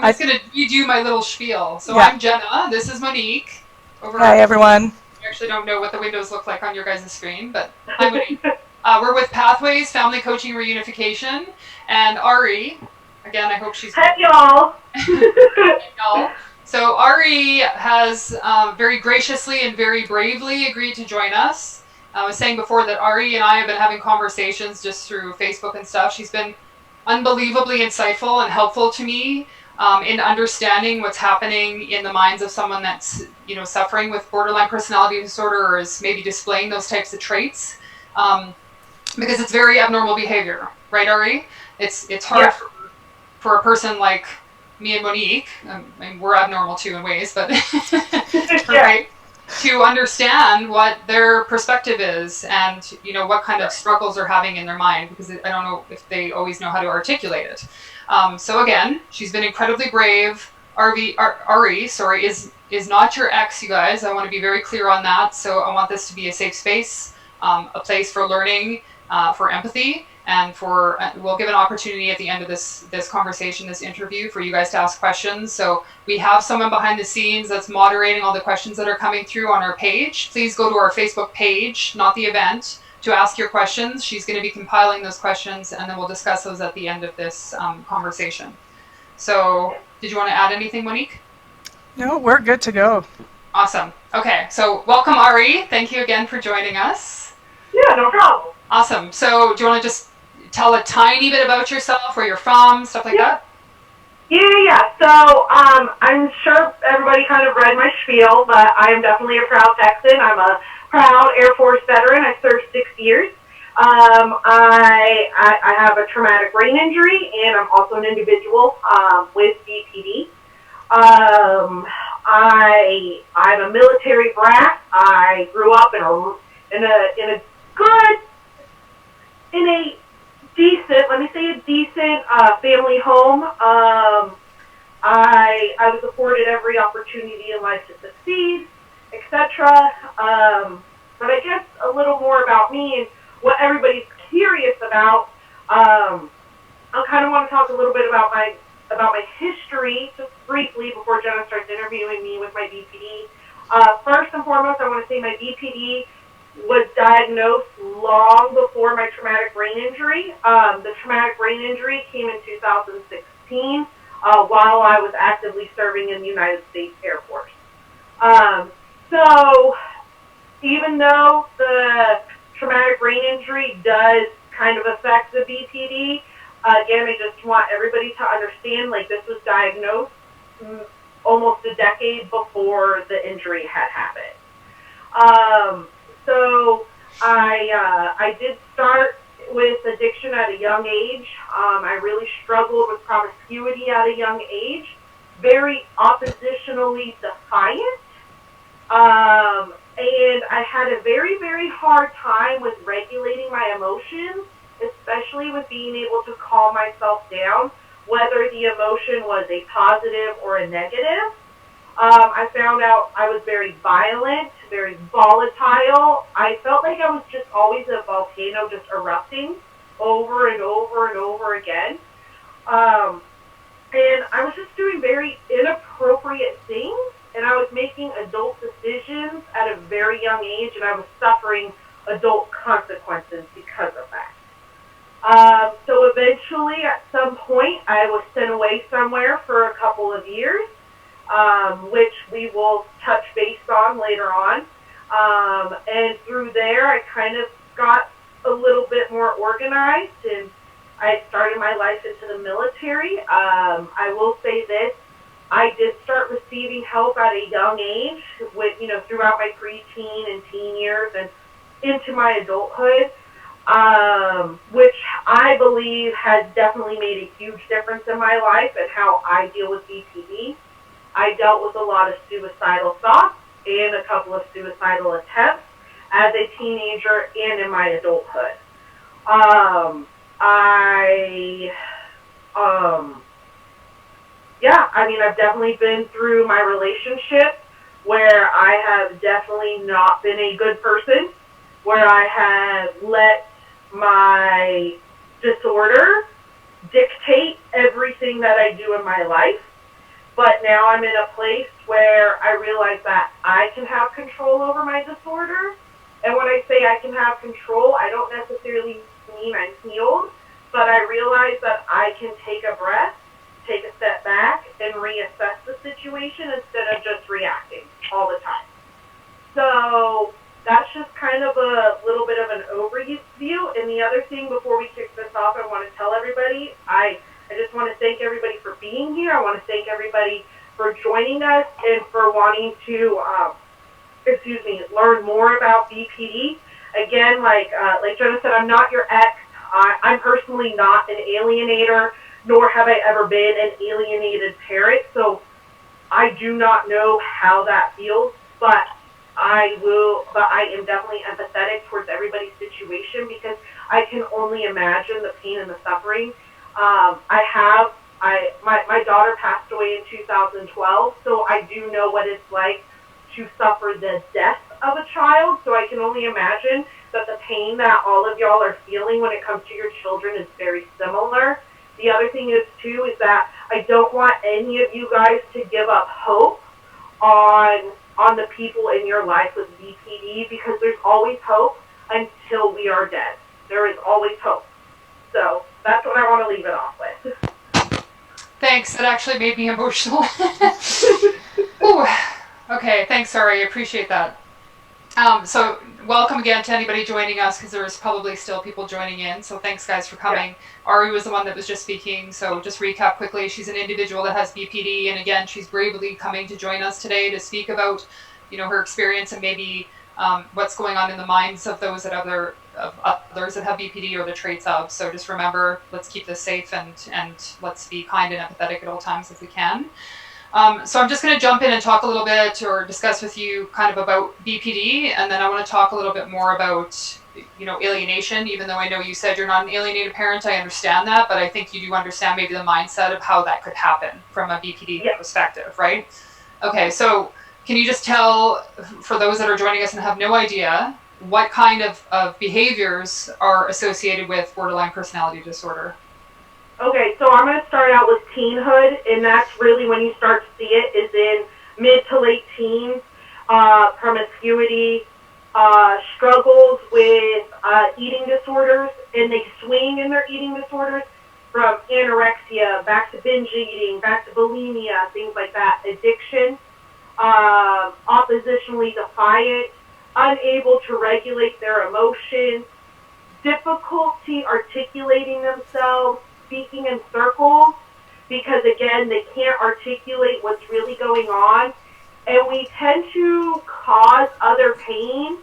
I'm just going to redo my little spiel. So Yeah. I'm Jenna. This is Monique. Hi, everyone. I actually don't know what the windows look like on your guys' screen, but hi, Monique. We're with Pathways Family Coaching Reunification, and Ari. Again, I hope she's. Hey, y'all. y'all. So Ari has very graciously and very bravely agreed to join us. I was saying before that Ari and I have been having conversations just through Facebook and stuff. She's been unbelievably insightful and helpful to me in understanding what's happening in the minds of someone that's suffering with borderline personality disorder or is maybe displaying those types of traits, because it's very abnormal behavior, right, Ari? It's hard for a person like me and Monique. I mean, we're abnormal too in ways, but right, to understand what their perspective is and what kind of struggles they're having in their mind, because I don't know if they always know how to articulate it. So again, she's been incredibly brave. Ari, is not your ex, you guys. I want to be very clear on that. So I want this to be a safe space, a place for learning, for empathy, and we'll give an opportunity at the end of this conversation, this interview, for you guys to ask questions. So we have someone behind the scenes that's moderating all the questions that are coming through on our page. Please go to our Facebook page, not the event, to ask your questions. She's going to be compiling those questions, and then we'll discuss those at the end of this conversation. So did you want to add anything, Monique? No, we're good to go. Awesome. Okay, so welcome, Ari. Thank you again for joining us. Yeah, no problem. Awesome. So do you want to just tell a tiny bit about yourself, where you're from, stuff like that? Yeah. So I'm sure everybody kind of read my spiel, but I am definitely a proud Texan. I'm a proud Air Force veteran. I served 6 years. I have a traumatic brain injury, and I'm also an individual with BPD. I'm a military brat. I grew up in a decent, let me say a decent family home. I was afforded every opportunity in life to succeed, etc. But I guess a little more about me and what everybody's curious about. I kind of want to talk a little bit about my history, just briefly, before Jenna starts interviewing me with my BPD. First and foremost, I want to say my BPD was diagnosed long before my traumatic brain injury. The traumatic brain injury came in 2016 while I was actively serving in the United States Air Force. So even though the traumatic brain injury does kind of affect the BPD, again, I just want everybody to understand, like, this was diagnosed almost a decade before the injury had happened. So I did start with addiction at a young age. I really struggled with promiscuity at a young age, very oppositionally defiant. And I had a very, very hard time with regulating my emotions, especially with being able to calm myself down, whether the emotion was a positive or a negative. I found out I was very violent, very volatile. I felt like I was just always a volcano just erupting over and over and over again. And I was just doing very inappropriate things, and I was making adult decisions at a very young age, and I was suffering adult consequences because of that. So eventually, at some point, I was sent away somewhere for a couple of years, which we will touch base on later on. And through there, I kind of got a little bit more organized, and I started my life into the military. I will say this. I did start receiving help at a young age, with, throughout my preteen and teen years and into my adulthood, which I believe has definitely made a huge difference in my life and how I deal with BPD. I dealt with a lot of suicidal thoughts and a couple of suicidal attempts as a teenager and in my adulthood. I've definitely been through my relationship where I have definitely not been a good person, where I have let my disorder dictate everything that I do in my life. But now I'm in a place where I realize that I can have control over my disorder. And when I say I can have control, I don't necessarily mean I'm healed, but I realize that I can take a breath, take a step back, and reassess the situation instead of just reacting all the time. So that's just kind of a little bit of an overview. And the other thing before we kick this off, I want to tell everybody, I just want to thank everybody for being here. I want to thank everybody for joining us and for wanting to, learn more about BPD. Again, like Jenna said, I'm not your ex. I'm personally not an alienator, nor have I ever been an alienated parent. So I do not know how that feels, but I am definitely empathetic towards everybody's situation because I can only imagine the pain and the suffering. My daughter passed away in 2012, so I do know what it's like to suffer the death of a child. So I can only imagine that the pain that all of y'all are feeling when it comes to your children is very similar. The other thing is, too, is that I don't want any of you guys to give up hope on the people in your life with BPD, because there's always hope until we are dead. There is always hope. So that's what I want to leave it off with. Thanks. That actually made me emotional. Ooh. Okay. Thanks, Ari. I appreciate that. So welcome again to anybody joining us, because there's probably still people joining in. So thanks, guys, for coming. Yeah. Ari was the one that was just speaking. So just recap quickly. She's an individual that has BPD. And again, she's bravely coming to join us today to speak about, her experience and maybe what's going on in the minds of those that others that have BPD or the traits of. So just remember, let's keep this safe and let's be kind and empathetic at all times if we can. So I'm just going to jump in and talk a little bit or discuss with you kind of about BPD, and then I want to talk a little bit more about, alienation. Even though I know you said you're not an alienated parent, I understand that, but I think you do understand maybe the mindset of how that could happen from a BPD perspective, right? Okay, so can you just tell, for those that are joining us and have no idea, what kind of behaviors are associated with borderline personality disorder? Okay, so I'm going to start out with teenhood, and that's really when you start to see it, is in mid to late teens, promiscuity, struggles with eating disorders, and they swing in their eating disorders from anorexia, back to binge eating, back to bulimia, things like that, addiction, oppositionally defiant, unable to regulate their emotions, difficulty articulating themselves, speaking in circles, because again, they can't articulate what's really going on. And we tend to cause other pain,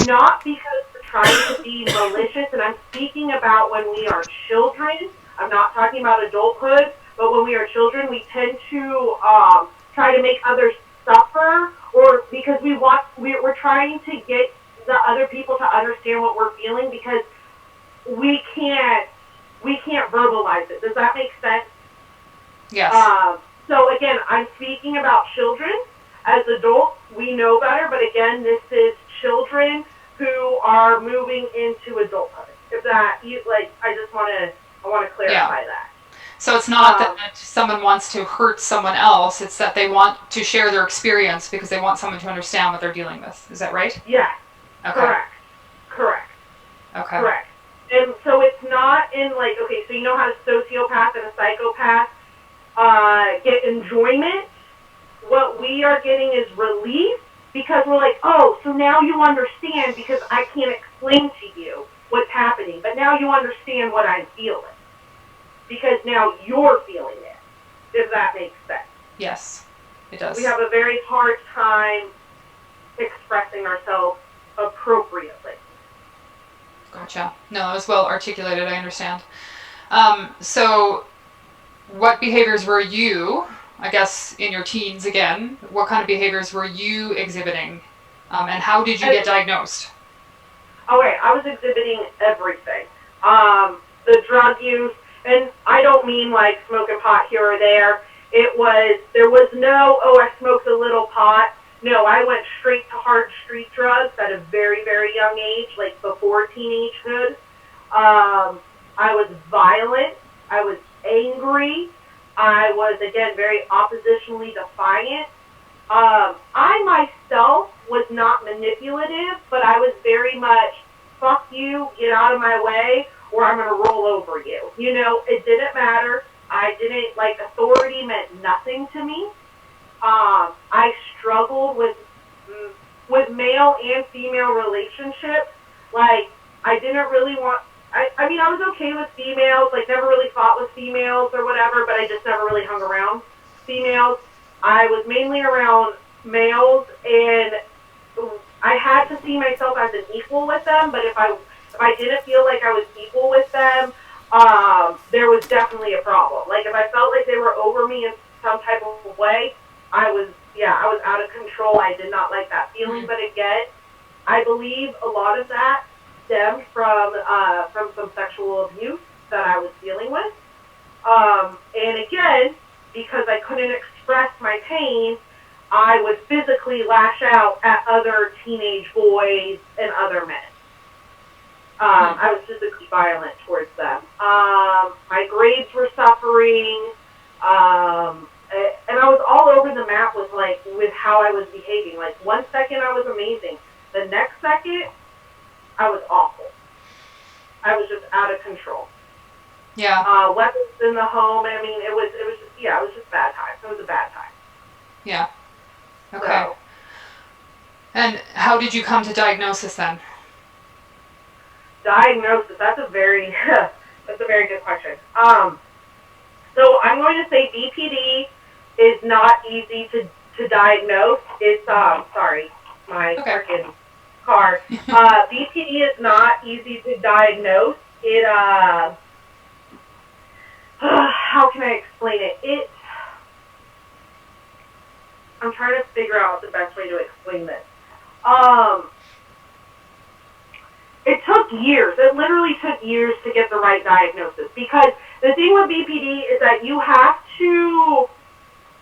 not because we're trying to be malicious, and I'm speaking about when we are children. I'm not talking about adulthood, but when we are children, we tend to try to make others suffer, or because we're trying to get the other people to understand what we're feeling, because we can't verbalize it. Does that make sense? Yes. So again, I'm speaking about children. As adults, we know better, but again, this is children who are moving into adulthood. If that, I want to clarify that. So it's not that someone wants to hurt someone else, it's that they want to share their experience because they want someone to understand what they're dealing with. Is that right? Yes. Okay. Correct. Okay. Correct. And so it's not in so you know how a sociopath and a psychopath get enjoyment? What we are getting is relief, because we're like, oh, so now you understand, because I can't explain to you what's happening, but now you understand what I'm feeling, because now you're feeling it. Does that make sense? Yes, it does. We have a very hard time expressing ourselves appropriately. Gotcha. No, it was well articulated. I understand. So what behaviors were you, I guess, in your teens again, what kind of behaviors were you exhibiting? And how did you get diagnosed? Okay, I was exhibiting everything. The drug use, and I don't mean like smoking pot here or there. There was no, I smoked a little pot. No, I went straight to hard street drugs at a very, very young age, like before teenagehood. I was violent. I was angry. I was, again, very oppositionally defiant. I myself was not manipulative, but I was very much, fuck you, get out of my way, or I'm going to roll over you. You know, it didn't matter. I didn't, like, authority meant nothing to me. I struggled with male and female relationships. Like, I didn't really want, I mean, I was okay with females, like, never really fought with females or whatever, but I just never really hung around females. I was mainly around males, and I had to see myself as an equal with them, but if I didn't feel like I was equal with them, there was definitely a problem. Like, if I felt like they were over me in some type of way, I was out of control. I did not like that feeling, but again, I believe a lot of that stemmed from some sexual abuse that I was dealing with. And again, because I couldn't express my pain, I would physically lash out at other teenage boys and other men. I was physically violent towards them. My grades were suffering, and I was all over the map with how I was behaving. Like, 1 second I was amazing, the next second I was awful. I was just out of control. Yeah. Weapons in the home. I mean, it was just bad time. It was a bad time. Yeah. Okay. So, and how did you come to diagnosis then? Diagnosis. That's a very good question. So I'm going to say BPD is not easy to diagnose. It's sorry, my freaking car. BPD is not easy to diagnose. It how can I explain it? I'm trying to figure out the best way to explain this. It took years. It literally took years to get the right diagnosis, because the thing with BPD is that you have to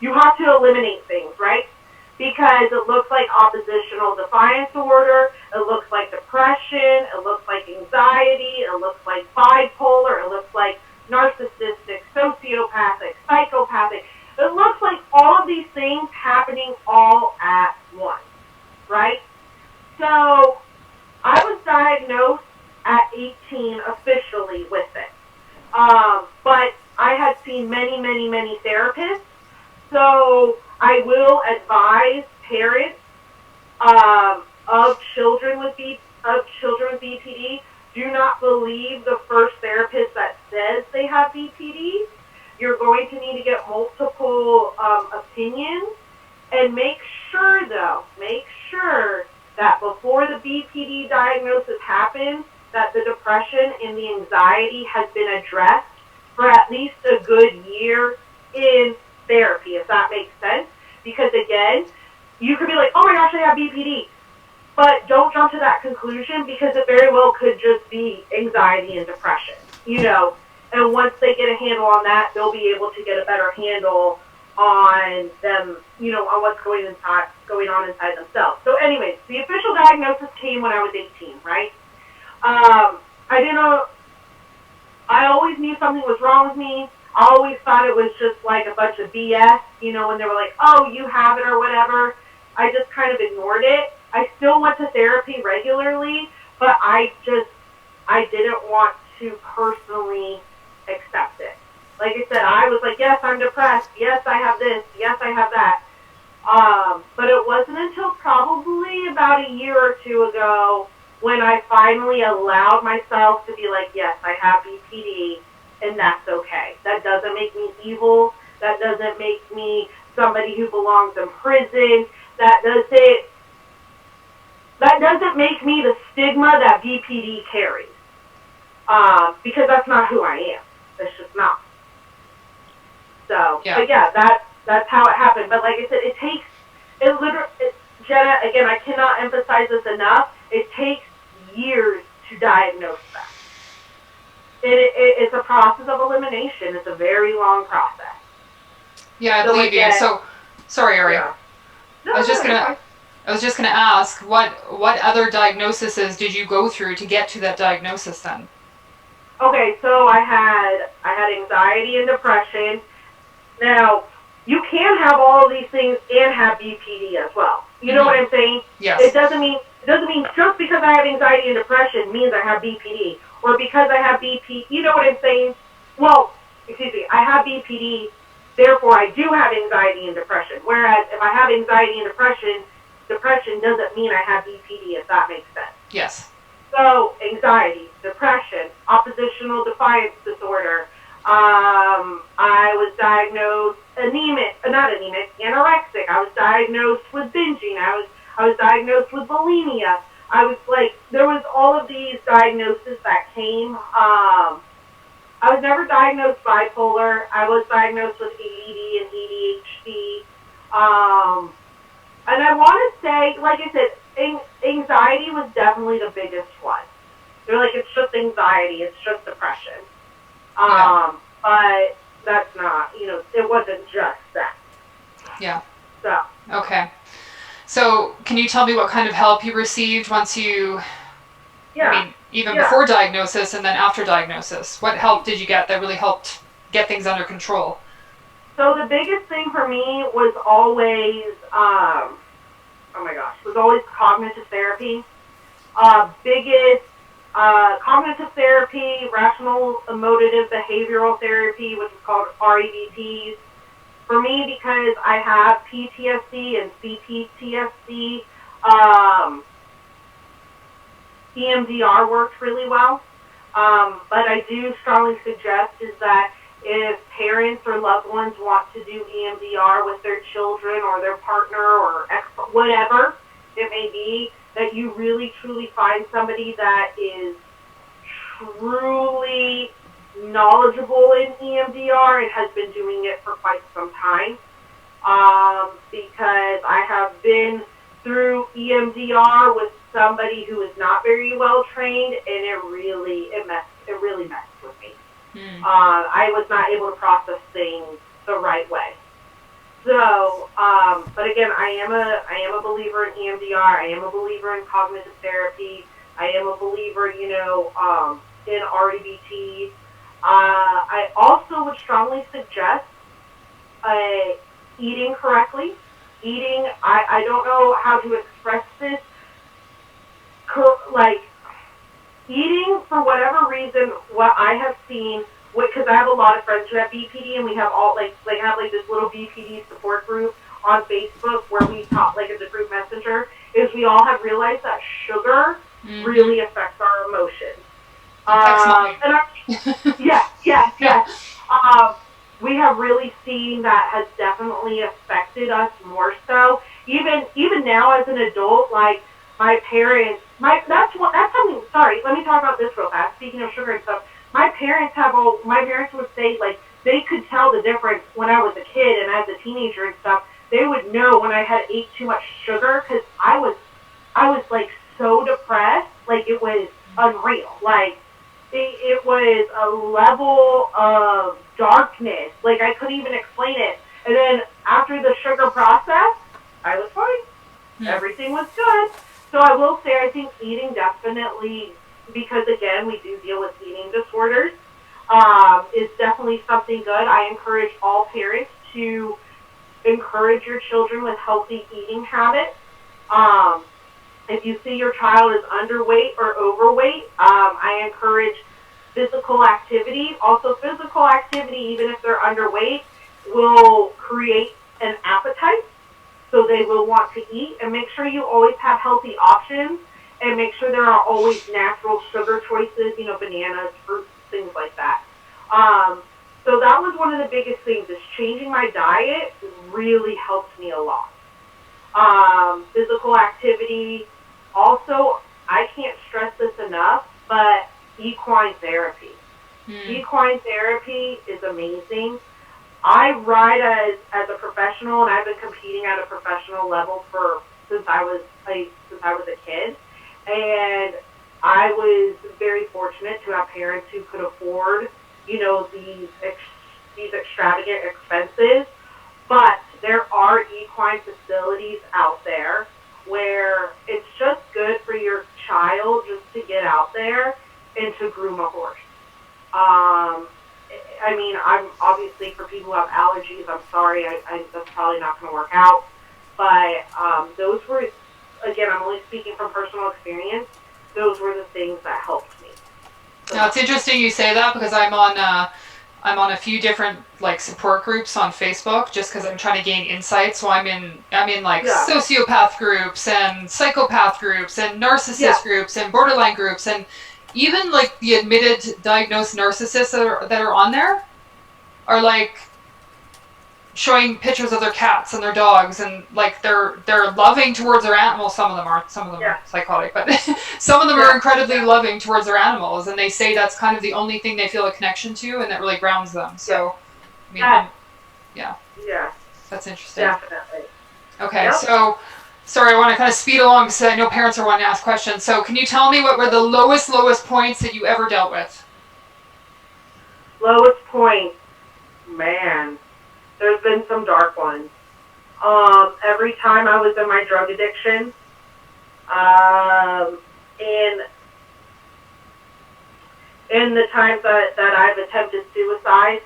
eliminate things, right? Because it looks like oppositional defiance disorder, it looks like depression, it looks like anxiety, it looks like bipolar, it looks like narcissistic, sociopathic, psychopathic. It looks like all of these things happening all at once, right? So I was diagnosed at 18 officially with it. But I had seen many, many, many therapists. So I will advise parents of children with BPD, do not believe the first therapist that says they have BPD. You're going to need to get multiple opinions, and make sure that before the BPD diagnosis happens, that the depression and the anxiety has been addressed for at least a good year in therapy, if that makes sense. Because again, you could be like, oh my gosh, I have BPD. But don't jump to that conclusion, because it very well could just be anxiety and depression, you know. And once they get a handle on that, they'll be able to get a better handle on them, you know, on what's going on inside themselves. So anyways, the official diagnosis came when I was 18, right? I always knew something was wrong with me. I always thought it was just like a bunch of BS, you know, when they were like, oh, you have it or whatever. I just kind of ignored it. I still went to therapy regularly, but I didn't want to personally accept it. Like I said, I was like, yes, I'm depressed. Yes, I have this. Yes, I have that. But it wasn't until probably about a year or two ago when I finally allowed myself to be like, yes, I have BPD, and that's okay. That doesn't make me evil. That doesn't make me somebody who belongs in prison. That doesn't make me the stigma that BPD carries. Because that's not who I am. It's just not. So, yeah. But yeah, that's how it happened. But like I said, Jenna, again, I cannot emphasize this enough. It takes years to diagnose that. It's a process of elimination. It's a very long process. Yeah, I believe you. So, sorry, Ari. Yeah. No, I was just gonna ask, what other diagnoses did you go through to get to that diagnosis then? Okay, so I had anxiety and depression. Now, you can have all of these things and have BPD as well. You know what I'm saying? Yes. It doesn't mean just because I have anxiety and depression means I have BPD, or because I have BP. You know what I'm saying? Well, excuse me, I have BPD, therefore I do have anxiety and depression. Whereas if I have anxiety and depression doesn't mean I have BPD. If that makes sense. Yes. So, anxiety, depression, oppositional defiance disorder. I was diagnosed anorexic. I was diagnosed with binging. I was diagnosed with bulimia. There was all of these diagnoses that came. I was never diagnosed bipolar. I was diagnosed with ADD and ADHD. And I want to say, like I said, anxiety was definitely the biggest one. They're like, it's just anxiety, it's just depression. But that's not, it wasn't just that. Yeah. So. Okay. So can you tell me what kind of help you received once you, even before diagnosis and then after diagnosis? What help did you get that really helped get things under control? So the biggest thing for me was always, was always cognitive therapy. Cognitive therapy, rational emotive behavioral therapy, which is called REBTs. For me, because I have PTSD and CPTSD, EMDR worked really well. But I do strongly suggest is that if parents or loved ones want to do EMDR with their children or their partner or whatever it may be, that you really truly find somebody that is truly knowledgeable in EMDR and has been doing it for quite some time. Because I have been through EMDR with somebody who is not very well trained, and it really messed with me. I was not able to process things the right way. So, but again, I am a believer in EMDR. I am a believer in cognitive therapy. I am a believer, in REBT. I also would strongly suggest eating correctly. I don't know how to express this. Eating, for whatever reason, what I have seen, because I have a lot of friends who have BPD, and we have all, have this little BPD support group on Facebook where we talk, as a group messenger, is we all have realized that sugar really affects our emotions. Yes. We have really seen that has definitely affected us more so. Even now as an adult, my parents, sorry, let me talk about this real fast. Speaking of sugar and stuff, my parents would say, they could tell the difference when I was a kid and as a teenager and stuff. They would know when I had ate too much sugar, because I was so depressed, it was unreal. It was a level of darkness, I couldn't even explain it. And then after the sugar process, I was fine. Everything was good. So I will say, I think eating definitely, because again, we do deal with eating disorders, is definitely something good. I encourage all parents to encourage your children with healthy eating habits. If you see your child is underweight or overweight, I encourage physical activity. Also, physical activity, even if they're underweight, will create an appetite, so they will want to eat. And make sure you always have healthy options, and make sure there are always natural sugar choices, bananas, fruits, things like that. So that was one of the biggest things, is changing my diet really helped me a lot. Physical activity. Also, I can't stress this enough, but equine therapy. Equine therapy is amazing. I ride as a professional, and I've been competing at a professional level since I was a kid. And I was very fortunate to have parents who could afford, these extravagant expenses. But there are equine facilities out there where it's just good for your child just to get out there and to groom a horse. I mean, I'm obviously, for people who have allergies, I'm sorry, that's probably not going to work out. But those were, again, I'm only speaking from personal experience. Those were the things that helped me. So Now it's interesting you say that because I'm on a few different like support groups on Facebook just because I'm trying to gain insight. So I'm in like sociopath groups and psychopath groups and narcissist groups and borderline groups, and even like the admitted diagnosed narcissists that are on there are like showing pictures of their cats and their dogs, and like they're loving towards their animals. Some of them are psychotic, but some of them are incredibly loving towards their animals, and they say that's kind of the only thing they feel a connection to, and that really grounds them. So I mean, yeah, that's interesting. Definitely. Okay, so sorry, I want to kind of speed along because I know parents are wanting to ask questions. So can you tell me what were the lowest points that you ever dealt with? Lowest point, man. There's been some dark ones. Every time I was in my drug addiction, in the times that I've attempted suicide,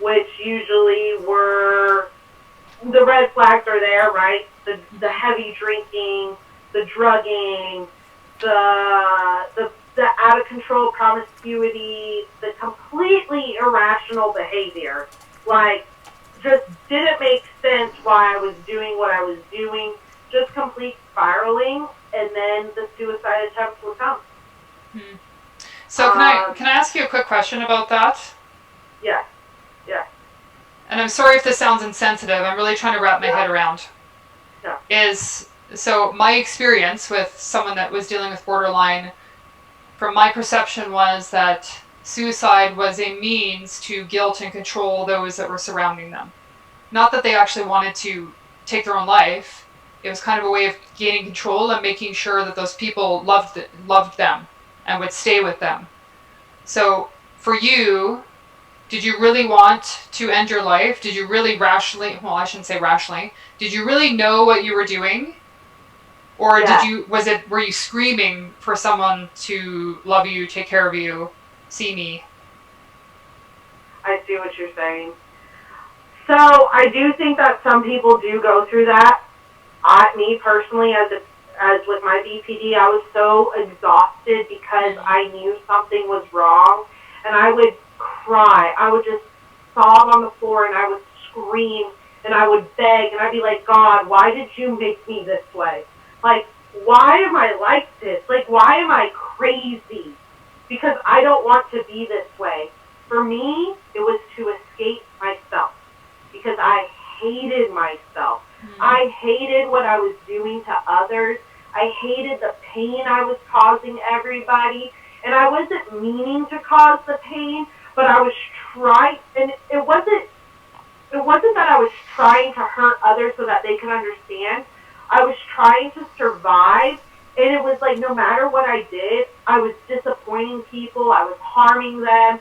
which usually were, the red flags are there, right? The heavy drinking, the drugging, the out of control promiscuity, the completely irrational behavior, like, just didn't make sense why I was doing what I was doing, just complete spiraling, and then the suicide attempt would come. So can I ask you a quick question about that? Yes. And I'm sorry if this sounds insensitive. I'm really trying to wrap my head around. So my experience with someone that was dealing with borderline, from my perception, was that suicide was a means to guilt and control those that were surrounding them. Not that they actually wanted to take their own life. It was kind of a way of gaining control and making sure that those people loved them and would stay with them. So for you, did you really want to end your life? Did you really rationally, well, I shouldn't say rationally, did you really know what you were doing? Or were you screaming for someone to love you, take care of you, see me? I see what you're saying. So I do think that some people do go through that. Me personally, as with my BPD, I was so exhausted because I knew something was wrong, and I would cry. I would just sob on the floor, and I would scream, and I would beg, and I'd be like, God, why did you make me this way? Like, why am I like this? Like, why am I crazy? Because I don't want to be this way. For me, it was to escape myself because I hated myself. I hated what I was doing to others. I hated the pain I was causing everybody. And I wasn't meaning to cause the pain, but I was trying, and it wasn't that I was trying to hurt others so that they could understand. I was trying to survive, and it was like no matter what I did, I was disappointing people, I was harming them,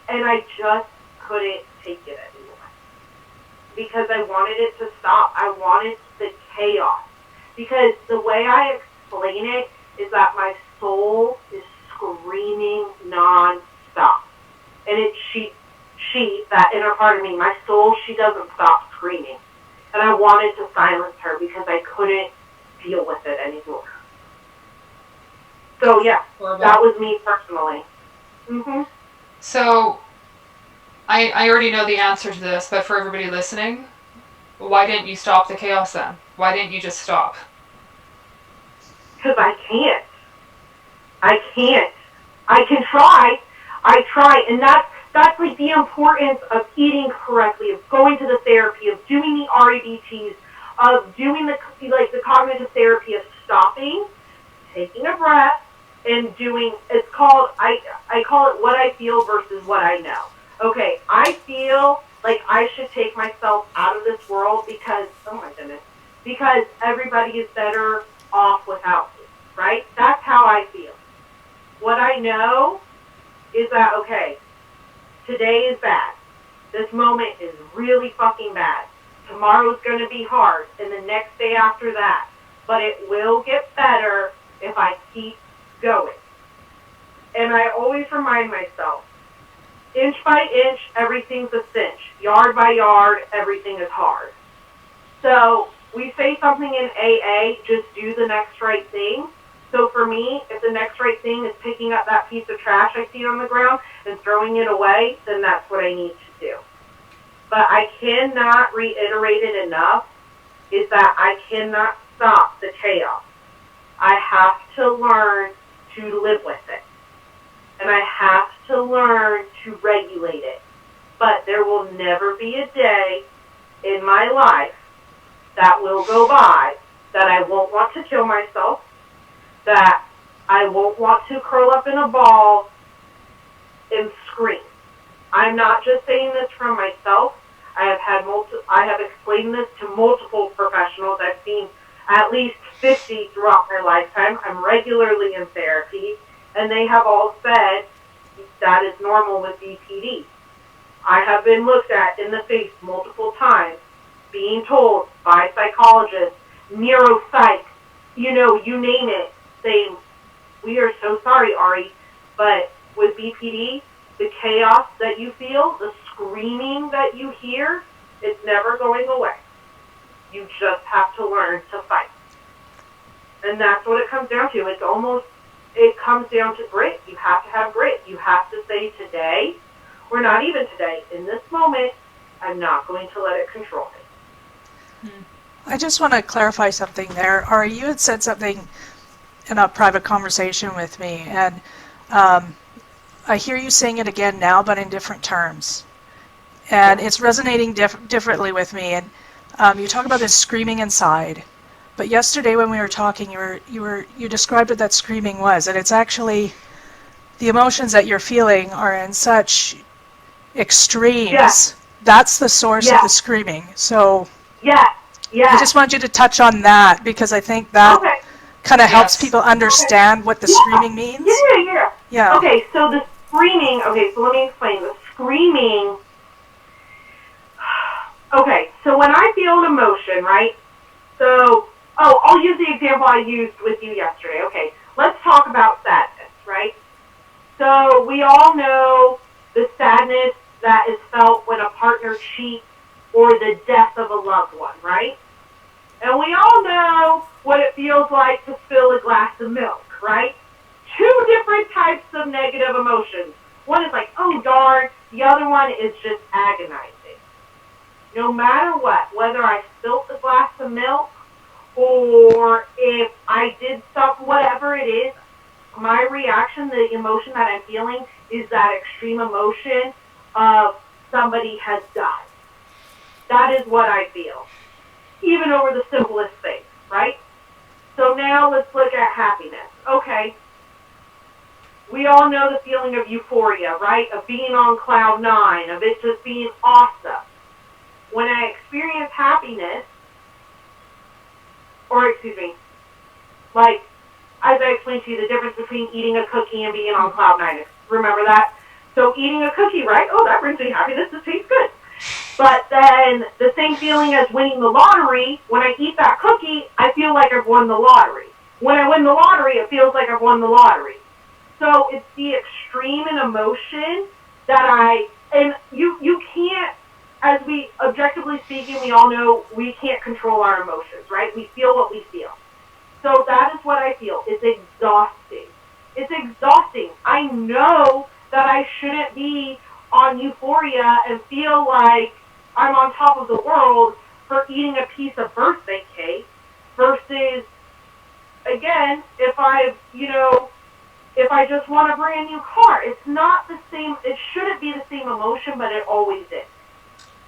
and I just couldn't take it anymore. Because I wanted it to stop. I wanted the chaos. Because the way I explain it is that my soul is screaming non-stop. And it's she, that inner part of me, my soul, she doesn't stop screaming. And I wanted to silence her because I couldn't deal with it anymore. So yeah, that was me personally. Mm-hmm. So I already know the answer to this, but for everybody listening, why didn't you stop the chaos then? Why didn't you just stop? Because I can't. I can try. I try, and that's like the importance of eating correctly, of going to the therapy, of doing the REBTs, of doing the cognitive therapy, of stopping, taking a breath, and doing. It's called I call it what I feel versus what I know. Okay, I feel like I should take myself out of this world because everybody is better off without me, right? That's how I feel. What I know is that, okay, today is bad. This moment is really fucking bad. Tomorrow's going to be hard, and the next day after that. But it will get better if I keep going. And I always remind myself, Inch by inch, everything's a cinch. Yard by yard, everything is hard. So we say something in AA, just do the next right thing. So for me, if the next right thing is picking up that piece of trash I see on the ground and throwing it away, then that's what I need to do. But I cannot reiterate it enough, is that I cannot stop the chaos. I have to learn to live with it. And I have to learn to regulate it. But there will never be a day in my life that will go by that I won't want to kill myself, that I won't want to curl up in a ball and scream. I'm not just saying this from myself. I have explained this to multiple professionals. I've seen at least 50 throughout my lifetime. I'm regularly in therapy, and they have all said that is normal with BPD. I have been looked at in the face multiple times, being told by psychologists, neuropsych, you name it, saying, we are so sorry, Ari, but with BPD, the chaos that you feel, the screaming that you hear, it's never going away. You just have to learn to fight. And that's what it comes down to. It comes down to grit. You have to have grit. You have to say today, or not even today, in this moment, I'm not going to let it control me. I just want to clarify something there. Ari, you had said something in a private conversation with me, and I hear you saying it again now, but in different terms. And it's resonating differently with me. And you talk about this screaming inside. But yesterday when we were talking, you described what that screaming was, and it's actually the emotions that you're feeling are in such extremes. Yes. That's the source Yes. of the screaming. So Yes. I just want you to touch on that, because I think that kind of helps people understand what the screaming means. Yeah. Okay, so the screaming, so let me explain. The screaming, so when I feel an emotion, right? So, I'll use the example I used with you yesterday. Okay, let's talk about sadness, right? So we all know the sadness that is felt when a partner cheats or the death of a loved one, right? And we all know what it feels like to spill a glass of milk, right? Two different types of negative emotions. One is like, oh darn, the other one is just agonizing. No matter what, whether I spilled the glass of milk or if I did something, whatever it is, my reaction, the emotion that I'm feeling is that extreme emotion of somebody has died. That is what I feel, even over the simplest things, right? So now let's look at happiness. Okay, we all know the feeling of euphoria, right? Of being on cloud nine, of it just being awesome. When I experience happiness, like, as I explained to you, the difference between eating a cookie and being on cloud nine. Remember that? So eating a cookie, right? Oh, that brings me happiness. This tastes good. But then the same feeling as winning the lottery, when I eat that cookie, I feel like I've won the lottery. When I win the lottery, it feels like I've won the lottery. So it's the extreme in emotion that and you can't, as we, objectively speaking, we all know we can't control our emotions, right? We feel what we feel. So that is what I feel. It's exhausting. It's exhausting. I know that I shouldn't be on euphoria and feel like I'm on top of the world for eating a piece of birthday cake versus, again, if I just want a brand new car. It's not the same. It shouldn't be the same emotion, but it always is.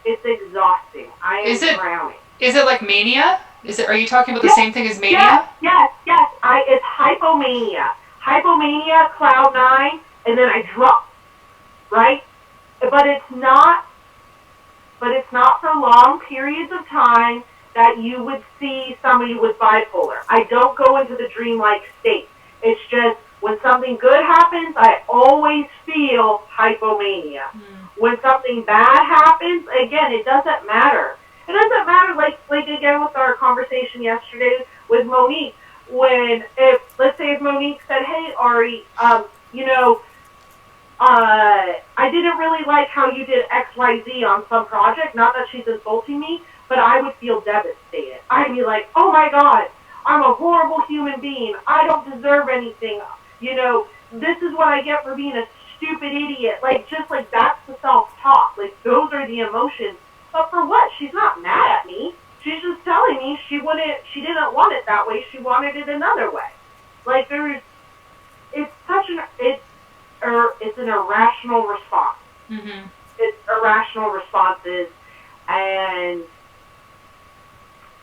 It's exhausting. I am drowning. Is it like mania? Are you talking about the same thing as mania? Yes. It's hypomania. Hypomania, cloud nine, and then I drop. Right? But it's not for long periods of time that you would see somebody with bipolar. I don't go into the dreamlike state. It's just when something good happens, I always feel hypomania. When something bad happens, again, it doesn't matter. It doesn't matter, like again with our conversation yesterday with Monique, let's say if Monique said, hey, Ari, I didn't really like how you did XYZ on some project. Not that she's insulting me, but I would feel devastated. I'd be like, oh my God, I'm a horrible human being. I don't deserve anything. You know, this is what I get for being a stupid idiot. Like, just like that's the self-talk. Like, those are the emotions. But for what? She's not mad at me. She's just telling me she didn't want it that way. She wanted it another way. Like, it's an irrational response. Mm-hmm. It's irrational responses, and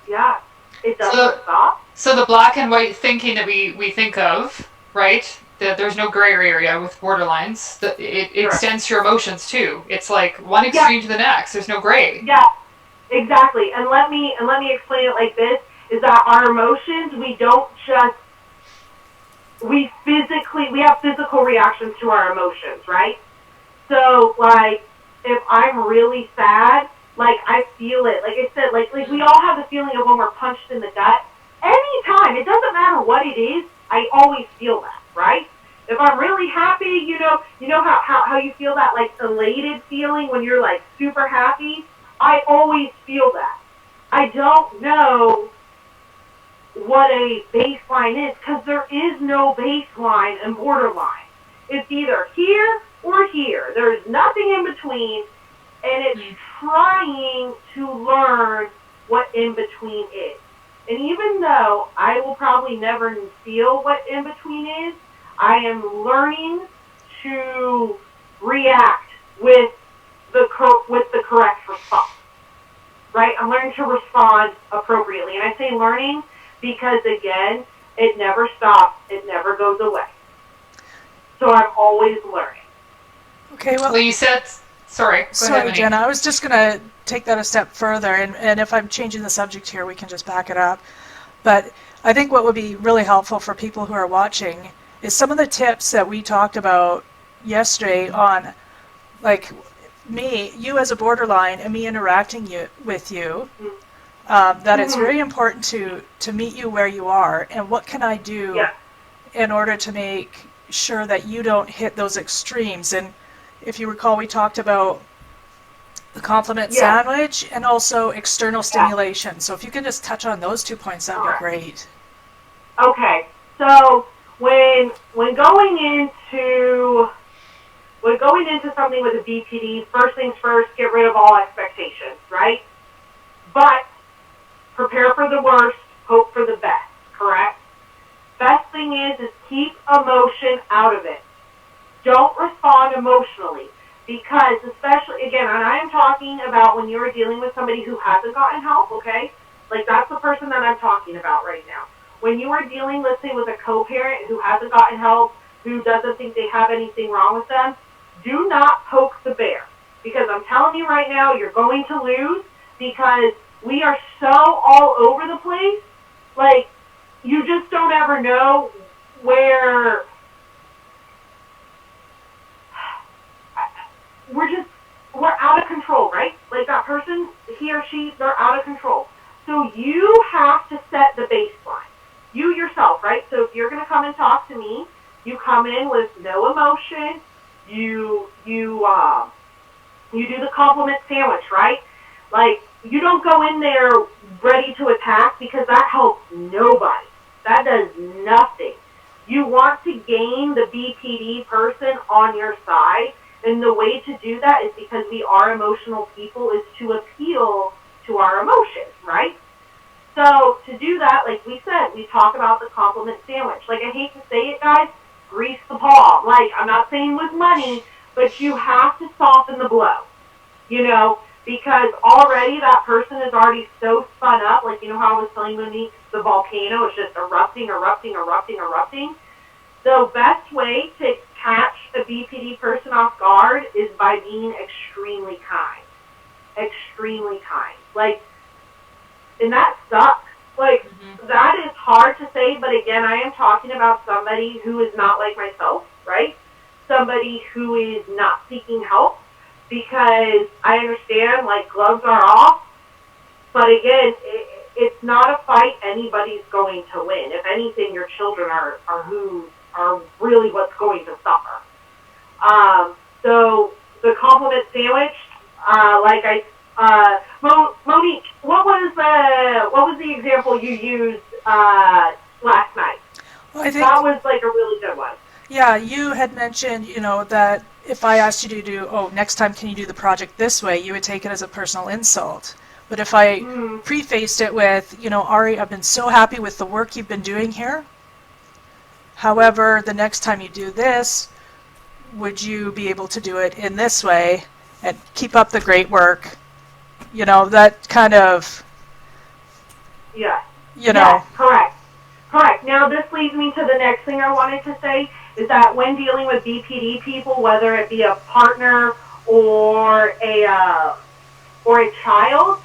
yeah, it doesn't stop. So the black and white thinking that we think of, right? That there's no gray area with borderlines. That it Sure. extends to your emotions too. It's like one extreme to the next. There's no gray. Yeah, exactly. And let me explain it like this: is that our emotions, we don't just we have physical reactions to our emotions, right? So, like, if I'm really sad, like, I feel it. Like I said, like we all have the feeling of when we're punched in the gut. Anytime, it doesn't matter what it is, I always feel that, right? If I'm really happy, you know how you feel that, like, elated feeling when you're, like, super happy? I always feel that. I don't know what a baseline is, because there is no baseline and borderline. It's either here or here. There's nothing in between, and it's trying to learn what in between is. And even though I will probably never feel what in between is, I am learning to react with the correct response. Right? I'm learning to respond appropriately. And I say learning because, again, it never stops. It never goes away. So I'm always learning. Okay, well, you said, sorry, go sorry, ahead, Jenna, I was just going to take that a step further, and if I'm changing the subject here, we can just back it up. But I think what would be really helpful for people who are watching is some of the tips that we talked about yesterday on, like, you as a borderline and me interacting with you, that it's very important to meet you where you are, and what can I do in order to make sure that you don't hit those extremes. And if you recall, we talked about the compliment sandwich and also external stimulation. So if you can just touch on those 2 points, that would be great. Okay, so when going into something with a BPD, first things first, get rid of all expectations, right? But prepare for the worst, hope for the best, correct? Best thing is keep emotion out of it. Don't respond emotionally, because especially, again, and I am talking about when you're dealing with somebody who hasn't gotten help, okay? Like, that's the person that I'm talking about right now. When you are dealing, let's say, with a co-parent who hasn't gotten help, who doesn't think they have anything wrong with them, do not poke the bear. Because I'm telling you right now, you're going to lose, because we are so all over the place. Like, you just don't ever know where we're out of control, right? Like, that person, he or she, they're out of control. So you have to set the baseline. You yourself, right? So if you're going to come and talk to me, you come in with no emotion. You do the compliment sandwich, right? Like, you don't go in there ready to attack, because that helps nobody. That does nothing. You want to gain the BPD person on your side, and the way to do that is, because we are emotional people, is to appeal to our emotions, right? So to do that, like we said, we talk about the compliment sandwich. Like, I hate to say it, guys, grease the paw. Like, I'm not saying with money, but you have to soften the blow, you know, because already that person is already so spun up. Like, you know how I was telling Monique, the volcano is just erupting. The best way to catch a BPD person off guard is by being extremely kind. Extremely kind. Like, and that sucks. Like, that is hard to say, but again, I am talking about somebody who is not like myself, right? Somebody who is not seeking help, because I understand, like, gloves are off, but again, it's not a fight anybody's going to win. If anything, your children are who are really what's going to suffer. So the compliment sandwich, Monique, what was the example you used last night? Well, I think That was like a really good one. yeah, you had mentioned, that if I asked you to do, next time can you do the project this way, you would take it as a personal insult. But if I prefaced it with, Ari, I've been so happy with the work you've been doing here. However, the next time you do this, would you be able to do it in this way and keep up the great work? That kind of, Yeah. you know. Yes, correct. Correct. Now this leads me to the next thing I wanted to say is that when dealing with BPD people, whether it be a partner or a child,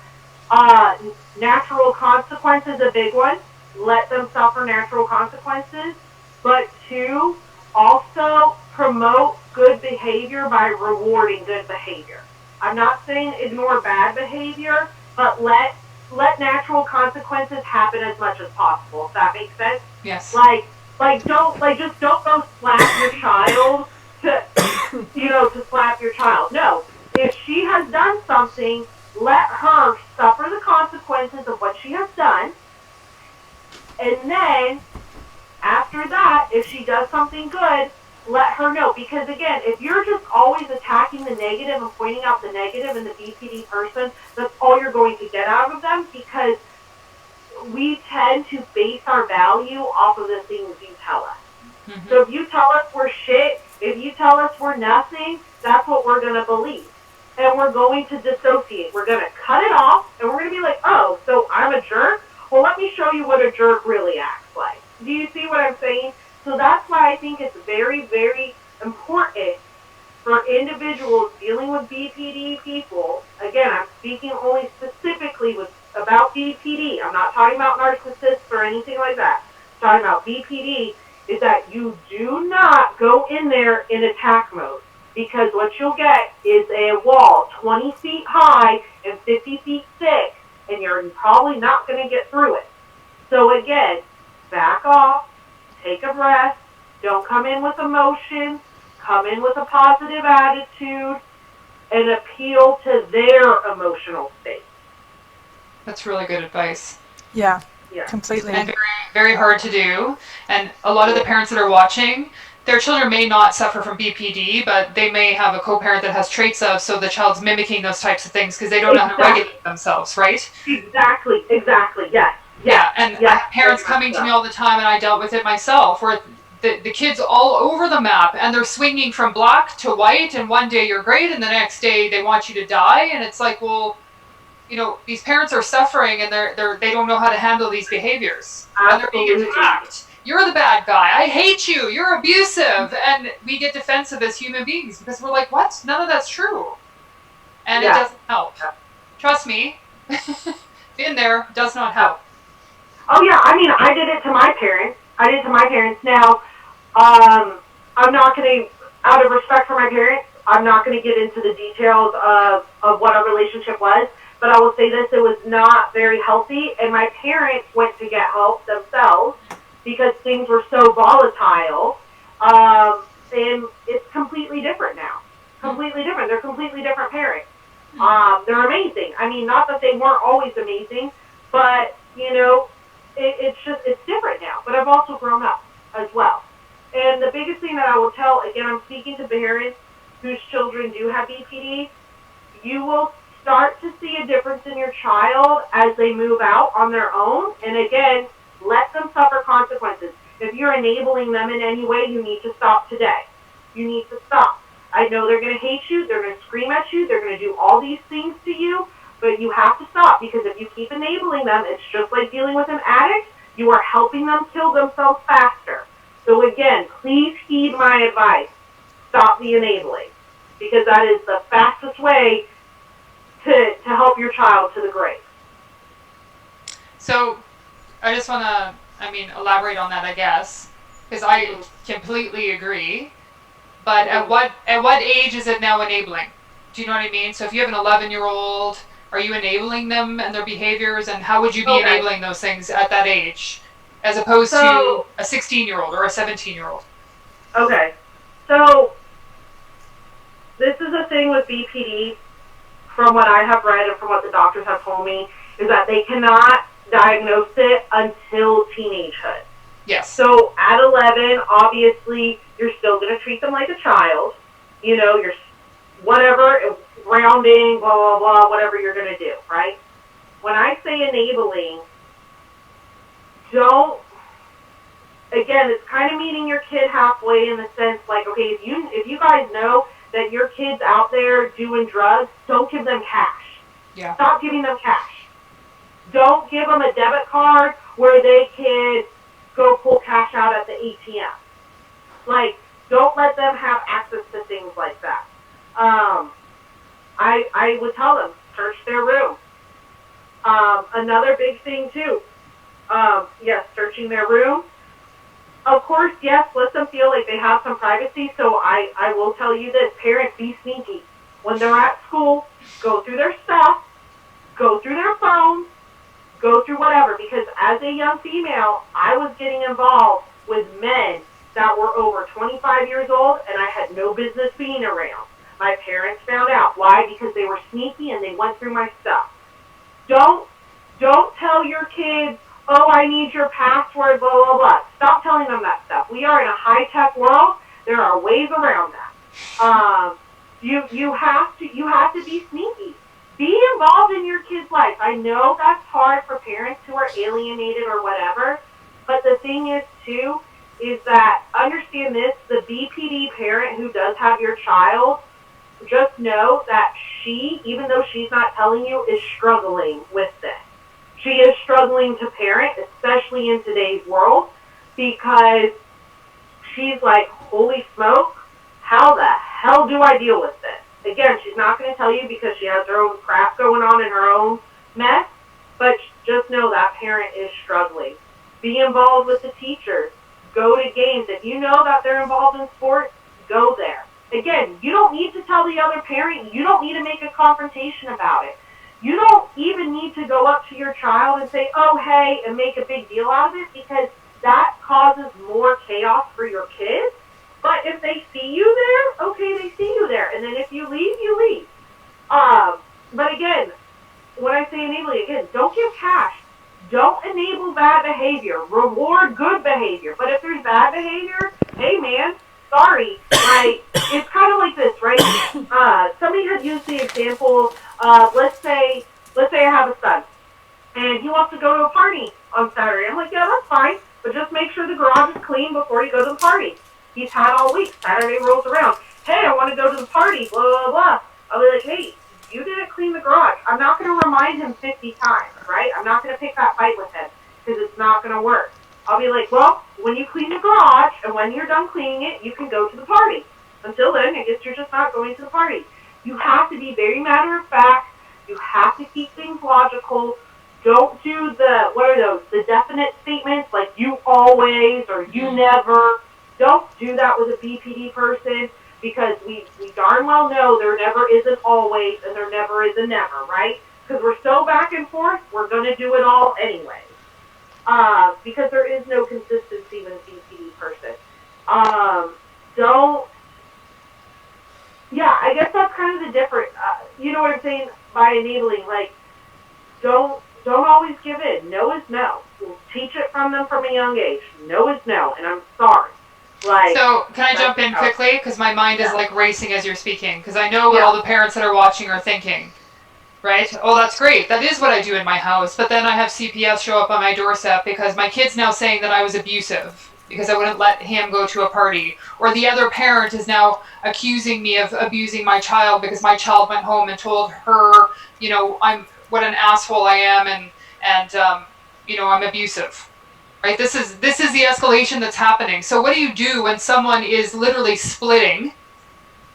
natural consequences a big one. Let them suffer natural consequences. But two, also promote good behavior by rewarding good behavior. I'm not saying ignore bad behavior, but let natural consequences happen as much as possible. If that makes sense. Yes. Just don't go slap your child to slap your child. No. If she has done something, let her suffer the consequences of what she has done. And then, after that, if she does something good, let her know. Because again, if you're just always attacking the negative and pointing out the negative in the BPD person, that's all you're going to get out of them, because we tend to base our value off of the things you tell us. Mm-hmm. So if you tell us we're shit, if you tell us we're nothing, that's what we're going to believe. And we're going to dissociate. We're going to cut it off, and we're going to be like, oh, so I'm a jerk? Well, let me show you what a jerk really acts like. Do you see what I'm saying? So that's why I think it's very, very important for individuals dealing with BPD people. Again, I'm speaking only specifically about BPD. I'm not talking about narcissists or anything like that. I'm talking about BPD, is that you do not go in there in attack mode. Because what you'll get is a wall 20 feet high and 50 feet thick, and you're probably not going to get through it. So again, back off, take a breath, don't come in with emotion, come in with a positive attitude, and appeal to their emotional state. That's really good advice. Yeah, yeah. Completely. And very, very hard to do. And a lot of the parents that are watching, their children may not suffer from BPD, but they may have a co-parent that has traits of, so the child's mimicking those types of things because they don't know how to regulate themselves, right? Exactly, yes. Yeah, and I have parents coming to me all the time, and I dealt with it myself, where the kid's all over the map, and they're swinging from black to white, and one day you're great, and the next day they want you to die, and it's like, well, these parents are suffering, and they don't know how to handle these behaviors. And they're being attacked. You're the bad guy. I hate you. You're abusive. And we get defensive as human beings because we're like, what? None of that's true. And it doesn't help. Trust me. Been there. Does not help. Oh, yeah. I mean, I did it to my parents. Now, I'm not going to, out of respect for my parents, I'm not going to get into the details of what our relationship was. But I will say this, it was not very healthy. And my parents went to get help themselves, because things were so volatile, and it's completely different now. Completely different. They're completely different parents. They're amazing. I mean, not that they weren't always amazing, but, it's different now. But I've also grown up as well. And the biggest thing that I will tell, again, I'm speaking to parents whose children do have BPD, you will start to see a difference in your child as they move out on their own. And again, let them suffer consequences. If you're enabling them in any way, you need to stop today. You need to stop. I know they're going to hate you. They're going to scream at you. They're going to do all these things to you. But you have to stop, because if you keep enabling them, it's just like dealing with an addict. You are helping them kill themselves faster. So again, please heed my advice. Stop the enabling, because that is the fastest way to help your child to the grave. So I just want to, elaborate on that, I guess, because I completely agree. But at what age is it now enabling? Do you know what I mean? So if you have an 11-year-old, are you enabling them and their behaviors, and how would you be enabling those things at that age, as opposed to a 16-year-old or a 17-year-old? Okay. So this is a thing with BPD, from what I have read and from what the doctors have told me, is that they cannot diagnose it until teenagehood. Yes. So at 11, obviously, you're still going to treat them like a child. You know, you're whatever, grounding, blah, blah, blah, whatever you're going to do, right? When I say enabling, don't, again, it's kind of meeting your kid halfway in the sense, like, okay, if you guys know that your kid's out there doing drugs, don't give them cash. Yeah. Stop giving them cash. Don't give them a debit card where they can go pull cash out at the ATM. Like, don't let them have access to things like that. I would tell them, search their room. Another big thing, too, yes, searching their room. Of course, yes, let them feel like they have some privacy. So I will tell you this, parents, be sneaky. When they're at school, go through their stuff, go through their phones, go through whatever. Because as a young female, I was getting involved with men that were over 25 years old, and I had no business being around. My parents found out. Why? Because they were sneaky and they went through my stuff. Don't tell your kids, oh, I need your password, blah, blah, blah. Stop telling them that stuff. We are in a high-tech world. There are ways around that. You have to be sneaky. Be involved in your kid's life. I know that's hard for parents who are alienated or whatever, but the thing is, too, is that, understand this, the BPD parent who does have your child, just know that she, even though she's not telling you, is struggling with this. She is struggling to parent, especially in today's world, because she's like, holy smoke, how the hell do I deal with this? Again, she's not going to tell you because she has her own crap going on in her own mess, but just know that parent is struggling. Be involved with the teachers. Go to games. If you know that they're involved in sports, go there. Again, you don't need to tell the other parent. You don't need to make a confrontation about it. You don't even need to go up to your child and say, oh, hey, and make a big deal out of it, because that causes more chaos for your kids. But if they see you there, okay, they see you there. And then if you leave, you leave. But again, when I say enabling, again, don't give cash. Don't enable bad behavior. Reward good behavior. But if there's bad behavior, hey, man, sorry. Like, it's kind of like this, right? Somebody had used the example, let's say I have a son, and he wants to go to a party on Saturday. I'm like, yeah, that's fine, but just make sure the garage is clean before you go to the party. He's had all week. Saturday rolls around. Hey, I want to go to the party, blah, blah, blah. I'll be like, hey, you didn't clean the garage. I'm not going to remind him 50 times, right? I'm not going to pick that fight with him because it's not going to work. I'll be like, well, when you clean the garage and when you're done cleaning it, you can go to the party. Until then, I guess you're just not going to the party. You have to be very matter of fact. You have to keep things logical. Don't do the, what are those, the definite statements like you always or you never. Don't do that with a BPD person, because we darn well know there never is an always and there never is a never, right? Because we're so back and forth, we're going to do it all anyway. Because there is no consistency with a BPD person. I guess that's kind of the difference. You know what I'm saying by enabling, like, don't always give in. No is no. We'll teach it from them from a young age. No is no, and I'm sorry. Like, so, can I jump in quickly? Because my mind is like racing as you're speaking. Because I know what all the parents that are watching are thinking. Right? Oh, that's great. That is what I do in my house. But then I have CPS show up on my doorstep because my kid's now saying that I was abusive because I wouldn't let him go to a party. Or the other parent is now accusing me of abusing my child because my child went home and told her, you know, what an asshole I am and you know, I'm abusive. Right? This is the escalation that's happening. So what do you do when someone is literally splitting,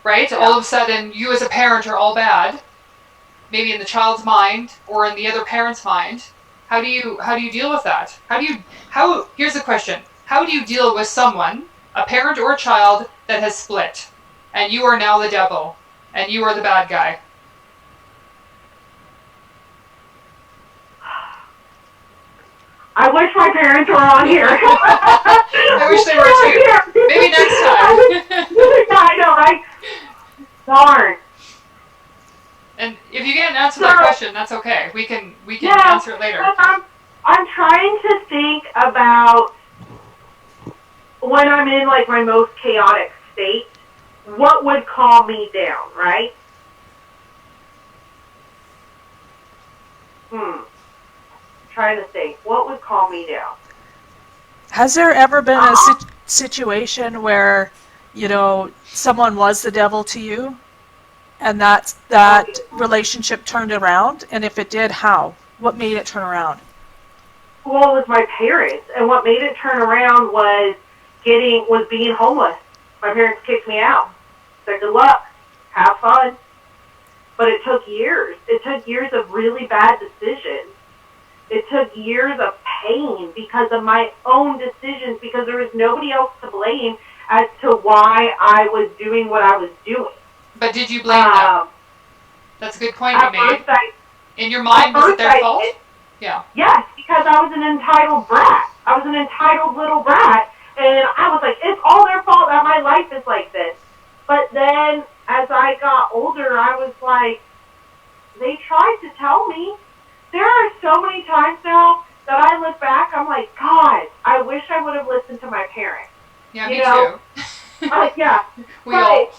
right? Yeah. All of a sudden, you as a parent are all bad, maybe in the child's mind or in the other parent's mind. How do you deal with that? Here's the question. How do you deal with someone, a parent or a child, that has split, and you are now the devil, and you are the bad guy? I wish my parents were on here. I wish they were too. Maybe next time. Yeah, I know, right? Darn. And if you can't answer that question, that's okay. We can answer it later. I'm trying to think about when I'm in like my most chaotic state, what would calm me down, right? Trying to think, what would calm me down? Has there ever been a situation where, someone was the devil to you, and that relationship turned around? And if it did, how? What made it turn around? Well, it was my parents, and what made it turn around was being homeless. My parents kicked me out. Said, good luck, have fun. But it took years. It took years of really bad decisions. It took years of pain because of my own decisions, because there was nobody else to blame as to why I was doing what I was doing. But did you blame them? That's a good point you made. In your mind, was it their fault? Yeah. Yes, because I was an entitled brat. I was an entitled little brat. And I was like, it's all their fault that my life is like this. But then as I got older, I was like, they tried to tell me. There are so many times now that I look back, I'm like, God, I wish I would have listened to my parents. Yeah, me too. Yeah. But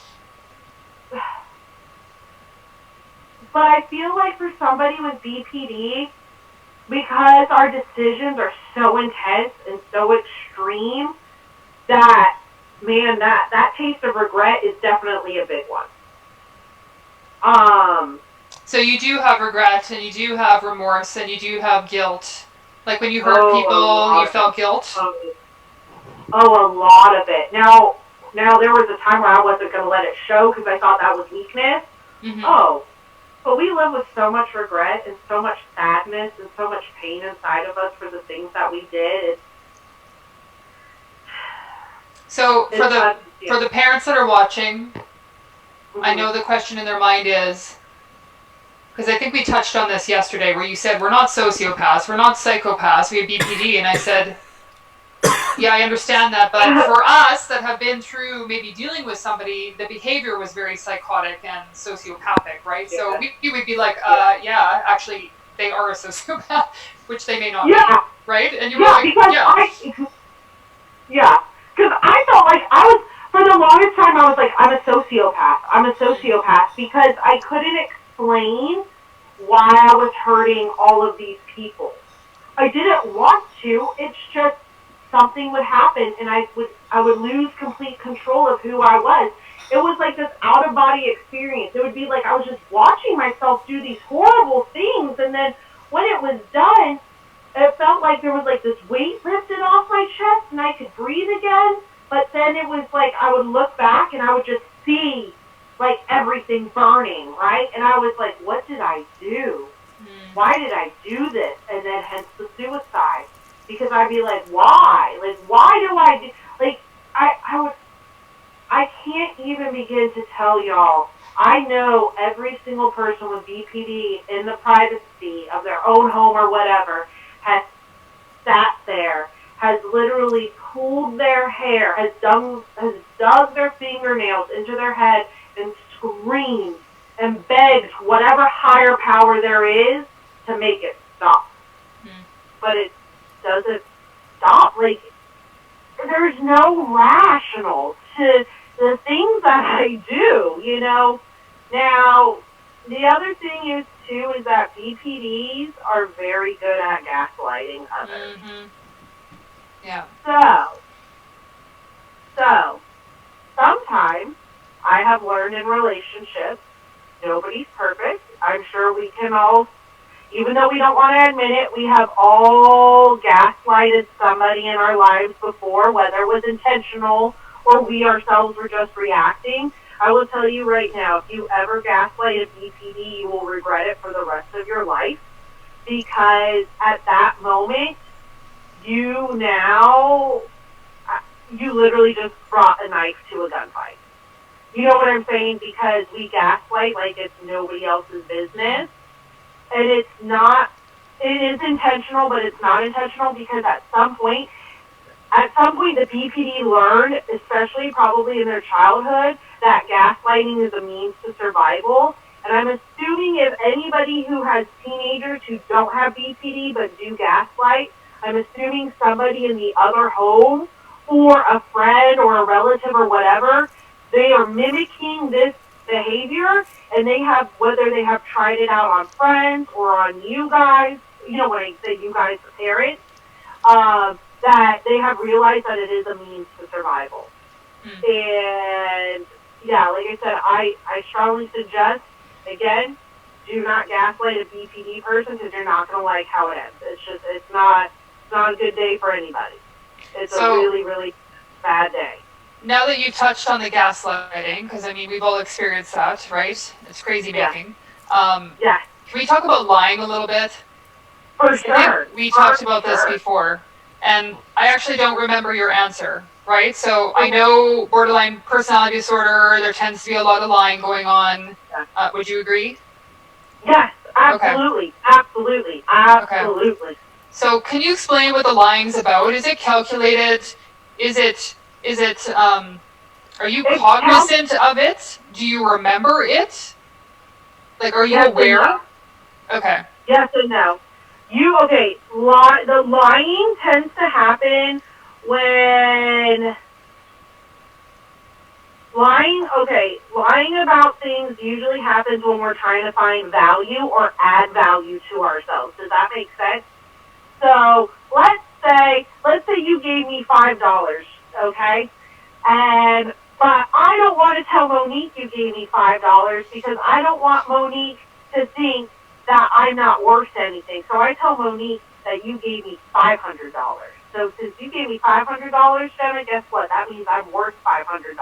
I feel like for somebody with BPD, because our decisions are so intense and so extreme, that, man, that taste of regret is definitely a big one. So you do have regret, and you do have remorse, and you do have guilt. Like when you hurt people, you felt guilt? A lot of it. Now there was a time where I wasn't going to let it show because I thought that was weakness. Mm-hmm. But we live with so much regret and so much sadness and so much pain inside of us for the things that we did. So for the parents that are watching, mm-hmm. I know the question in their mind is, because I think we touched on this yesterday, where you said, we're not sociopaths, we're not psychopaths, we have BPD, and I said, yeah, I understand that, but for us that have been through maybe dealing with somebody, the behavior was very psychotic and sociopathic, right? Yeah. So we would be like, yeah, actually, they are a sociopath, which they may not be, right? And you were like, because I felt like for the longest time, I was like, I'm a sociopath, because I couldn't explain why I was hurting all of these people. I didn't want to, it's just something would happen and I would lose complete control of who I was. It was like this out-of-body experience. It would be like I was just watching myself do these horrible things, and then when it was done, it felt like there was like this weight lifted off my chest and I could breathe again. But then it was like I would look back and I would just see like everything burning, right? And I was like, what did I do? Why did I do this? And then hence the suicide. Because I'd be like, why? Like, why do I do, like, I can't even begin to tell y'all. I know every single person with BPD in the privacy of their own home or whatever has sat there, has literally pulled their hair, has dug their fingernails into their head and screamed and begged whatever higher power there is to make it stop. But it doesn't stop. Like, there's no rational to the things that I do, you know. Now, the other thing is, too, is that BPDs are very good at gaslighting others. Mm-hmm. Yeah. So, sometimes I have learned in relationships, nobody's perfect. I'm sure we can all, even though we don't want to admit it, we have all gaslighted somebody in our lives before, whether it was intentional or we ourselves were just reacting. I will tell you right now, if you ever gaslight a BPD, you will regret it for the rest of your life, because at that moment, you literally just brought a knife to a gunfight. You know what I'm saying? Because we gaslight like it's nobody else's business. And it is intentional, but it's not intentional, because at some point, at some point the BPD learned, especially probably in their childhood, that gaslighting is a means to survival. And I'm assuming if anybody who has teenagers who don't have BPD but do gaslight, I'm assuming somebody in the other home or a friend or a relative or whatever, they are mimicking this behavior, and they have, whether they have tried it out on friends or on you guys, when I say you guys, the parents, that they have realized that it is a means to survival. And yeah, like I said, I strongly suggest, again, do not gaslight a BPD person because you're not going to like how it ends. It's not a good day for anybody. It's a really, really bad day. Now that you touched on the gaslighting, because I mean we've all experienced that, right? It's crazy making. Yeah. Can we talk about lying a little bit? For sure. We talked about this before, and I actually don't remember your answer, right? So I know borderline personality disorder, there tends to be a lot of lying going on. Would you agree? Yes, absolutely. Okay. Absolutely. Absolutely. Okay. So can you explain what the lying's about? Is it calculated? Is it are you cognizant of it? Do you remember it? Like, are you aware? No. Okay. Yes and no. The lying tends to happen when lying about things usually happens when we're trying to find value or add value to ourselves. Does that make sense? So let's say you gave me $5, okay? But I don't want to tell Monique you gave me $5 because I don't want Monique to think that I'm not worth anything. So I tell Monique that you gave me $500. So since you gave me $500, Jenna, guess what? That means I'm worth $500.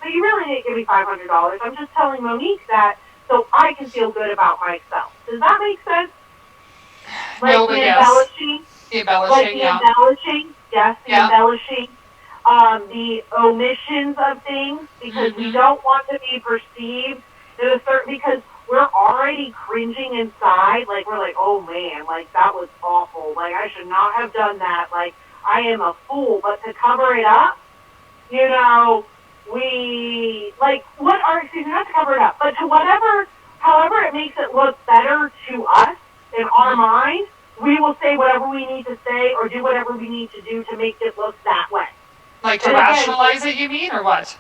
So you really didn't give me $500. I'm just telling Monique that so I can feel good about myself. Does that make sense? Like no, the yes. embellishing. The embellishing, embellishing, yes, the embellishing. The omissions of things, because we don't want to be perceived in a certain, because we're already cringing inside, like we're like, oh man, like that was awful, like I should not have done that, like I am a fool, but to cover it up, we, like, not to cover it up, but to however it makes it look better to us in our mind, we will say whatever we need to say or do whatever we need to do to make it look that way. Like to rationalize it, you mean, or what?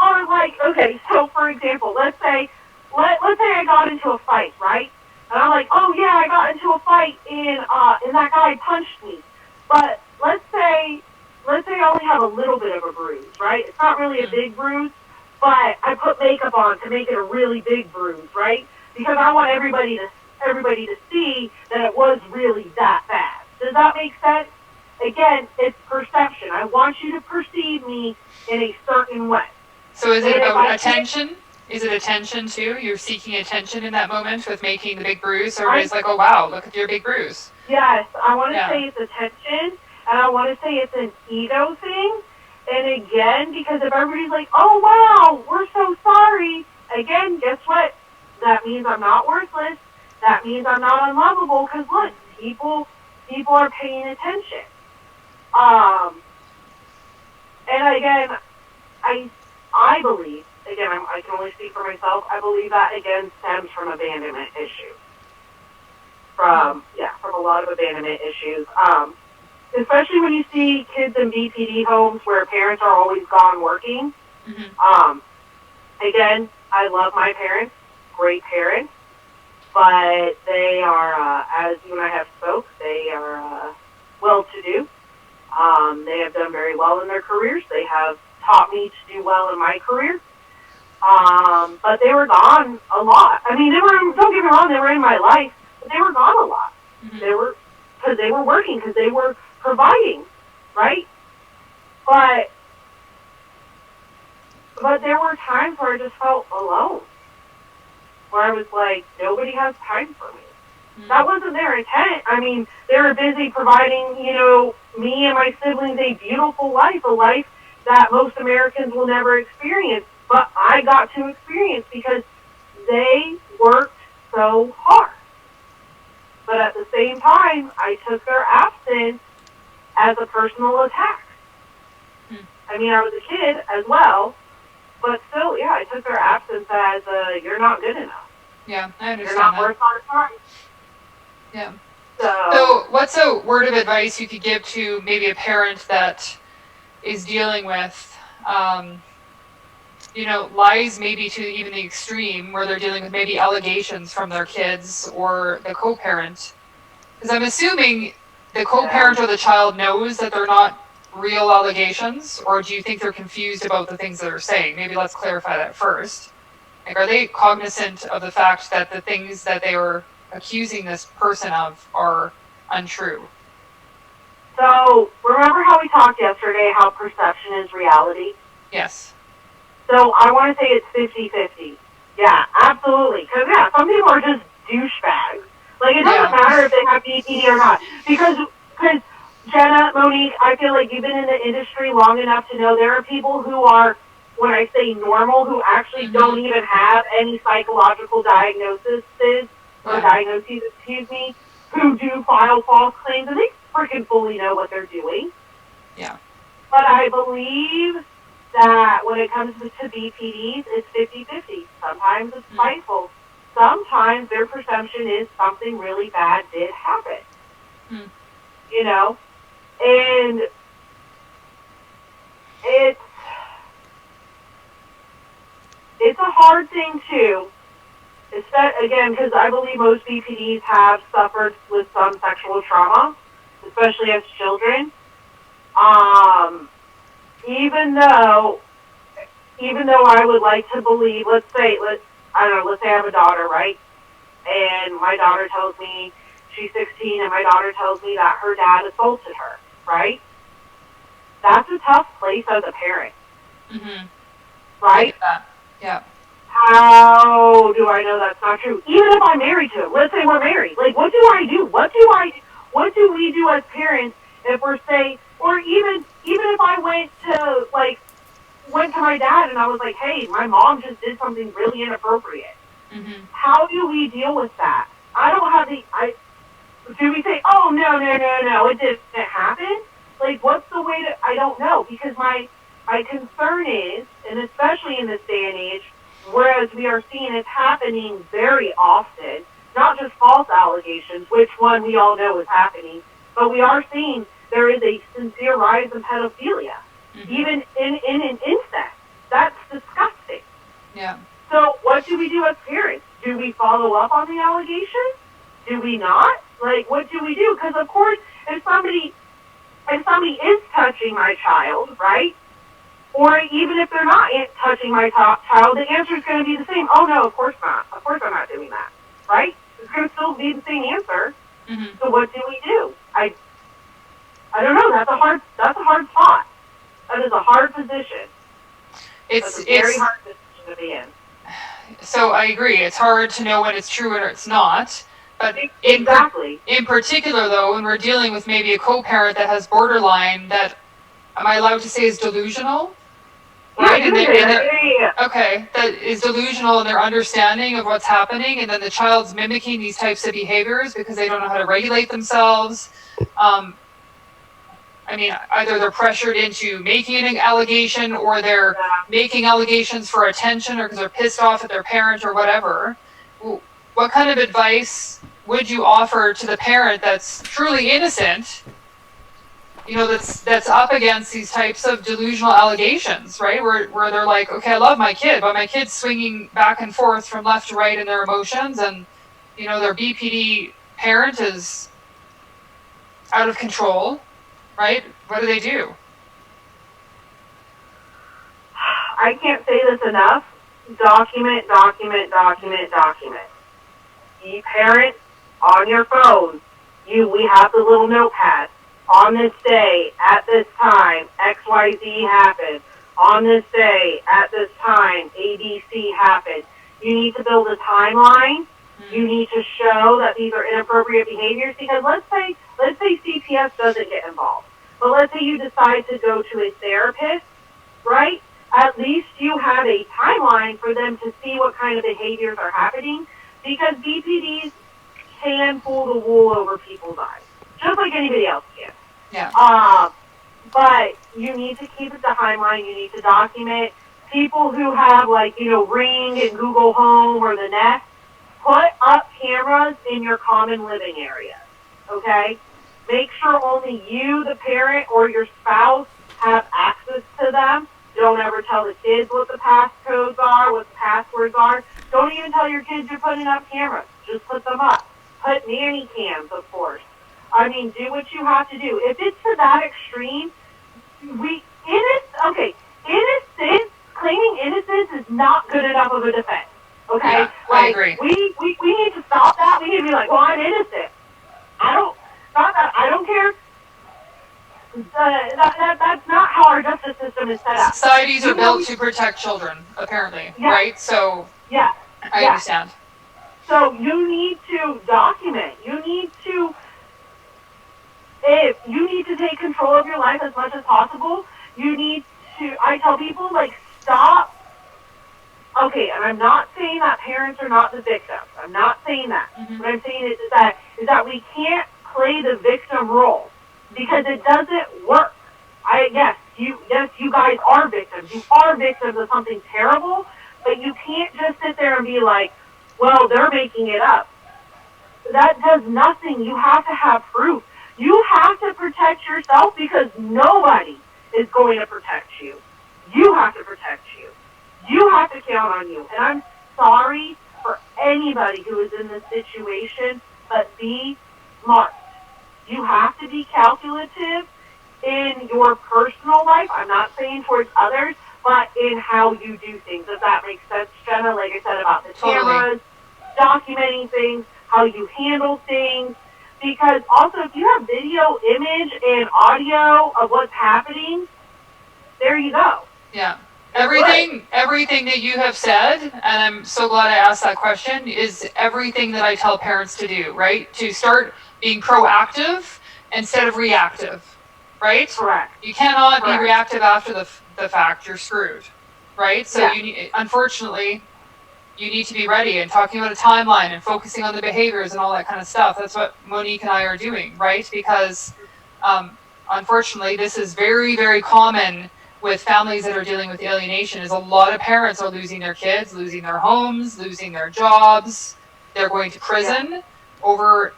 Or like, okay, so for example, let's say I got into a fight, right? And I'm like, oh yeah, I got into a fight and that guy punched me. But let's say I only have a little bit of a bruise, right? It's not really a big bruise, but I put makeup on to make it a really big bruise, right? Because I want everybody to see that it was really that bad. Does that make sense? Again, it's perception. I want you to perceive me in a certain way. So is it about attention? Is it attention too? You're seeking attention in that moment with making the big bruise? Or is like, oh wow, look at your big bruise? Yes, I want to say it's attention, and I want to say it's an ego thing. And again, because if everybody's like, oh wow, we're so sorry, again, guess what? That means I'm not worthless. That means I'm not unlovable, because look, people are paying attention. And again, I believe, again, I can only speak for myself, I believe that, again, stems from abandonment issues. From a lot of abandonment issues. Especially when you see kids in BPD homes where parents are always gone working. Again, I love my parents, great parents, but they are, as you and I have spoke, they are well-to-do. They have done very well in their careers. They have taught me to do well in my career. But they were gone a lot. I mean, don't get me wrong, they were in my life, but they were gone a lot. Because they were working, because they were providing, right? But there were times where I just felt alone. Where I was like, nobody has time for me. That wasn't their intent. I mean, they were busy providing, me and my siblings a beautiful life, a life that most Americans will never experience. But I got to experience because they worked so hard. But at the same time, I took their absence as a personal attack. I mean, I was a kid as well, but still, yeah, I took their absence as you're not good enough. Yeah, I You're understand not that. worth our time. Yeah. So, So, what's a word of advice you could give to maybe a parent that is dealing with, lies maybe to even the extreme where they're dealing with maybe allegations from their kids or the co-parent? Because I'm assuming the yeah. co-parent or the child knows that they're not real allegations, or do you think they're confused about the things that they're saying? Maybe let's clarify that first. Like, are they cognizant of the fact that the things that they are accusing this person of are untrue? So, remember how we talked yesterday how perception is reality? Yes. So, I want to say it's 50-50. Yeah, absolutely. Because, yeah, some people are just douchebags. Like, it doesn't Yeah. matter if they have BPD or not. Because Jenna, Monique, I feel like you've been in the industry long enough to know there are people who are, when I say normal, who actually don't even have any psychological diagnoses or Yeah. diagnoses, excuse me, who do file false claims, and they freaking fully know what they're doing. Yeah. But I believe that when it comes to BPDs, it's 50-50. Sometimes it's spiteful. Sometimes their perception is something really bad did happen. You know? And it's a hard thing too. Again, because I believe most BPDs have suffered with some sexual trauma, especially as children. Even though I would like to believe, let's say I have a daughter, right? And my daughter tells me she's 16, and my daughter tells me that her dad assaulted her, right? That's a tough place as a parent, right? Yeah. How do I know that's not true? Even if I'm married to him, let's say we're married. Like, what do I do? What do we do as parents if we're saying, or even if I went to my dad and I was like, hey, my mom just did something really inappropriate. How do we deal with that? I don't have do we say, oh, no, it didn't happen? Like, what's the way to, I don't know, because my concern is, and especially in this day and age, whereas we are seeing it happening very often, not just false allegations, which one we all know is happening, but we are seeing there is a sincere rise in pedophilia, even in an incest. That's disgusting. Yeah. So what do we do as parents? Do we follow up on the allegations? Do we not? Like, what do we do? Because, of course, if somebody is touching my child, right? Or even if they're not touching my child, the answer is going to be the same. Oh, no, of course not. Of course I'm not doing that, right? It's going to still be the same answer. So what do we do? I don't know. That's a hard spot. That is a hard position. That's a very hard position to be in. So I agree. It's hard to know when it's true and it's not. But exactly. In particular, though, when we're dealing with maybe a co-parent that has borderline, that, am I allowed to say is delusional? Right? Okay, that is delusional in their understanding of what's happening, and then the child's mimicking these types of behaviors because they don't know how to regulate themselves. I mean, either they're pressured into making an allegation, or they're making allegations for attention, or because they're pissed off at their parent or whatever. What kind of advice would you offer to the parent that's truly innocent, that's up against these types of delusional allegations, right? Where they're like, okay, I love my kid, but my kid's swinging back and forth from left to right in their emotions, and, their BPD parent is out of control, right? What do they do? I can't say this enough. Document. You parents, on your phone, we have the little notepad. On this day, at this time, XYZ happened. On this day, at this time, ABC happened. You need to build a timeline. You need to show that these are inappropriate behaviors, because let's say CPS doesn't get involved. But let's say you decide to go to a therapist, right? At least you have a timeline for them to see what kind of behaviors are happening, because BPDs can pull the wool over people's eyes, just like anybody else can. Yeah. but you need to keep a timeline. You need to document. People who have, like, Ring and Google Home or the Nest, put up cameras in your common living areas, okay? Make sure only you, the parent, or your spouse have access to them. Don't ever tell the kids what the passcodes are, what the passwords are. Don't even tell your kids you're putting up cameras. Just put them up. Put nanny cams, of course. I mean, do what you have to do. If it's to that extreme, claiming innocence is not good enough of a defense. Okay? Yeah, I agree. We need to stop that. We need to be like, well, I'm innocent. I don't care. That's not how our justice system is set up. Societies are built to protect children, apparently, right? So, yeah, I understand. So you need to document. If you need to take control of your life as much as possible, I tell people, like, stop. Okay, and I'm not saying that parents are not the victims. I'm not saying that. Mm-hmm. What I'm saying is that we can't play the victim role because it doesn't work. Yes, you guys are victims. You are victims of something terrible, but you can't just sit there and be like, well, they're making it up. That does nothing. You have to have proof. You have to protect yourself because nobody is going to protect you. You have to protect you. You have to count on you. And I'm sorry for anybody who is in this situation, but be smart. You have to be calculative in your personal life. I'm not saying towards others, but in how you do things. Does that make sense, Jenna? Like I said about the cameras, documenting things, how you handle things. Because also, if you have video, image, and audio of what's happening, there you go. Yeah. Everything that you have said, and I'm so glad I asked that question, is everything that I tell parents to do, right? To start being proactive instead of reactive, right? Correct. You cannot be reactive after the fact. You're screwed, right? So unfortunately, you need to be ready and talking about a timeline and focusing on the behaviors and all that kind of stuff. That's what Monique and I are doing, right? Because unfortunately, this is very, very common with families that are dealing with alienation, is a lot of parents are losing their kids, losing their homes, losing their jobs. They're going to prison over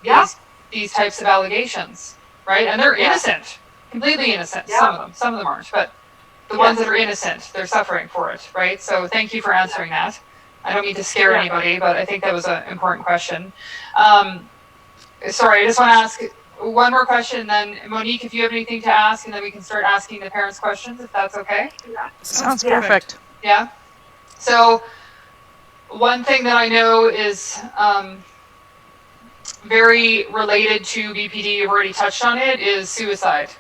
these types of allegations, right? And they're innocent, completely innocent. Some of them aren't, but the ones that are innocent, they're suffering for it, right? So thank you for answering that. I don't mean to scare anybody, but I think that was an important question. Sorry, I just want to ask one more question, then Monique, if you have anything to ask, and then we can start asking the parents questions, if that's okay. Sounds perfect. Yeah. So one thing that I know is very related to BPD, you've already touched on it, is suicide.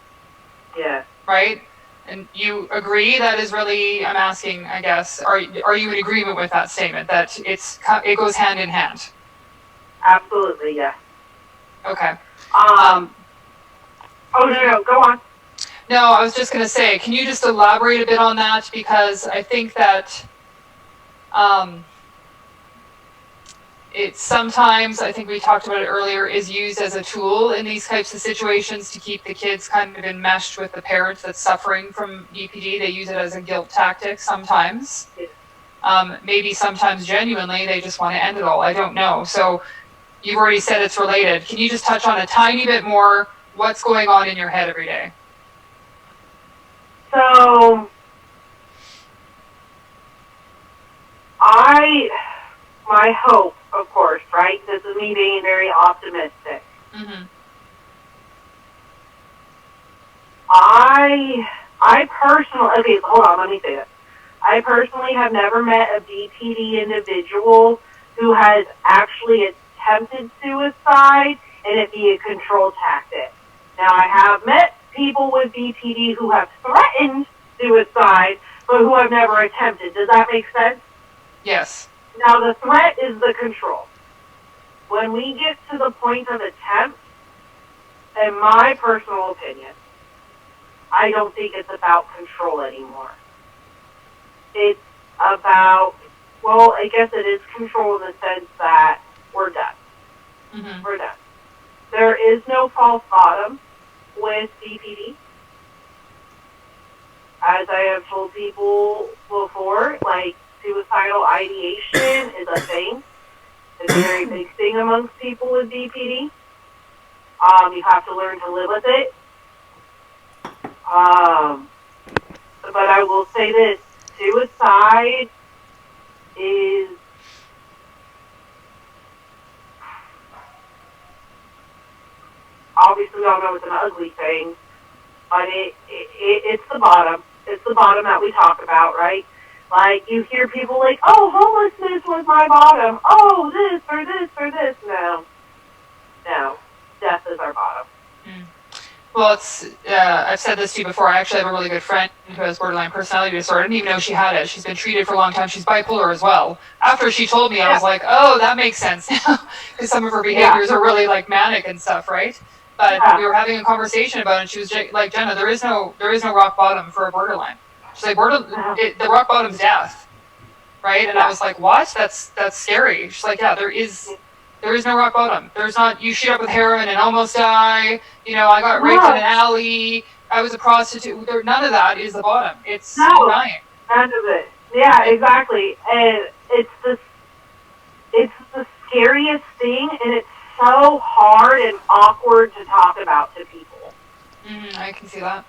Yeah. Right? And you agree that is really, I'm asking, I guess, are you in agreement with that statement, that it goes hand in hand? Absolutely, yes. Okay. No, go on. No, I was just going to say, can you just elaborate a bit on that? Because I think that it sometimes, I think we talked about it earlier, is used as a tool in these types of situations to keep the kids kind of enmeshed with the parent that's suffering from BPD. They use it as a guilt tactic sometimes. Maybe sometimes genuinely they just want to end it all. I don't know. So you've already said it's related. Can you just touch on a tiny bit more what's going on in your head every day? So, my hope, of course, right? This is me being very optimistic. Mm-hmm. I personally, okay, hold on, let me say this. I personally have never met a BPD individual who has actually attempted suicide and it be a control tactic. Now, I have met people with BPD who have threatened suicide, but who have never attempted. Does that make sense? Yes. Now, the threat is the control. When we get to the point of attempt, in my personal opinion, I don't think it's about control anymore. It's about, well, I guess it is control in the sense that we're done. Mm-hmm. We're done. There is no false bottom with BPD. as I have told people before, like, suicidal ideation is a thing. It's a very big thing amongst people with BPD. You have to learn to live with it. But I will say that suicide is obviously we all know it's an ugly thing, but it's the bottom. It's the bottom that we talk about, right? Like, you hear people like, oh, homelessness was my bottom. Oh, this or this or this. No. Death is our bottom. Mm. Well, it's I've said this to you before. I actually have a really good friend who has borderline personality disorder. I didn't even know she had it. She's been treated for a long time. She's bipolar as well. After she told me, I was like, oh, that makes sense now, because some of her behaviors are really like manic and stuff, right? But we were having a conversation about it, and she was like, Jenna, there is no rock bottom for a borderline. She's like, the rock bottom's death, right? And I was like, what? That's scary. She's like, yeah, there is no rock bottom. There's not, you shoot up with heroin and almost die. You know, I got raped in an alley. I was a prostitute. None of that is the bottom. It's dying. None of it. Yeah, exactly. And it's the scariest thing, and it's so hard and awkward to talk about to people. I can see that.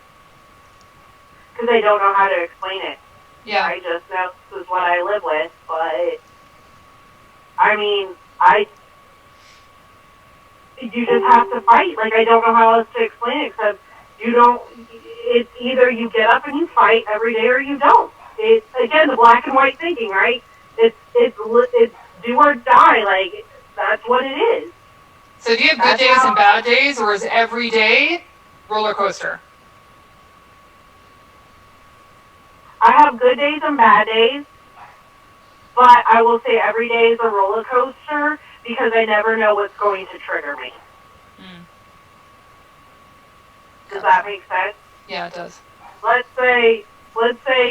Because they don't know how to explain it. Yeah. I just know this is what I live with, but I mean, you just have to fight. Like, I don't know how else to explain it, except it's either you get up and you fight every day or you don't. It's, again, the black and white thinking, right? It's do or die. Like, that's what it is. So do you have good days and bad days, or is every day roller coaster? I have good days and bad days, but I will say every day is a roller coaster because I never know what's going to trigger me. Does that make sense? Yeah, it does. Let's say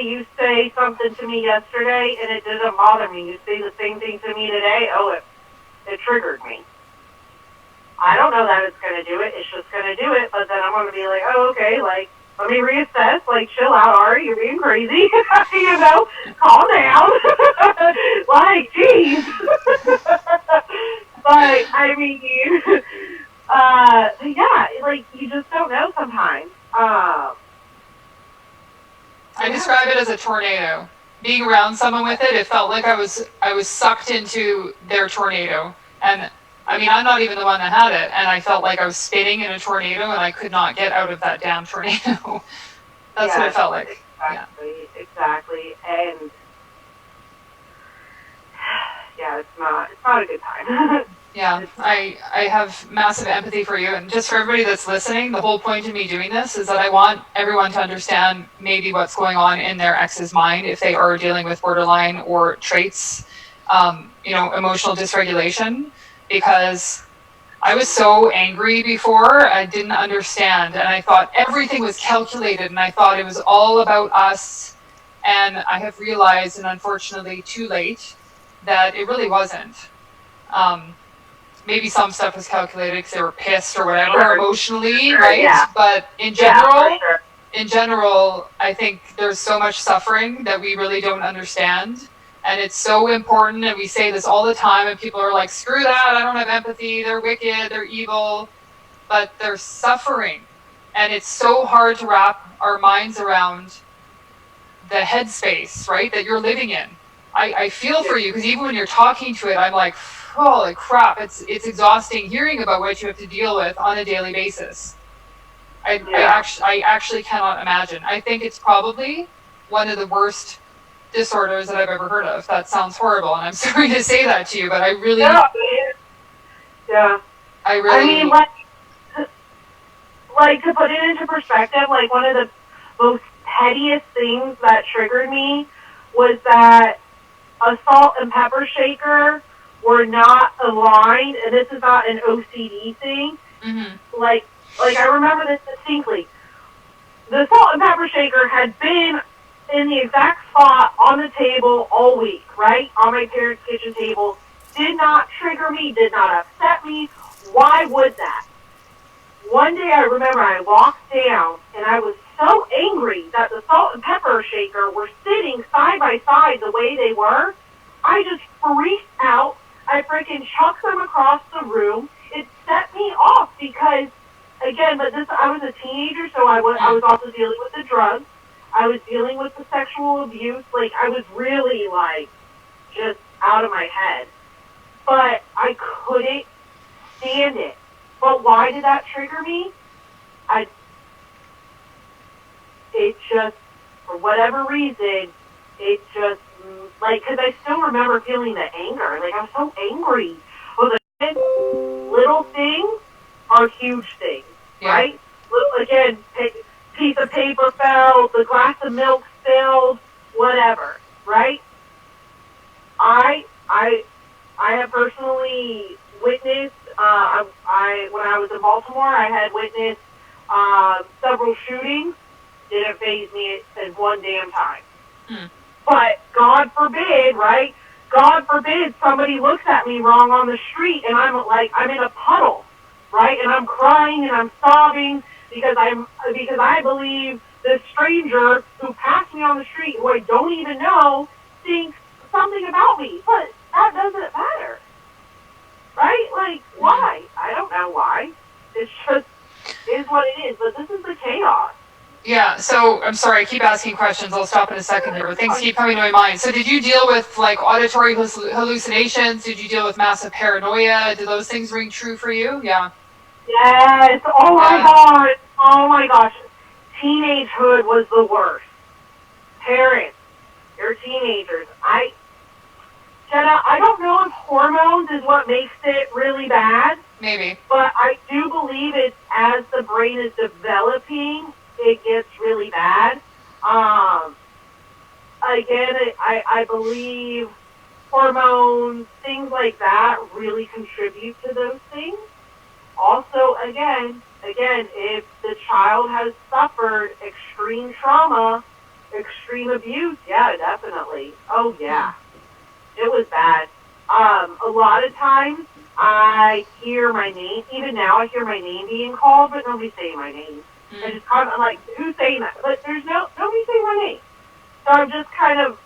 you say something to me yesterday and it didn't bother me. You say the same thing to me today. Oh, it triggered me. I don't know that it's going to do it. It's just going to do it. But then I'm going to be like, oh, okay, like, let me reassess. Like, chill out, Ari. You're being crazy. You know, calm down. Like, geez. But, I mean, yeah, like, you just don't know sometimes. I describe it as a tornado. Being around someone with it, it felt like I was sucked into their tornado. And I mean, I'm not even the one that had it, and I felt like I was spinning in a tornado, and I could not get out of that damn tornado. That's what it felt like. Exactly. And yeah, it's not a good time. Yeah, I have massive empathy for you, and just for everybody that's listening, the whole point of me doing this is that I want everyone to understand maybe what's going on in their ex's mind if they are dealing with borderline or traits, emotional dysregulation, because I was so angry before, I didn't understand, and I thought everything was calculated, and I thought it was all about us, and I have realized, and unfortunately too late, that it really wasn't. Maybe some stuff was calculated because they were pissed or whatever, emotionally, right? Yeah. But in general, I think there's so much suffering that we really don't understand. And it's so important, and we say this all the time, and people are like, screw that, I don't have empathy, they're wicked, they're evil. But they're suffering. And it's so hard to wrap our minds around the headspace, right, that you're living in. I feel for you, because even when you're talking to it, I'm like, holy crap, it's exhausting hearing about what you have to deal with on a daily basis. I actually cannot imagine. I think it's probably one of the worst disorders that I've ever heard of. That sounds horrible, and I'm sorry to say that to you, but I really... Yeah. I mean, like, to put it into perspective, like, one of the most pettiest things that triggered me was that a salt and pepper shaker were not aligned, and this is not an OCD thing. Mm-hmm. Like I remember this distinctly. The salt and pepper shaker had been in the exact spot on the table all week, right? On my parents' kitchen table. Did not trigger me, did not upset me. Why would that? One day I remember I walked down and I was so angry that the salt and pepper shaker were sitting side by side the way they were. I just freaked out. I freaking chucked them across the room. It set me off because, again, I was a teenager, so I was also dealing with the drugs. I was dealing with the sexual abuse. Like, I was really, like, just out of my head. But I couldn't stand it. But why did that trigger me? It just, for whatever reason, it just, like, because I still remember feeling the anger. Like, I'm so angry. I was like, little things are huge things, right? Little, again, piece of paper fell, the glass of milk spilled, whatever, right? I have personally witnessed, when I was in Baltimore, I had witnessed several shootings. Didn't faze me at one damn time. But God forbid, right? God forbid somebody looks at me wrong on the street and I'm in a puddle, right? And I'm crying and I'm sobbing because I believe this stranger who passed me on the street, who I don't even know, thinks something about me. But that doesn't matter, right? Like, why? I don't know why. It's just is what it is. But this is the chaos. Yeah, so I'm sorry, I keep asking questions. I'll stop in a second here, but things keep coming to my mind. So did you deal with, like, auditory hallucinations? Did you deal with massive paranoia? Did those things ring true for you? Yeah. Yes. Oh my God. Oh my gosh. Teenagehood was the worst. Parents, you're teenagers. Jenna, I don't know if hormones is what makes it really bad. Maybe. But I do believe it's as the brain is developing, it gets really bad. Again, I believe hormones, things like that really contribute to those things. Also, again, if the child has suffered extreme trauma, extreme abuse, yeah, definitely. Oh, yeah. It was bad. A lot of times I hear my name, even now I hear my name being called, but nobody's saying my name. I'm like, who's saying that? But nobody's saying my name. So I'm just kind of,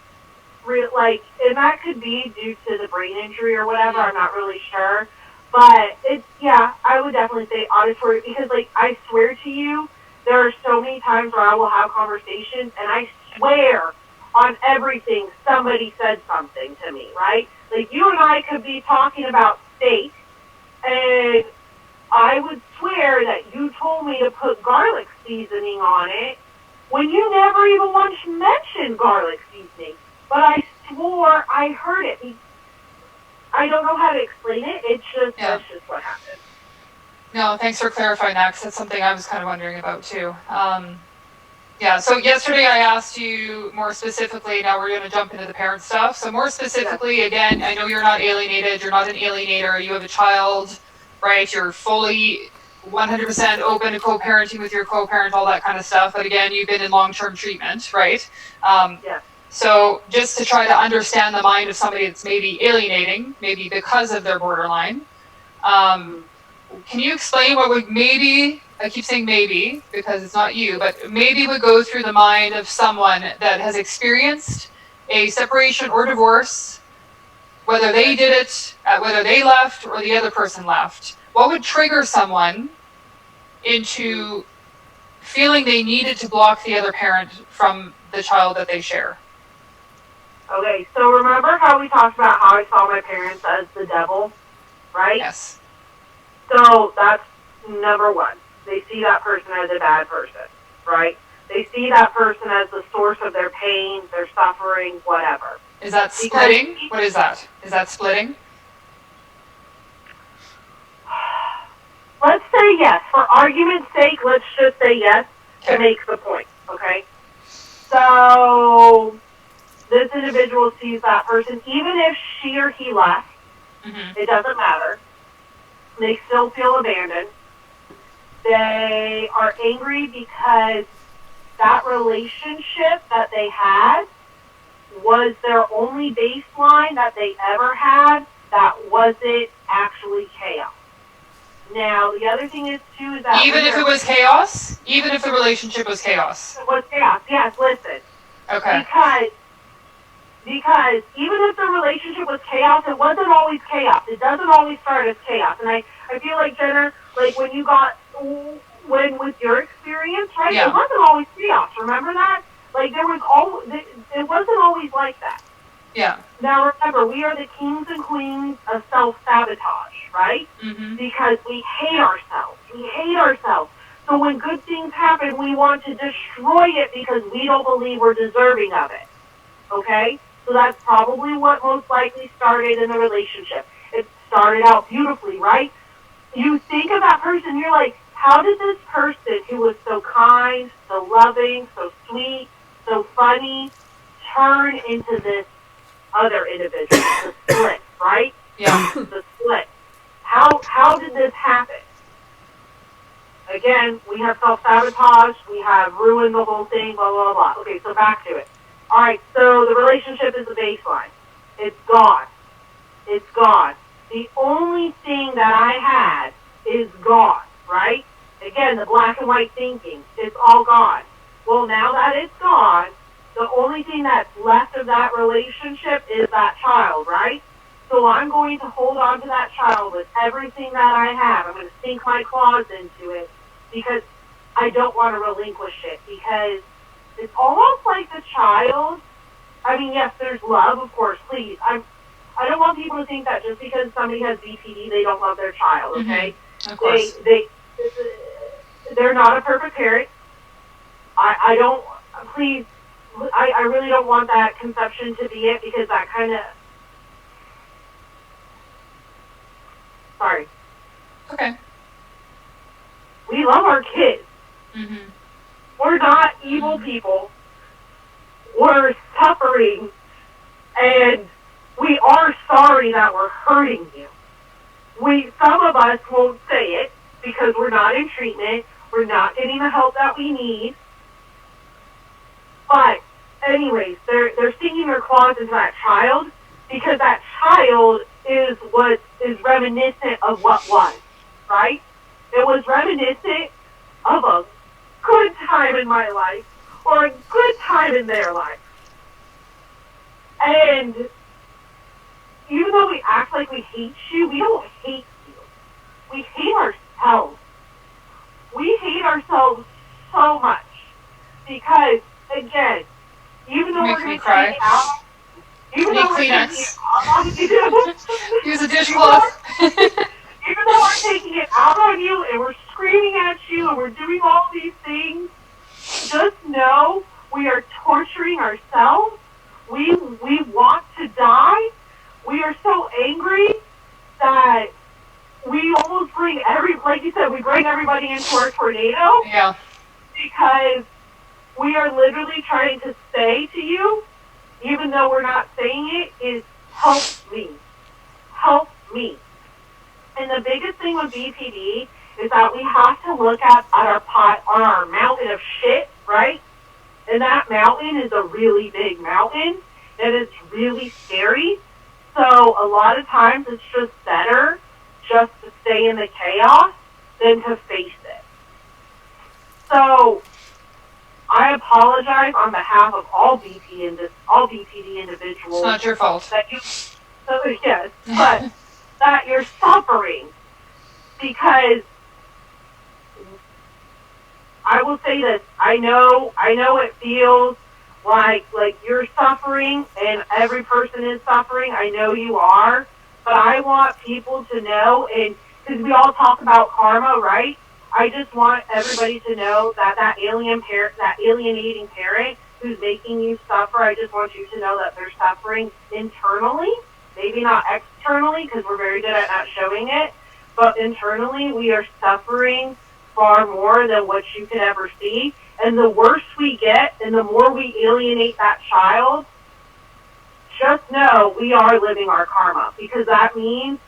and that could be due to the brain injury or whatever, I'm not really sure. But I would definitely say auditory, because, like, I swear to you, there are so many times where I will have conversations, and I swear on everything somebody said something to me, right? Like, you and I could be talking about steak, and I would swear that you told me to put garlic seasoning on it when you never even once mentioned garlic seasoning. But I swore I heard it. I don't know how to explain it. That's just what happened. No, thanks for clarifying that, because that's something I was kind of wondering about too. So yesterday I asked you more specifically, now we're going to jump into the parent stuff. So more specifically, again, I know you're not alienated, you're not an alienator, you have a child, right? You're fully 100% open to co-parenting with your co-parent, all that kind of stuff. But again, you've been in long-term treatment, right? So just to try to understand the mind of somebody that's maybe alienating, maybe because of their borderline, can you explain what would maybe, I keep saying maybe because it's not you, but maybe would go through the mind of someone that has experienced a separation or divorce, whether they did it, whether they left or the other person left? What would trigger someone into feeling they needed to block the other parent from the child that they share? Okay, so remember how we talked about how I saw my parents as the devil, right? Yes. So that's number one. They see that person as a bad person, right? They see that person as the source of their pain, their suffering, whatever. Is that splitting? What is that? Is that splitting? Let's say yes. For argument's sake, let's just say yes to make the point, okay? So this individual sees that person, even if she or he left, it doesn't matter. They still feel abandoned. They are angry because that relationship that they had was their only baseline that they ever had that wasn't actually chaos. Now, the other thing is, too, is that... Even if it was chaos? Even if the relationship was chaos? It was chaos, yes, listen. Okay. Because even if the relationship was chaos, it wasn't always chaos. It doesn't always start as chaos. And I feel like, Jenna, like when with your experience, right? Yeah. It wasn't always chaos. Remember that? Like it wasn't always like that. Yeah. Now remember, we are the kings and queens of self-sabotage, right? Mm-hmm. Because we hate ourselves. We hate ourselves. So when good things happen, we want to destroy it because we don't believe we're deserving of it. Okay? So that's probably what most likely started in the relationship. It started out beautifully, right? You think of that person, you're like, how did this person who was so kind, so loving, so sweet, so funny, turn into this other individual? The split, right? Yeah. The split. How did this happen? Again, we have self-sabotage, we have ruined the whole thing, blah, blah, blah. Okay, so back to it. All right, so the relationship is the baseline. It's gone. It's gone. The only thing that I had is gone, right? Again, the black and white thinking. It's all gone. Well, now that it's gone, the only thing that's left of that relationship is that child, right? So I'm going to hold on to that child with everything that I have. I'm going to sink my claws into it because I don't want to relinquish it, because it's almost like the child. I mean, yes, there's love, of course, please. I don't want people to think that just because somebody has BPD, they don't love their child, okay? Mm-hmm. Of course. They're not a perfect parent. I don't, please, I really don't want that conception to be it, because that kind of, sorry. Okay. We love our kids. Mm-hmm. We're not evil people. We're suffering, and we are sorry that we're hurting you. Some of us won't say it because we're not in treatment. We're not getting the help that we need. But anyways, they're sinking their claws into that child, because that child is what is reminiscent of what was, right? It was reminiscent of a good time in my life, or a good time in their life. And even though we act like we hate you, we don't hate you. We hate ourselves. We hate ourselves so much. Because, again, even though we're going to take it out, even though we're taking it out on you, use a dishcloth. Even though we're taking it out on you and we're screaming at you and we're doing all these things, just know we are torturing ourselves. We want to die. We are so angry that we almost bring like you said, we bring everybody into our tornado. Yeah. Because we are literally trying to say to you, even though we're not saying it, is help me. Help me. And the biggest thing with BPD is that we have to look at our mountain of shit, right? And that mountain is a really big mountain, and it's really scary. So a lot of times it's just better just to stay in the chaos than to face it. So I apologize on behalf of all BPD individuals. It's not your fault. Yes, but that you're suffering, because I will say this, I know it feels like you're suffering and every person is suffering. I know you are, but I want people to know, and because we all talk about karma, right? I just want everybody to know that alienating parent who's making you suffer, I just want you to know that they're suffering internally, maybe not externally, because we're very good at not showing it, but internally we are suffering far more than what you can ever see. And the worse we get and the more we alienate that child, just know we are living our karma, because that means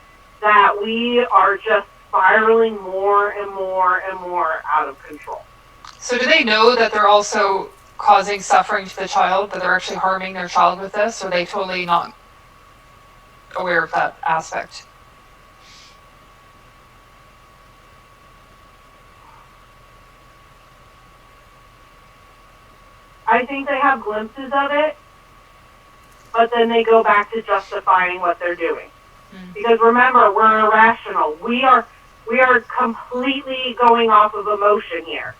that we are just spiraling more and more and more out of control. So do they know that they're also causing suffering to the child, that they're actually harming their child with this, or are they totally not aware of that aspect? I think they have glimpses of it, but then they go back to justifying what they're doing. Because remember, we're irrational. We are completely going off of emotion here.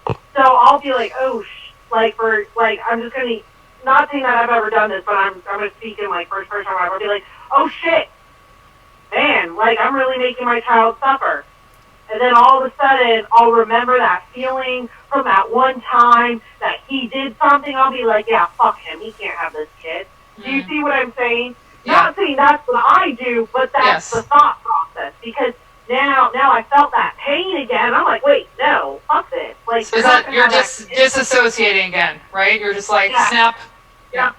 So I'll be like, oh, I'm just gonna, not saying that I've ever done this, but I'm gonna speak in like first person. I'll be like, oh shit, man, like I'm really making my child suffer. And then all of a sudden, I'll remember that feeling from that one time that he did something. I'll be like, yeah, fuck him. He can't have this kid. Do you see what I'm saying? Yeah. Not saying that's what I do, but that's the thought process. Because now I felt that pain again. I'm like, wait, no, fuck this. Like, so is that you're just disassociating again, right? You're just like, snap. Yeah.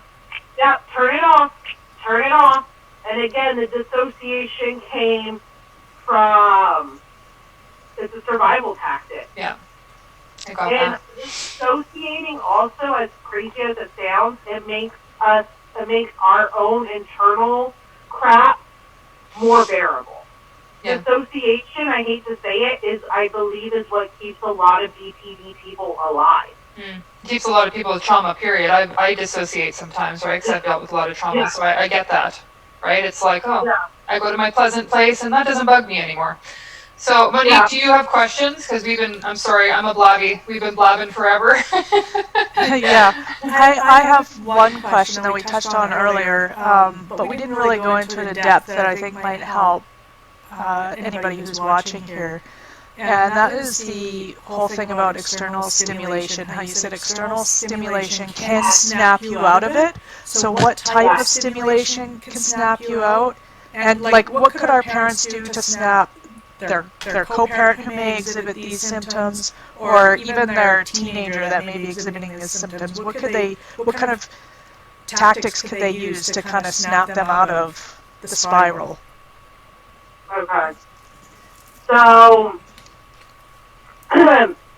Turn it off. And again, the dissociation came from, it's a survival tactic. Yeah. I got and that. Dissociating also, as crazy as it sounds, it makes our own internal crap more bearable. Yeah. Dissociation, I hate to say it, I believe is what keeps a lot of BPD people alive. Keeps a lot of people with trauma, period. I dissociate sometimes, right? Because I've dealt with a lot of trauma, so I get that, right? It's like, I go to my pleasant place, and that doesn't bug me anymore. So, Monique, do you have questions? Because I'm sorry, I'm a blabby. We've been blabbing forever. Yeah, I have one question that we touched on earlier, but we didn't really go into it in depth that I think might help anybody who's watching here. And that is the whole thing about external stimulation, how you said external stimulation can snap you out of it. So what type of stimulation can snap you out? And like, what could our parents do to snap their co-parent who may exhibit these symptoms, or even their teenager that may be exhibiting these symptoms? What kind of tactics could they use to kind of snap them out of the spiral? Okay. So,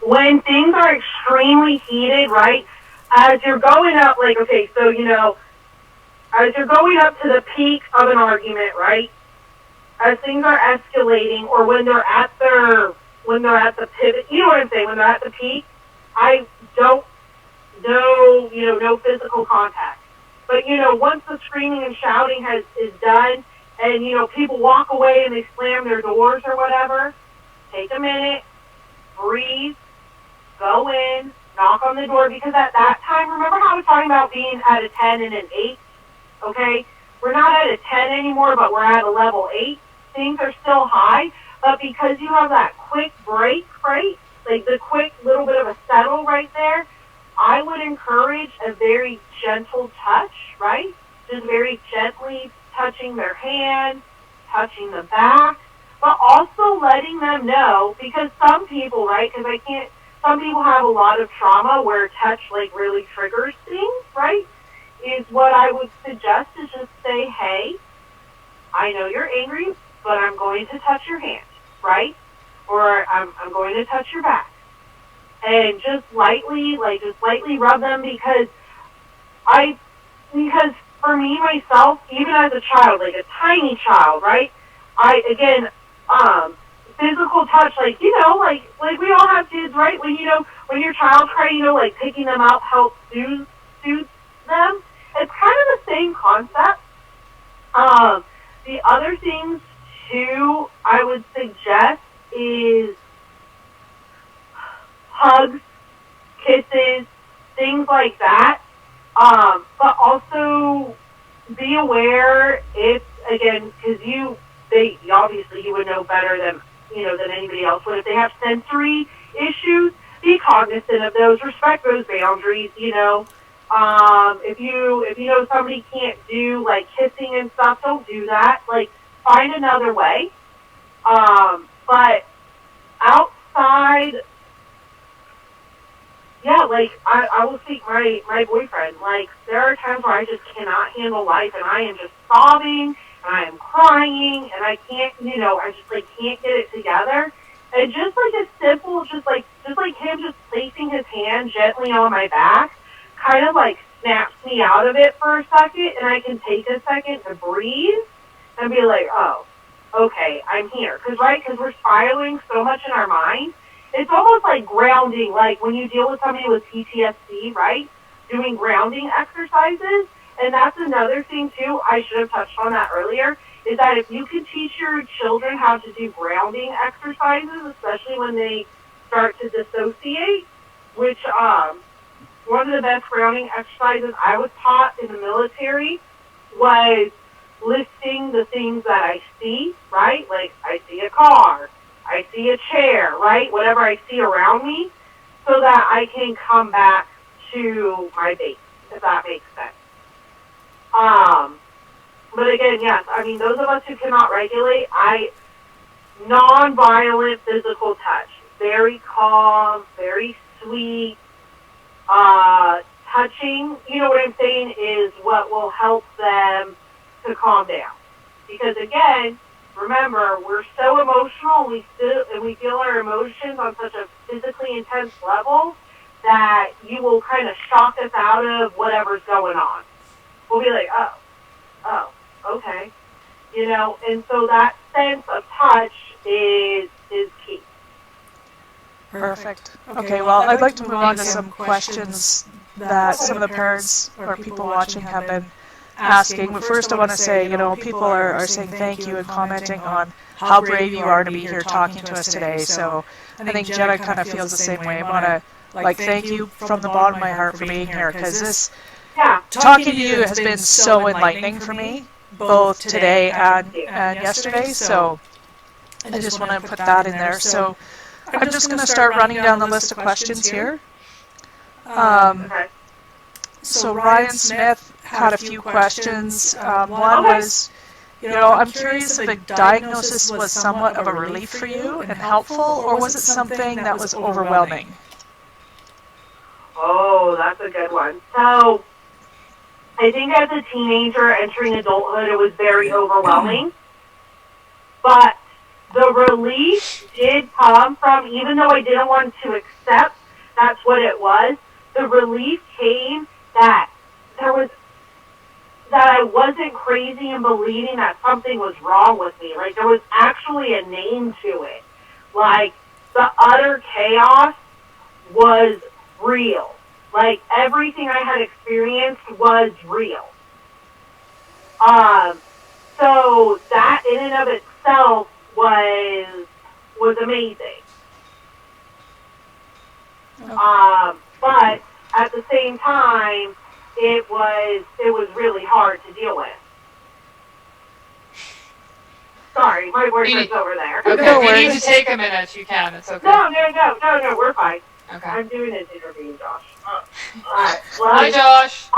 when things are extremely heated, right, as you're going up, like, okay, so, as you're going up to the peak of an argument, right, as things are escalating, or when they're at the pivot, you know what I'm saying, when they're at the peak, I don't know, no physical contact. But, once the screaming and shouting is done, and, people walk away and they slam their doors or whatever, take a minute, breathe, go in, knock on the door, because at that time, remember how I was talking about being at a 10 and an 8, okay? We're not at a 10 anymore, but we're at a level 8. Things are still high, but because you have that quick break, right, like the quick little bit of a settle right there, I would encourage a very gentle touch, right? Just very gently touching their hand, touching the back, but also letting them know, because some people, right, some people have a lot of trauma where touch, like, really triggers things, right, is what I would suggest is just say, hey, I know you're angry, but I'm going to touch your hand, right? Or I'm going to touch your back. And just lightly rub them, because for me, myself, even as a child, like a tiny child, right? Physical touch, like we all have kids, right? When your child cries, like picking them up helps soothe them. It's kind of the same concept. The other things too, I would suggest is hugs, kisses, things like that. But also be aware if, again, because obviously you would know better than anybody else would. If they have sensory issues, be cognizant of those, respect those boundaries, if you know somebody can't do like kissing and stuff, don't do that. Like, find another way. But outside, yeah, like I will speak my boyfriend. Like, there are times where I just cannot handle life, and I am just sobbing, and I am crying, and I can't, I just like can't get it together. And just like a simple, just like him just placing his hand gently on my back, kind of like snaps me out of it for a second, and I can take a second to breathe and be like, oh, okay, I'm here. Because we're spiraling so much in our mind, it's almost like grounding, like when you deal with somebody with PTSD, right? Doing grounding exercises. And that's another thing, too, I should have touched on that earlier, is that if you can teach your children how to do grounding exercises, especially when they start to dissociate, which one of the best grounding exercises I was taught in the military was listing the things that I see, right? Like, I see a car, I see a chair, right? Whatever I see around me, so that I can come back to my base, if that makes sense. But again, yes, I mean, those of us who cannot regulate, non-violent physical touch, very calm, very sweet, touching, you know what I'm saying, is what will help them to calm down. Because again, remember, we're so emotional, and we feel our emotions on such a physically intense level that you will kind of shock us out of whatever's going on. We'll be like, oh, okay. You know, and so that sense of touch is key. Perfect. Okay, well, I'd like to move on to some questions that some of the parents or people watching have been asking. But first I want to say, you know, people are saying thank you and commenting on how brave you are to be here talking to us today. So I think Jenna kind of feels the same way. I want to, thank you from the bottom of my heart for being here, because this talking to you has been so enlightening for me, both today and yesterday. So I just want to put that in there. So I'm just going to start running down the list of questions here. So Ryan Smith had a few questions. One was, you know, I'm curious if a diagnosis was somewhat of a relief for you and helpful, or was it something that was overwhelming? Oh, that's a good one. So I think as a teenager entering adulthood, it was very overwhelming. But the relief did come from, even though I didn't want to accept that's what it was, the relief came that I wasn't crazy in believing that something was wrong with me. Like, there was actually a name to it. Like, the utter chaos was real. Like, everything I had experienced was real. So that in and of itself was amazing. But at the same time, it was really hard to deal with. Sorry, my boyfriend's over there. Okay, No we worries. need to take a minute. You can. It's okay. No, we're fine. Okay. I'm doing this interview, Josh. Alright. Hi, Josh.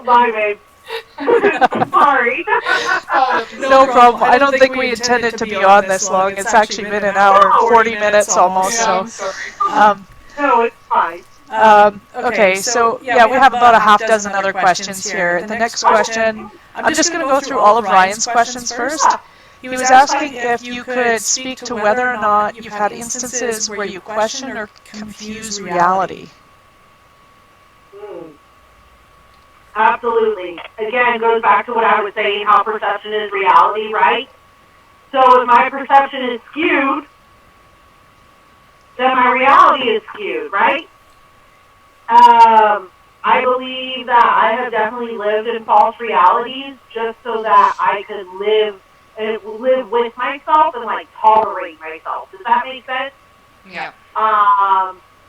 Bye, babe. Sorry. No problem. I don't think we intended to be on this long. It's actually been an hour and 40 minutes almost. Yeah, I'm So, sorry. No, it's fine. okay, so yeah, we have about a half dozen other questions here. The next question, I'm just going to go through all of Ryan's questions first. He was asking if you could speak to whether or not you've had instances where you question or confuse reality. Absolutely. Again, goes back to what I was saying, how perception is reality, right? So if my perception is skewed, then my reality is skewed, right? I believe that I have definitely lived in false realities just so that I could live with myself and, like, tolerate myself. Does that make sense? Yeah.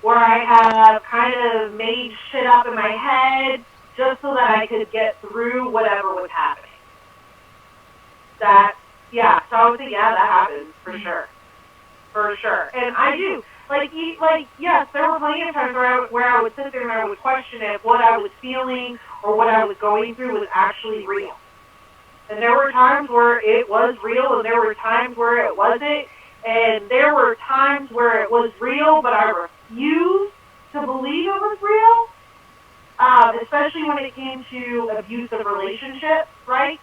Where I have kind of made shit up in my head just so that I could get through whatever was happening. So I would say, that happens, for sure. For sure. And I do. Yes, there were plenty of times where I would sit there and I would question if what I was feeling or what I was going through was actually real. And there were times where it was real, and there were times where it wasn't. And there were times where it was real, but I refused to believe it was real, especially when it came to abusive relationships, right?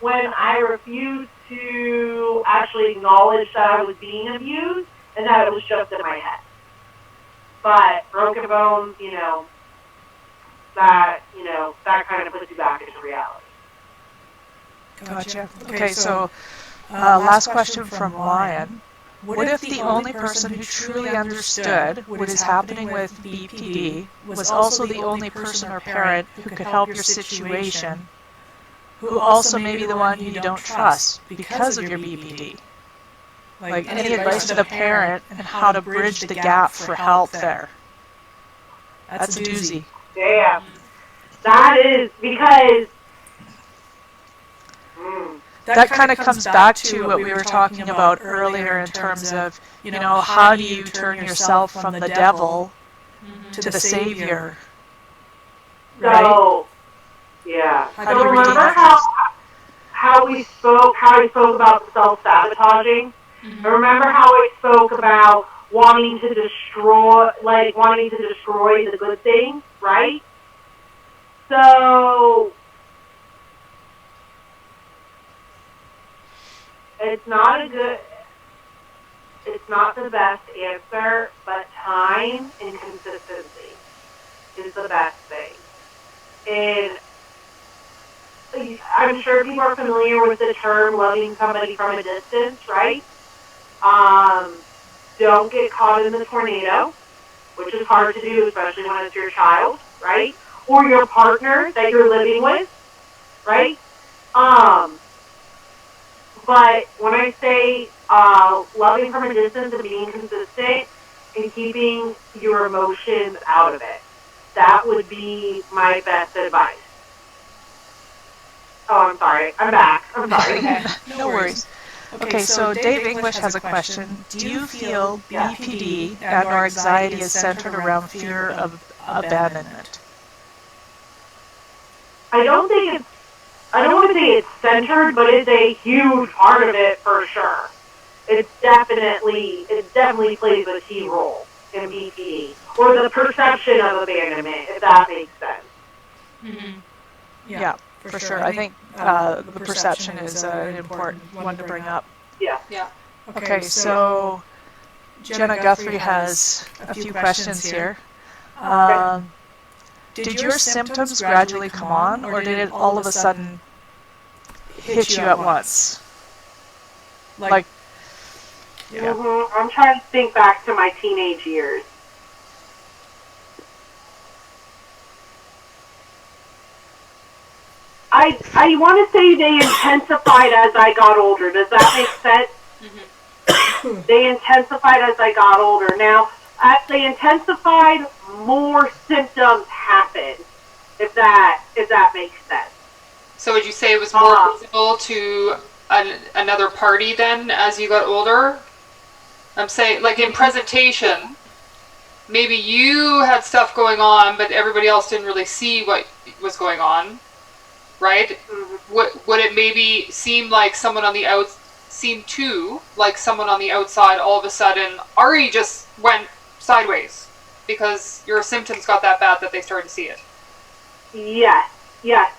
When I refused to actually acknowledge that I was being abused and that it was just in my head. But broken bones, that kind of puts you back into reality. Gotcha. Okay, so Last question from Ryan. What if the only person who truly understood what is happening with BPD was also the only person or parent who could help your situation, who also may be the one who you don't trust because of your BPD? Like, any advice to the parent and how to bridge the gap for help there? That's a doozy. Damn. That is because... That kind of comes back to what we were talking about earlier in terms of, how do you turn yourself from the devil to the savior? Right? So, yeah. How So do you remember redeem how we spoke about self-sabotaging? Remember how I spoke about wanting to destroy the good things, right? So it's not the best answer, but time and consistency is the best thing. And I'm sure people are familiar with the term loving somebody from a distance, right? Don't get caught in the tornado, which is hard to do, especially when it's your child, right? Or your partner that you're living with, right? But when I say loving from a distance and being consistent and keeping your emotions out of it, that would be my best advice. Oh, I'm sorry. I'm back. I'm sorry. No worries. Okay, so Dave English has a question. Do you feel BPD and or anxiety is centered around fear of abandonment? I don't want to say it's centered, but it's a huge part of it for sure. It definitely plays a key role in BPD, or the perception of abandonment, if that makes sense. Mm-hmm. Yeah, for sure. I think the perception is an important one to bring up. Yeah. Yeah. Okay, so Jenna Guthrie has a few questions here. Did your symptoms gradually come on, or did it all of a sudden hit you at once? Like, yeah. I'm trying to think back to my teenage years. I want to say they intensified as I got older. Does that make sense? Mm-hmm. They intensified as I got older. Now, as they intensified, more symptoms happened. If that makes sense. So would you say it was more visible to another party then as you got older? I'm saying, like in presentation, maybe you had stuff going on, but everybody else didn't really see what was going on, right? Mm-hmm. Would it maybe seem like someone on the someone on the outside all of a sudden, Ari just went sideways because your symptoms got that bad that they started to see it? Yes,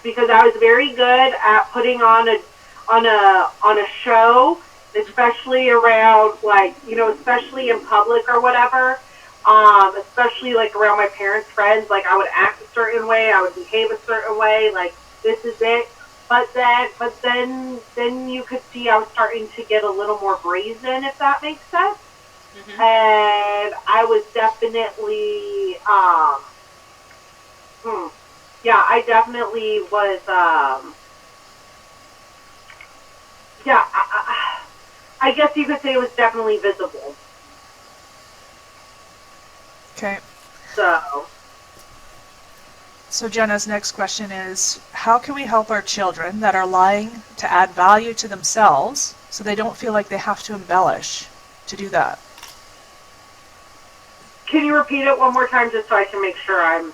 because I was very good at putting on a show, especially around especially in public or whatever. Especially like around my parents' friends, like I would act a certain way, I would behave a certain way, like this is it. But then you could see I was starting to get a little more brazen, if that makes sense. Mm-hmm. And I was definitely I definitely was I guess you could say it was definitely visible. Okay. So Jenna's next question is, how can we help our children that are lying to add value to themselves so they don't feel like they have to embellish to do that? Can you repeat it one more time just so I can make sure I'm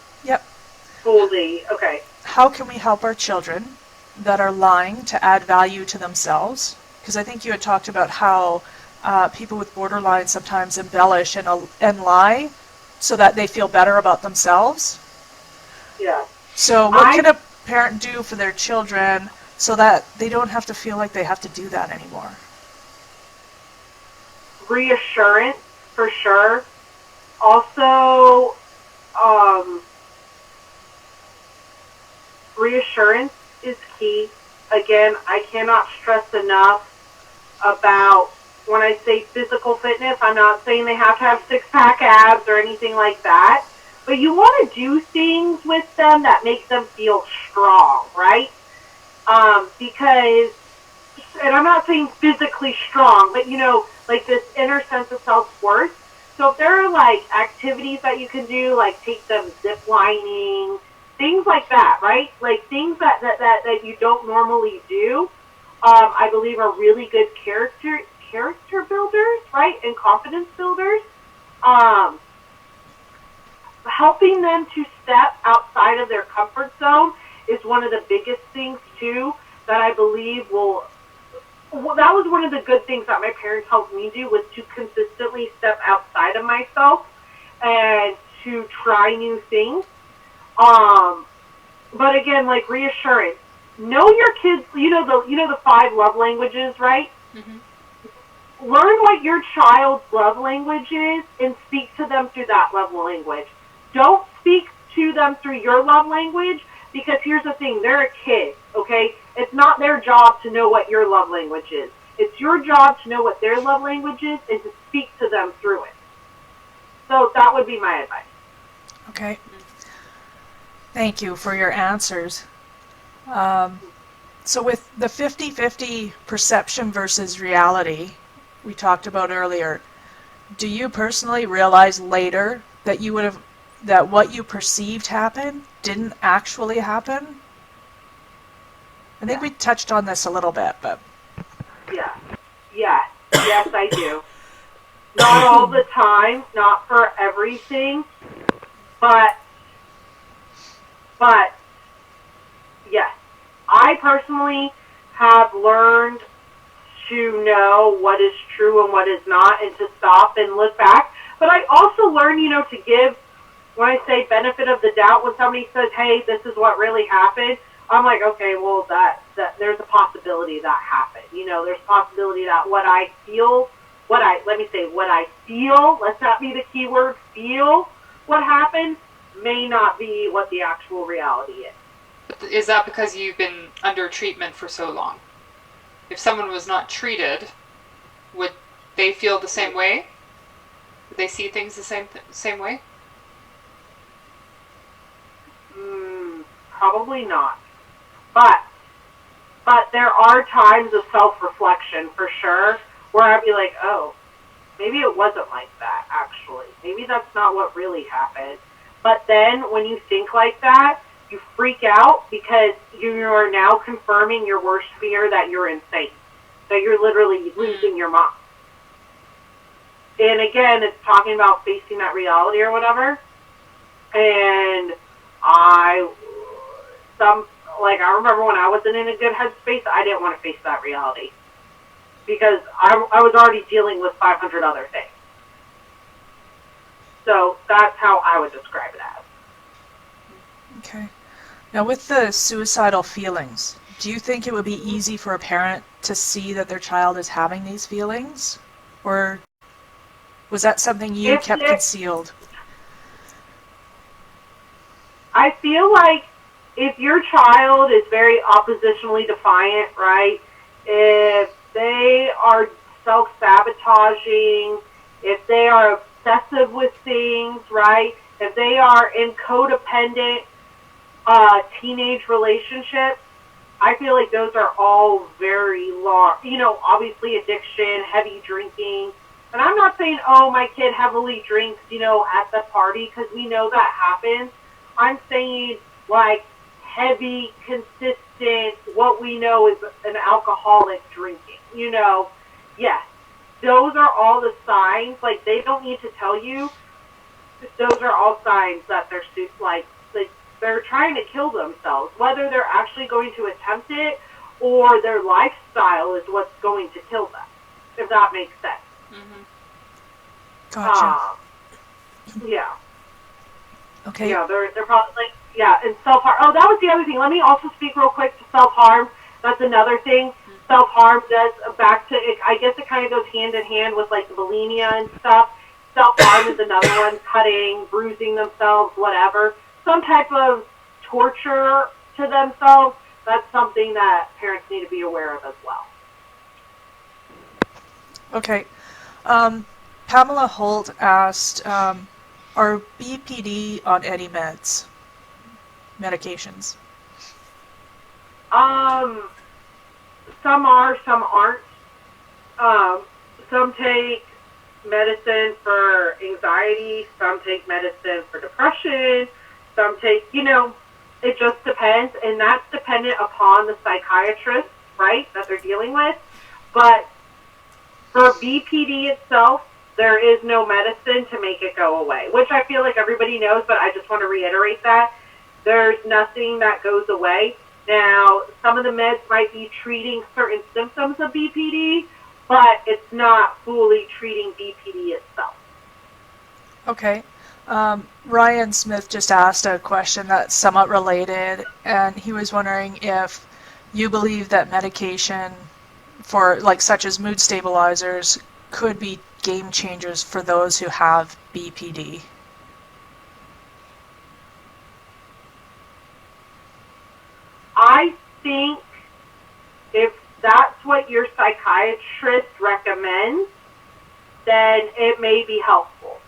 fully okay? How can we help our children that are lying to add value to themselves? Because I think you had talked about how people with borderline sometimes embellish and lie so that they feel better about themselves. Yeah. So what can a parent do for their children so that they don't have to feel like they have to do that anymore? Reassurance, for sure. Also, reassurance is key. Again, I cannot stress enough about when I say physical fitness. I'm not saying they have to have six-pack abs or anything like that, but you want to do things with them that make them feel strong, right? Because, and I'm not saying physically strong, but like this inner sense of self-worth. So if there are like activities that you can do, like take them zip lining, things like that, right? Like things that you don't normally do, I believe are really good character builders, right? And confidence builders. Um, Helping them to step outside of their comfort zone is one of the biggest things too that I believe will. Well, that was one of the good things that my parents helped me do, was to consistently step outside of myself and to try new things. Um, but again, like reassurance. Know your kids. The 5 love languages, right? Mm-hmm. Learn what your child's love language is and speak to them through that love language. Don't speak to them through your love language, because here's the thing, they're a kid, okay? It's not their job to know what your love language is. It's your job to know what their love language is and to speak to them through it. So that would be my advice. Okay. Thank you for your answers. So with the 50-50 perception versus reality we talked about earlier, do you personally realize later that that what you perceived happened didn't actually happen? I think we touched on this a little bit, but Yes, I do. Not all the time, not for everything, but yes, I personally have learned to know what is true and what is not, and to stop and look back. But I also learned, to give, when I say benefit of the doubt, when somebody says, hey, this is what really happened, I'm like, okay, well, that there's a possibility that happened. There's a possibility that what I feel, what I feel, let's not be the key word, feel what happened, may not be what the actual reality is. Is that because you've been under treatment for so long? If someone was not treated, would they feel the same way? Would they see things the same way? Probably not. But there are times of self-reflection for sure where I'd be like, oh, maybe it wasn't like that, actually. Maybe that's not what really happened. But then when you think like that, you freak out because you are now confirming your worst fear, that you're insane, that you're literally losing your mind. And again, it's talking about facing that reality or whatever. And I remember when I wasn't in a good headspace, I didn't want to face that reality because I was already dealing with 500 other things. So that's how I would describe it as. okay. Now with the suicidal feelings, do you think it would be easy for a parent to see that their child is having these feelings? Or was that something you kept concealed? I feel like if your child is very oppositionally defiant, right, if they are self-sabotaging, if they are obsessive with things, right, if they are in codependent teenage relationships, I feel like those are all very large, obviously addiction, heavy drinking. And I'm not saying, oh, my kid heavily drinks, at the party, because we know that happens. I'm saying, like, heavy, consistent, what we know is an alcoholic drinking, Yes, those are all the signs. Like, they don't need to tell you. Those are all signs that they're trying to kill themselves, whether they're actually going to attempt it or their lifestyle is what's going to kill them, if that makes sense. Mm-hmm. Gotcha. Yeah. Okay. Yeah, they're probably and self-harm. Oh, that was the other thing. Let me also speak real quick to self-harm. That's another thing. Mm-hmm. Self-harm does, back to it, I guess it kind of goes hand in hand with like the bulimia and stuff. Self-harm is another one, cutting, bruising themselves, whatever. Some type of torture to themselves, that's something that parents need to be aware of as well. Okay. Pamela Holt asked, are BPD on any medications? Some are, some aren't. Um, some take medicine for anxiety, some take medicine for depression, some take, it just depends, and that's dependent upon the psychiatrist, right, that they're dealing with. But for BPD itself, there is no medicine to make it go away, which I feel like everybody knows, but I just want to reiterate that. There's nothing that goes away. Now, some of the meds might be treating certain symptoms of BPD, but it's not fully treating BPD itself. Okay. Ryan Smith just asked a question that's somewhat related, and he was wondering if you believe that medication for, like, such as mood stabilizers could be game changers for those who have BPD. I think if that's what your psychiatrist recommends, then it may be helpful.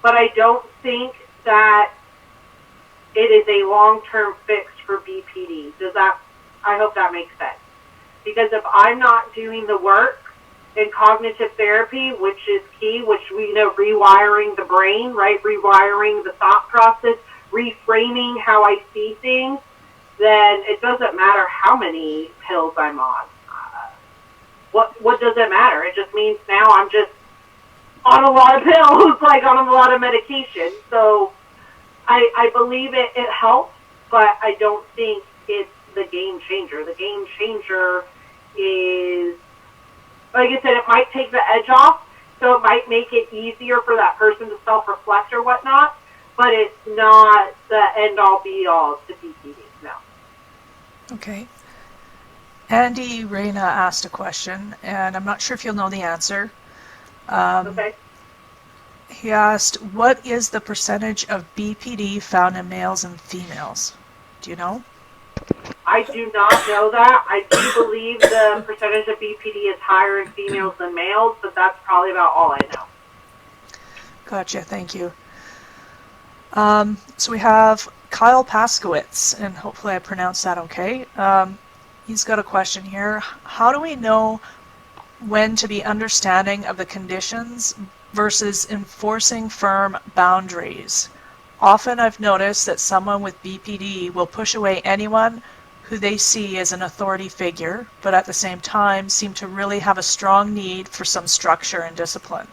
But I don't think that it is a long-term fix for BPD. I hope that makes sense. Because if I'm not doing the work in cognitive therapy, which is key, which we know, rewiring the brain, right? Rewiring the thought process, reframing how I see things, then it doesn't matter how many pills I'm on. What does it matter? It just means now I'm just on a lot of pills, like on a lot of medication. So I believe it helps, but I don't think it's the game changer. The game changer is, like I said, it might take the edge off, so it might make it easier for that person to self-reflect or whatnot, but it's not the end-all be-all to BPD, no. Okay. Andy Reyna asked a question, and I'm not sure if you'll know the answer. Okay. He asked, what is the percentage of BPD found in males and females? Do you know? I do not know that. I do believe the percentage of BPD is higher in females than males, but that's probably about all I know. Gotcha, thank you. So we have Kyle Paskowitz, and hopefully I pronounced that okay. He's got a question here. How do we know when to be understanding of the conditions versus enforcing firm boundaries? Often I've noticed that someone with BPD will push away anyone who they see as an authority figure, but at the same time seem to really have a strong need for some structure and discipline.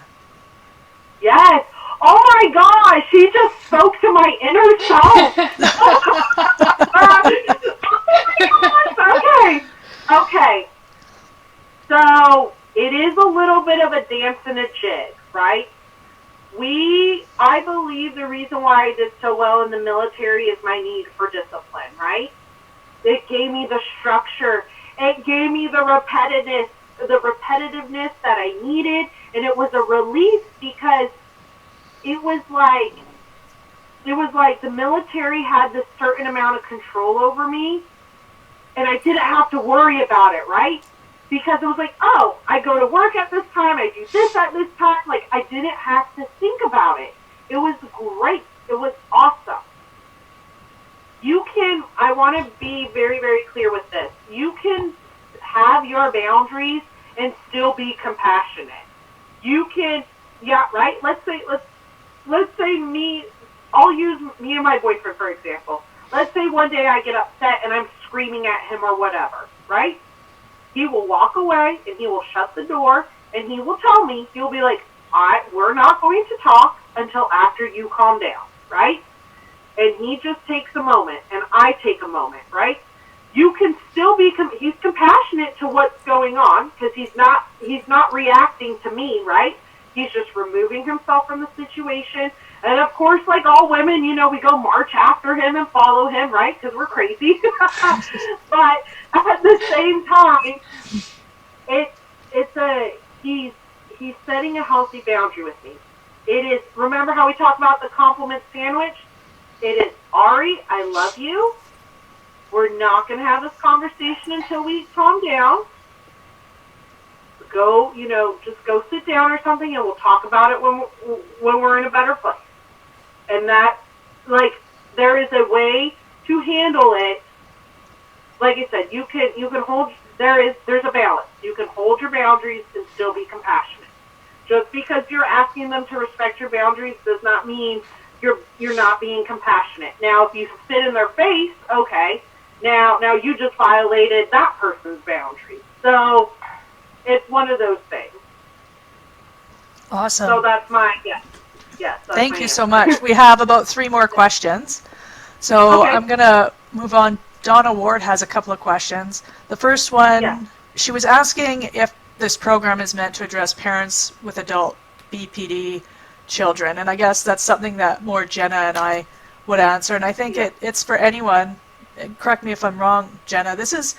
Yes. Oh my gosh, he just spoke to my inner self. Oh my gosh. Okay. So it is a little bit of a dance and a jig, right? I believe the reason why I did so well in the military is my need for discipline, right? It gave me the structure. It gave me the repetitiveness that I needed, and it was a relief because it was like the military had this certain amount of control over me, and I didn't have to worry about it, right? Because it was like, oh, I go to work at this time, I do this at this time. Like, I didn't have to think about it. It was great. It was awesome. I want to be very, very clear with this. You can have your boundaries and still be compassionate. You can, yeah, right? Let's say I'll use me and my boyfriend, for example. Let's say one day I get upset and I'm screaming at him or whatever, right? He will walk away and he will shut the door and he will tell me, he'll be like, we're not going to talk until after you calm down, right? And he just takes a moment and I take a moment, right? You can still be, he's compassionate to what's going on because he's not reacting to me, right? He's just removing himself from the situation. And of course, like all women, we go march after him and follow him, right? Because we're crazy. But at the same time, he's setting a healthy boundary with me. It is, remember how we talked about the compliment sandwich? It is, Ari, I love you. We're not going to have this conversation until we calm down. go, just go sit down or something, and we'll talk about it when we're in a better place. And that, like, there is a way to handle it. Like I said, you can hold. There's a balance. You can hold your boundaries and still be compassionate. Just because you're asking them to respect your boundaries does not mean you're not being compassionate. Now, if you spit in their face, okay, now you just violated that person's boundaries. So it's one of those things. Awesome. So that's my yes. Thank you so much. We have about 3 more questions. So okay. I'm going to move on. Donna Ward has a couple of questions. The first one, she was asking if this program is meant to address parents with adult BPD children. And I guess that's something that more Jenna and I would answer. And I think it's for anyone. Correct me if I'm wrong, Jenna. This is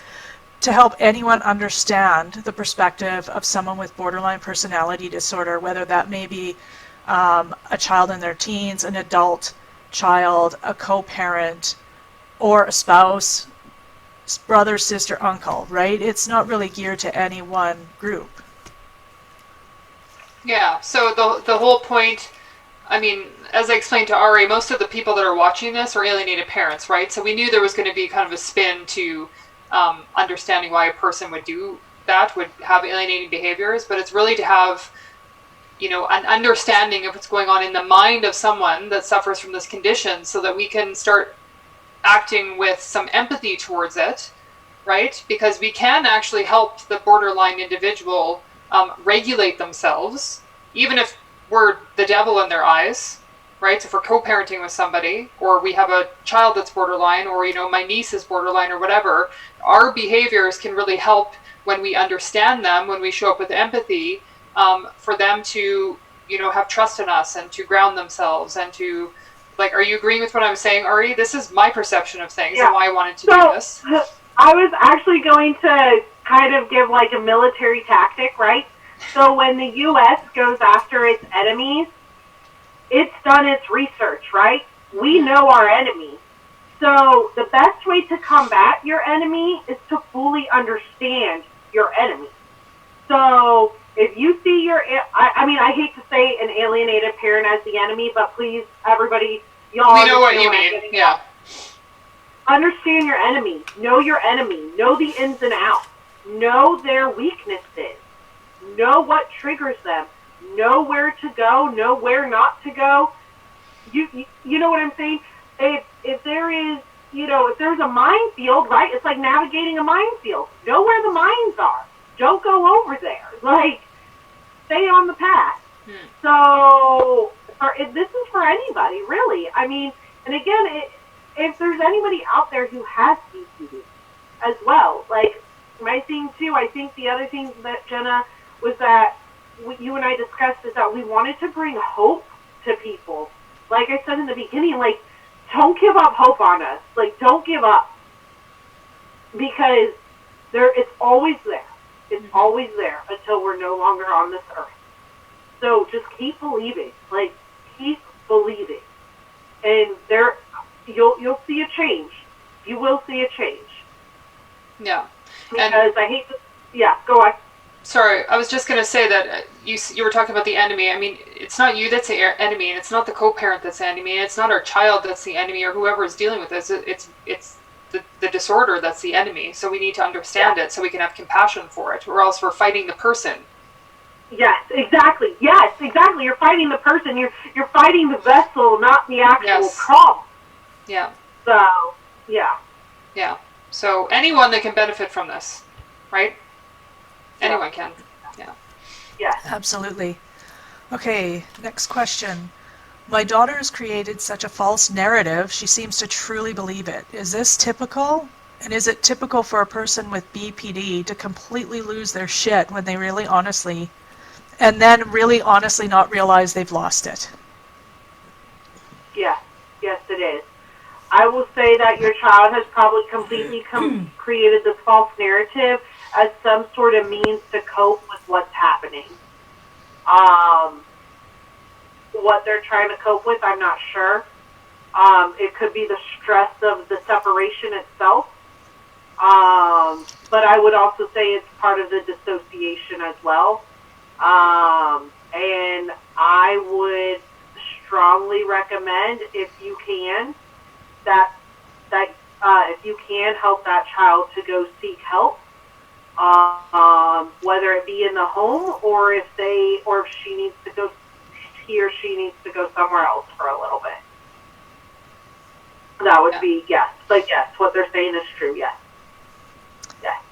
to help anyone understand the perspective of someone with borderline personality disorder, whether that may be a child in their teens, an adult child, a co-parent, or a spouse, brother, sister, uncle, right? It's not really geared to any one group. Yeah, so the whole point, I mean, as I explained to Ari, most of the people that are watching this are alienated parents, right? So we knew there was going to be kind of a spin to understanding why a person would do that, would have alienating behaviors, but it's really to have, an understanding of what's going on in the mind of someone that suffers from this condition so that we can start acting with some empathy towards it, right? Because we can actually help the borderline individual regulate themselves, even if we're the devil in their eyes, right? So if we're co-parenting with somebody, or we have a child that's borderline, or, my niece is borderline or whatever, our behaviors can really help when we understand them, when we show up with empathy, for them to, have trust in us and to ground themselves and to, like, are you agreeing with what I'm saying, Ari? This is my perception of things and why I wanted to do this. I was actually going to kind of give like a military tactic, right? So when the U.S. goes after its enemies, it's done its research, right? We know our enemy. So the best way to combat your enemy is to fully understand your enemy. So if you see I hate to say an alienated parent as the enemy, but please, everybody, y'all. We know what you mean, yeah. Understand your enemy. Know your enemy. Know the ins and outs. Know their weaknesses. Know what triggers them. Know where to go. Know where not to go. You know what I'm saying? If there is, if there's a minefield, right? It's like navigating a minefield. Know where the mines are. Don't go over there. Like, stay on the path. So, this is for anybody, really. I mean, and again, if there's anybody out there who has BPD as well, like, my thing too, I think the other thing that, Jenna, was that you and I discussed is that we wanted to bring hope to people. Like I said in the beginning, like, don't give up hope on us. Like, don't give up. Because it's always there. It's always there until we're no longer on this earth. So just keep believing. Like, keep believing. And you'll see a change. You will see a change. Yeah. Because I hate to... Yeah, go on. Sorry, I was just going to say that you were talking about the enemy. I mean, it's not you that's the enemy, and it's not the co-parent that's the enemy, and it's not our child that's the enemy, or whoever is dealing with this. It's the disorder that's the enemy. So we need to understand it so we can have compassion for it, or else we're fighting the person. Yes, exactly. You're fighting the person. You're fighting the vessel, not the actual problem. Yeah. So, yeah. Yeah. So anyone that can benefit from this, right? Anyone can. Yeah. Yes. Absolutely. Okay, next question. My daughter has created such a false narrative, she seems to truly believe it. Is this typical? And is it typical for a person with BPD to completely lose their shit when they really honestly not realize they've lost it? Yes, it is. I will say that your child has probably completely created this false narrative as some sort of means to cope with what's happening. What they're trying to cope with, I'm not sure. It could be the stress of the separation itself. But I would also say it's part of the dissociation as well. And I would strongly recommend, if you can, that if you can help that child to go seek help, whether it be in the home or if he or she needs to go somewhere else for a little bit. That would be yes. But yes, what they're saying is true. Yes. Yes.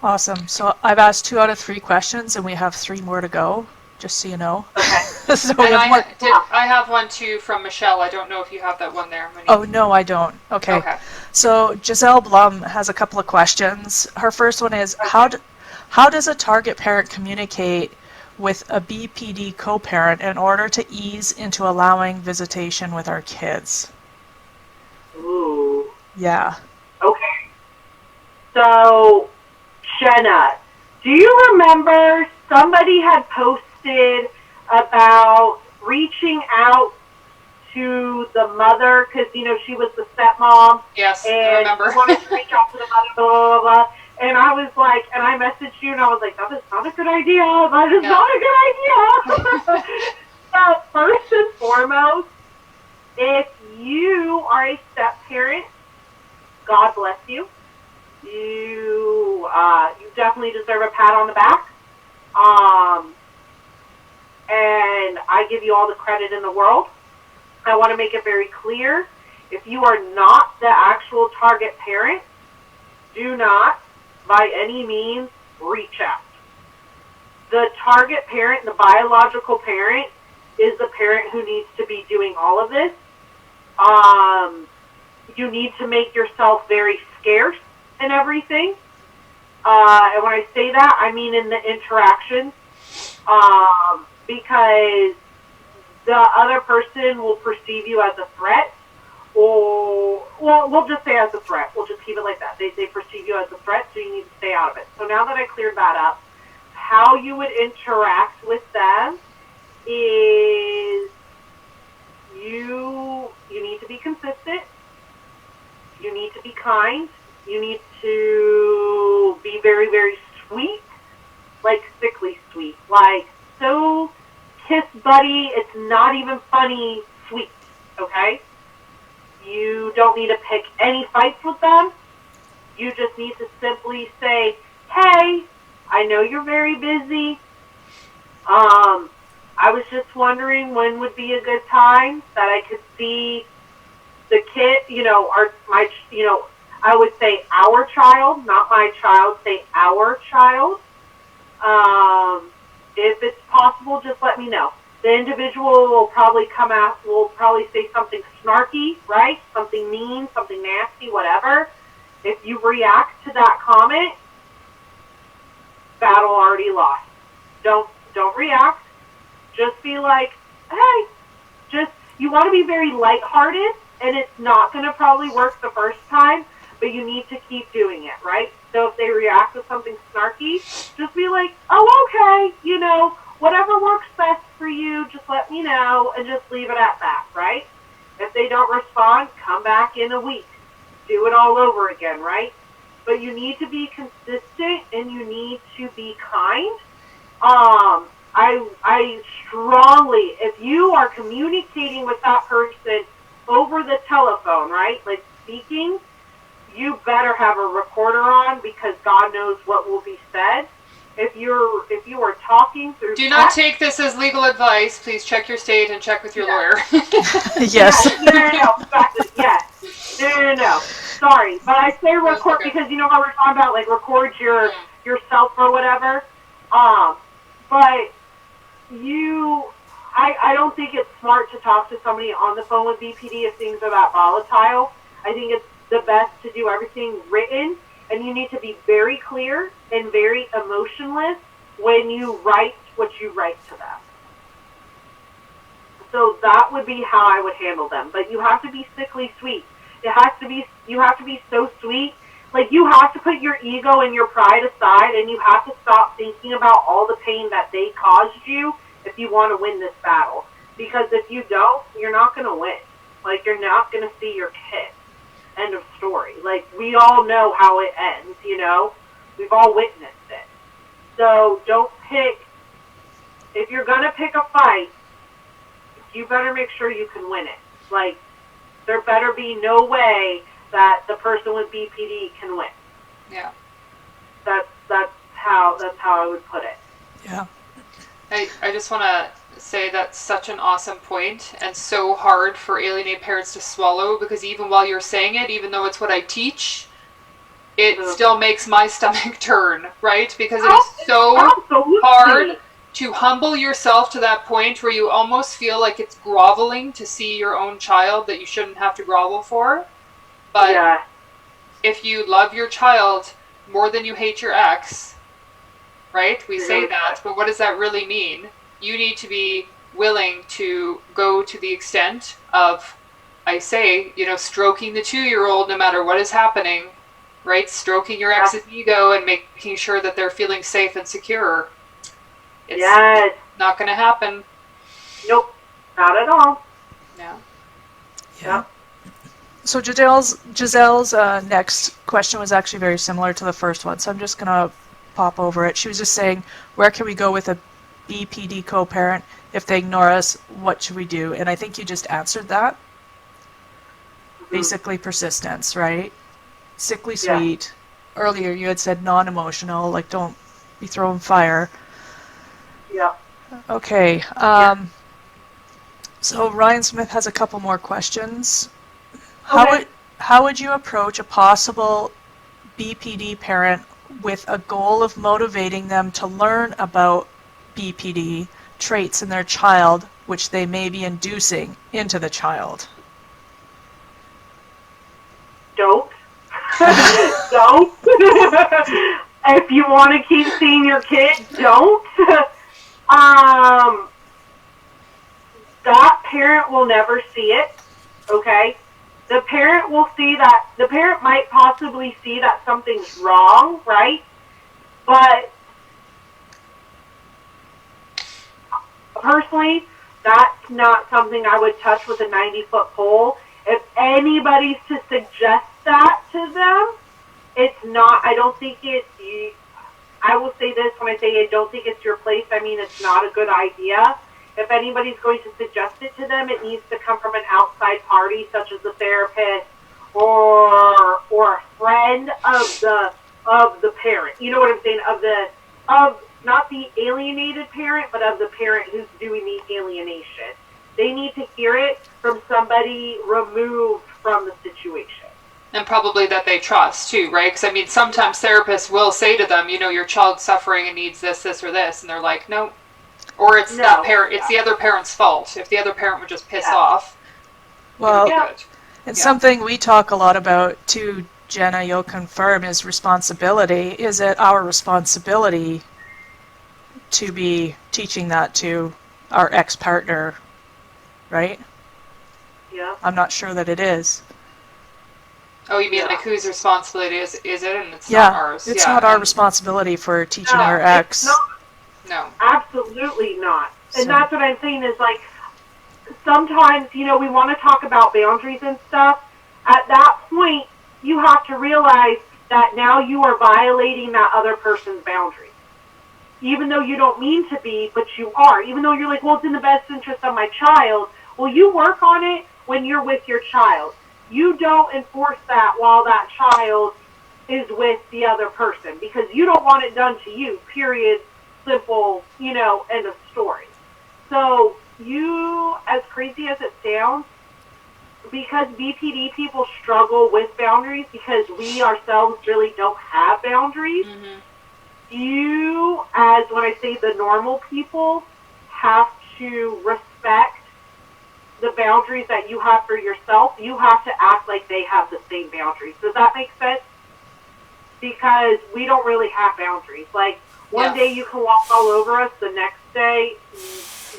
Awesome. So I've asked 2 out of 3 questions, and we have 3 more to go, just so you know. Okay. So And I have one too from Michelle. I don't know if you have that one there, Monique. Oh, no, I don't. Okay. So Giselle Blum has a couple of questions. Her first one is, how does a target parent communicate with a BPD co-parent in order to ease into allowing visitation with our kids? Ooh. Yeah. Okay. So, Jenna, do you remember somebody had posted about reaching out to the mother, because, she was the stepmom. Yes, and I remember. wanted to reach out to the mother, blah, blah, blah. And I was like, and I messaged you, and I was like, that is not a good idea. That is not a good idea. So, first and foremost, if you are a step-parent, God bless you. You definitely deserve a pat on the back. And I give you all the credit in the world. I want to make it very clear, if you are not the actual target parent, do not, by any means, reach out. The target parent, the biological parent, is the parent who needs to be doing all of this. You need to make yourself very scarce in everything. And when I say that, I mean in the interactions. Because the other person will perceive you as a threat, or, well, we'll just say as a threat. We'll just keep it like that. They perceive you as a threat, so you need to stay out of it. So now that I cleared that up, how you would interact with them is you need to be consistent. You need to be kind. You need to be very, very sweet, like sickly sweet, like so kiss buddy, it's not even funny sweet, okay? You don't need to pick any fights with them. You just need to simply say, hey, I know you're very busy. I was just wondering when would be a good time that I could see the kid, I would say our child, not my child, say our child. If it's possible, just let me know. The individual will probably will probably say something snarky, right? Something mean, something nasty, whatever. If you react to that comment, battle already lost. Don't react. Just be like, hey, you want to be very lighthearted, and it's not going to probably work the first time, but you need to keep doing it, right? So if they react with something snarky, just be like, oh, okay, whatever works best for you, just let me know, and just leave it at that, right? If they don't respond, come back in a week. Do it all over again, right? But you need to be consistent, and you need to be kind. I strongly, if you are communicating with that person over the telephone, right, like speaking, you better have a recorder on, because God knows what will be said. If you are talking through do not take this as legal advice. Please check your state and check with your lawyer. Yes. No, exactly. Yes. No. Sorry, but I say record because you know how we're talking about, like, record yourself or whatever. But I don't think it's smart to talk to somebody on the phone with BPD if things are that volatile. I think it's the best to do everything written, and you need to be very clear and very emotionless when you write what you write to them. So that would be how I would handle them. But you have to be sickly sweet. You have to be so sweet. Like, you have to put your ego and your pride aside, and you have to stop thinking about all the pain that they caused you if you want to win this battle. Because if you don't, you're not going to win. Like, you're not going to see your kid. End of story. Like, we all know how it ends, you know? We've all witnessed it. So don't pick, if you're going to pick a fight, you better make sure you can win it. Like, there better be no way that the person with BPD can win. Yeah. That's how I would put it. Yeah. I just want to say that's such an awesome point and so hard for alienated parents to swallow, because even while you're saying it, even though it's what I teach, it still makes my stomach turn, right? Because it is so hard to humble yourself to that point where you almost feel like it's groveling to see your own child that you shouldn't have to grovel for. But if you love your child more than you hate your ex, right? We say that, but what does that really mean? You need to be willing to go to the extent of, I say, you know, stroking the 2-year-old no matter what is happening, right? Stroking your ex's ego and making sure that they're feeling safe and secure. It's not going to happen. Nope, not at all. Yeah. Yep. So Giselle's next question was actually very similar to the first one, so I'm just going to pop over it. She was just saying, where can we go with a BPD co-parent? If they ignore us, what should we do? And I think you just answered that. Mm-hmm. Basically persistence, right? Sickly sweet. Yeah. Earlier you had said non-emotional, like don't be throwing fire. Yeah. Okay. So Ryan Smith has a couple more questions. Okay. How would you approach a possible BPD parent with a goal of motivating them to learn about BPD traits in their child, which they may be inducing into the child? Don't. Don't. If you want to keep seeing your kid, don't. That parent will never see it, okay? The parent will see that, the parent might possibly see that something's wrong, right? But personally, that's not something I would touch with a 90-foot pole. If anybody's to suggest that to them, it's not, I don't think it's, I will say this when I say I don't think it's your place, I mean it's not a good idea. If anybody's going to suggest it to them, it needs to come from an outside party, such as a therapist or a friend of the parent. You know what I'm saying? Of not the alienated parent, but of the parent who's doing the alienation. They need to hear it from somebody removed from the situation. And probably that they trust too, right? Because I mean, sometimes therapists will say to them, you know, your child's suffering and needs this, this, or this, and they're like, no. Or it's that parent. It's the other parent's fault. If the other parent would just piss off, well, and something we talk a lot about too, Jenna, you'll confirm, is responsibility. Is it our responsibility to be teaching that to our ex-partner, right? Yeah. I'm not sure that it is. Oh, you mean like whose responsibility is it? And it's not ours. It's not our responsibility for teaching our ex. No. Absolutely not. And that's what I'm saying is, like, sometimes, you know, we want to talk about boundaries and stuff. At that point, you have to realize that now you are violating that other person's boundaries. Even though you don't mean to be, but you are. Even though you're like, well, it's in the best interest of my child. Well, you work on it when you're with your child. You don't enforce that while that child is with the other person, because you don't want it done to you, period. Simple, you know, end of story. So you, as crazy as it sounds, because BPD people struggle with boundaries because we ourselves really don't have boundaries, you, as when I say the normal people, have to respect the boundaries that you have for yourself. You have to act like they have the same boundaries. Does that make sense? Because we don't really have boundaries. Like, one day you can walk all over us, the next day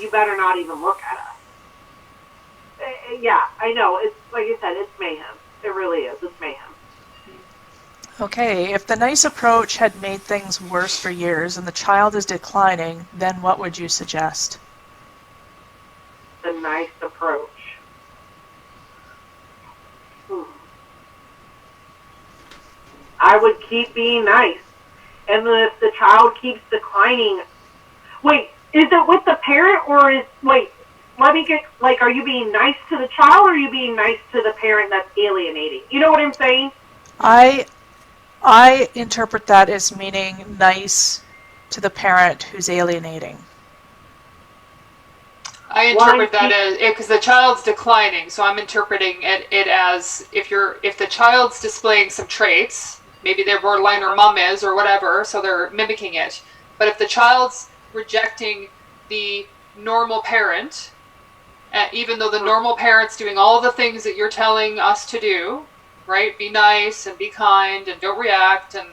you better not even look at us. Yeah, I know. It's like I said, it's mayhem. It really is. It's mayhem. Okay, if the nice approach had made things worse for years and the child is declining, then what would you suggest? The nice approach. I would keep being nice. And then if the child keeps declining, wait, is it with the parent or let me get, like, are you being nice to the child or are you being nice to the parent that's alienating? You know what I'm saying? I interpret that as meaning nice to the parent who's alienating. I interpret that as, because the child's declining, so I'm interpreting it as if the child's displaying some traits, maybe they're borderline or mom is or whatever, so they're mimicking it. But if the child's rejecting the normal parent, even though the normal parent's doing all the things that you're telling us to do, right? Be nice and be kind and don't react, and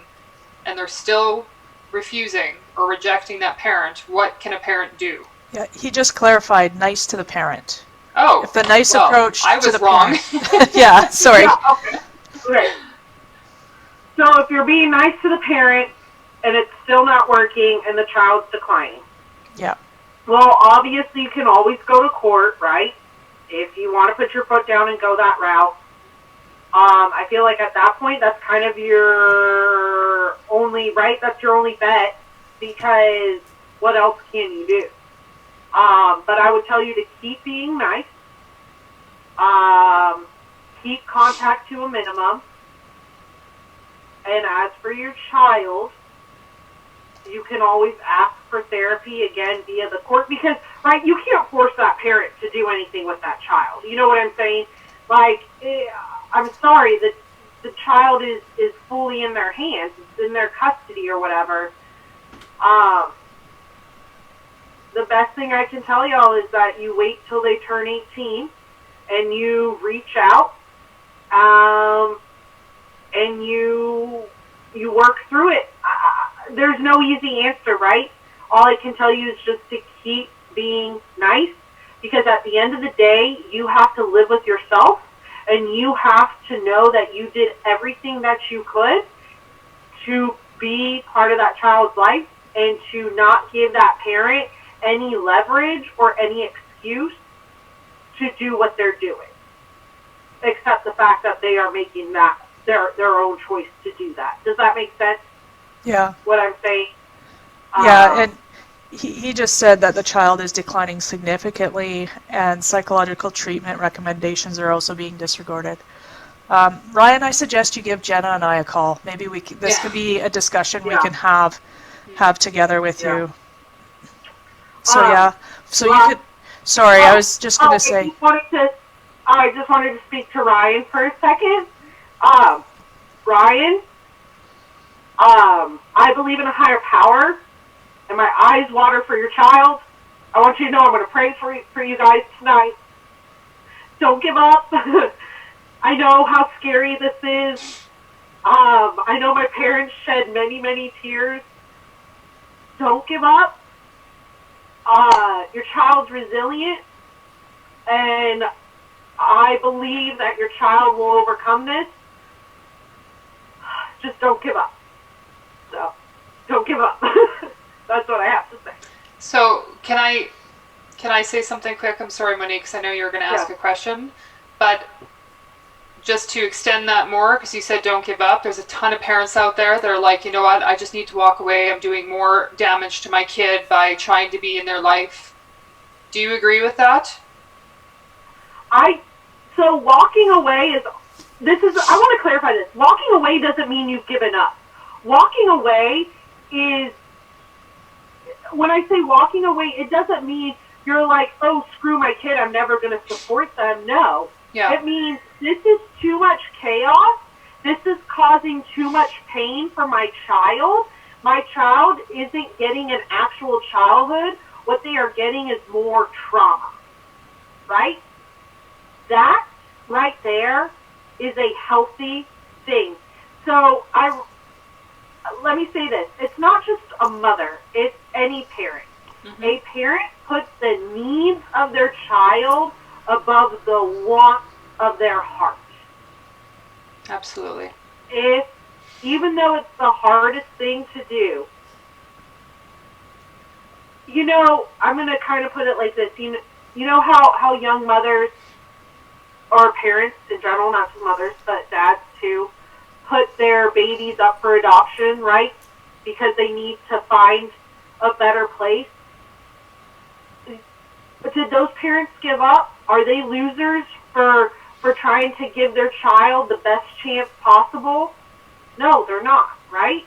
they're still refusing or rejecting that parent, what can a parent do? Yeah, he just clarified nice to the parent. Oh, if the nice approach I was to the wrong. parent. Yeah, sorry. Yeah, okay. Right. So if you're being nice to the parent and it's still not working and the child's declining. Yeah. Well, obviously you can always go to court, right? If you want to put your foot down and go that route. I feel like at that point that's kind of your only, right? That's your only bet, because what else can you do? But I would tell you to keep being nice. Keep contact to a minimum. And as for your child, you can always ask for therapy again via the court, because, right, you can't force that parent to do anything with that child. You know what I'm saying? Like, I'm sorry, the child is fully in their hands, it's in their custody or whatever. The best thing I can tell y'all is that you wait till they turn 18 and you reach out, and you work through it. There's no easy answer, right? All I can tell you is just to keep being nice, because at the end of the day, you have to live with yourself, and you have to know that you did everything that you could to be part of that child's life and to not give that parent any leverage or any excuse to do what they're doing, except the fact that they are making that their own choice to do that. Does that make sense? Yeah. What I'm saying? Yeah, and he just said that the child is declining significantly and psychological treatment recommendations are also being disregarded. Ryan, I suggest you give Jenna and I a call. Maybe this could be a discussion we can have together with you. So you could. Sorry, I was just going to say. I just wanted to speak to Ryan for a second. Ryan, I believe in a higher power, and my eyes water for your child. I want you to know I'm going to pray for you guys tonight. Don't give up. I know how scary this is. I know my parents shed many, many tears. Don't give up. Your child's resilient, and I believe that your child will overcome this. Just don't give up. So, don't give up. That's what I have to say. So, can I say something quick? I'm sorry, Monique, because I know you were going to ask a question. But just to extend that more, because you said don't give up, there's a ton of parents out there that are like, you know what, I just need to walk away. I'm doing more damage to my kid by trying to be in their life. Do you agree with that? So walking away I want to clarify this. Walking away doesn't mean you've given up. Walking away is, when I say walking away, it doesn't mean you're like, oh, screw my kid, I'm never going to support them. No. Yeah. It means this is too much chaos. This is causing too much pain for my child. My child isn't getting an actual childhood. What they are getting is more trauma. Right? That right there is a healthy thing. So let me say this. It's not just a mother. It's any parent. Mm-hmm. A parent puts the needs of their child above the wants of their heart. Absolutely. Even though it's the hardest thing to do, I'm going to kind of put it like this. You know how young mothers, or parents in general, not just mothers, but dads too, put their babies up for adoption, right? Because they need to find a better place. But did those parents give up? Are they losers for trying to give their child the best chance possible? No, they're not, right?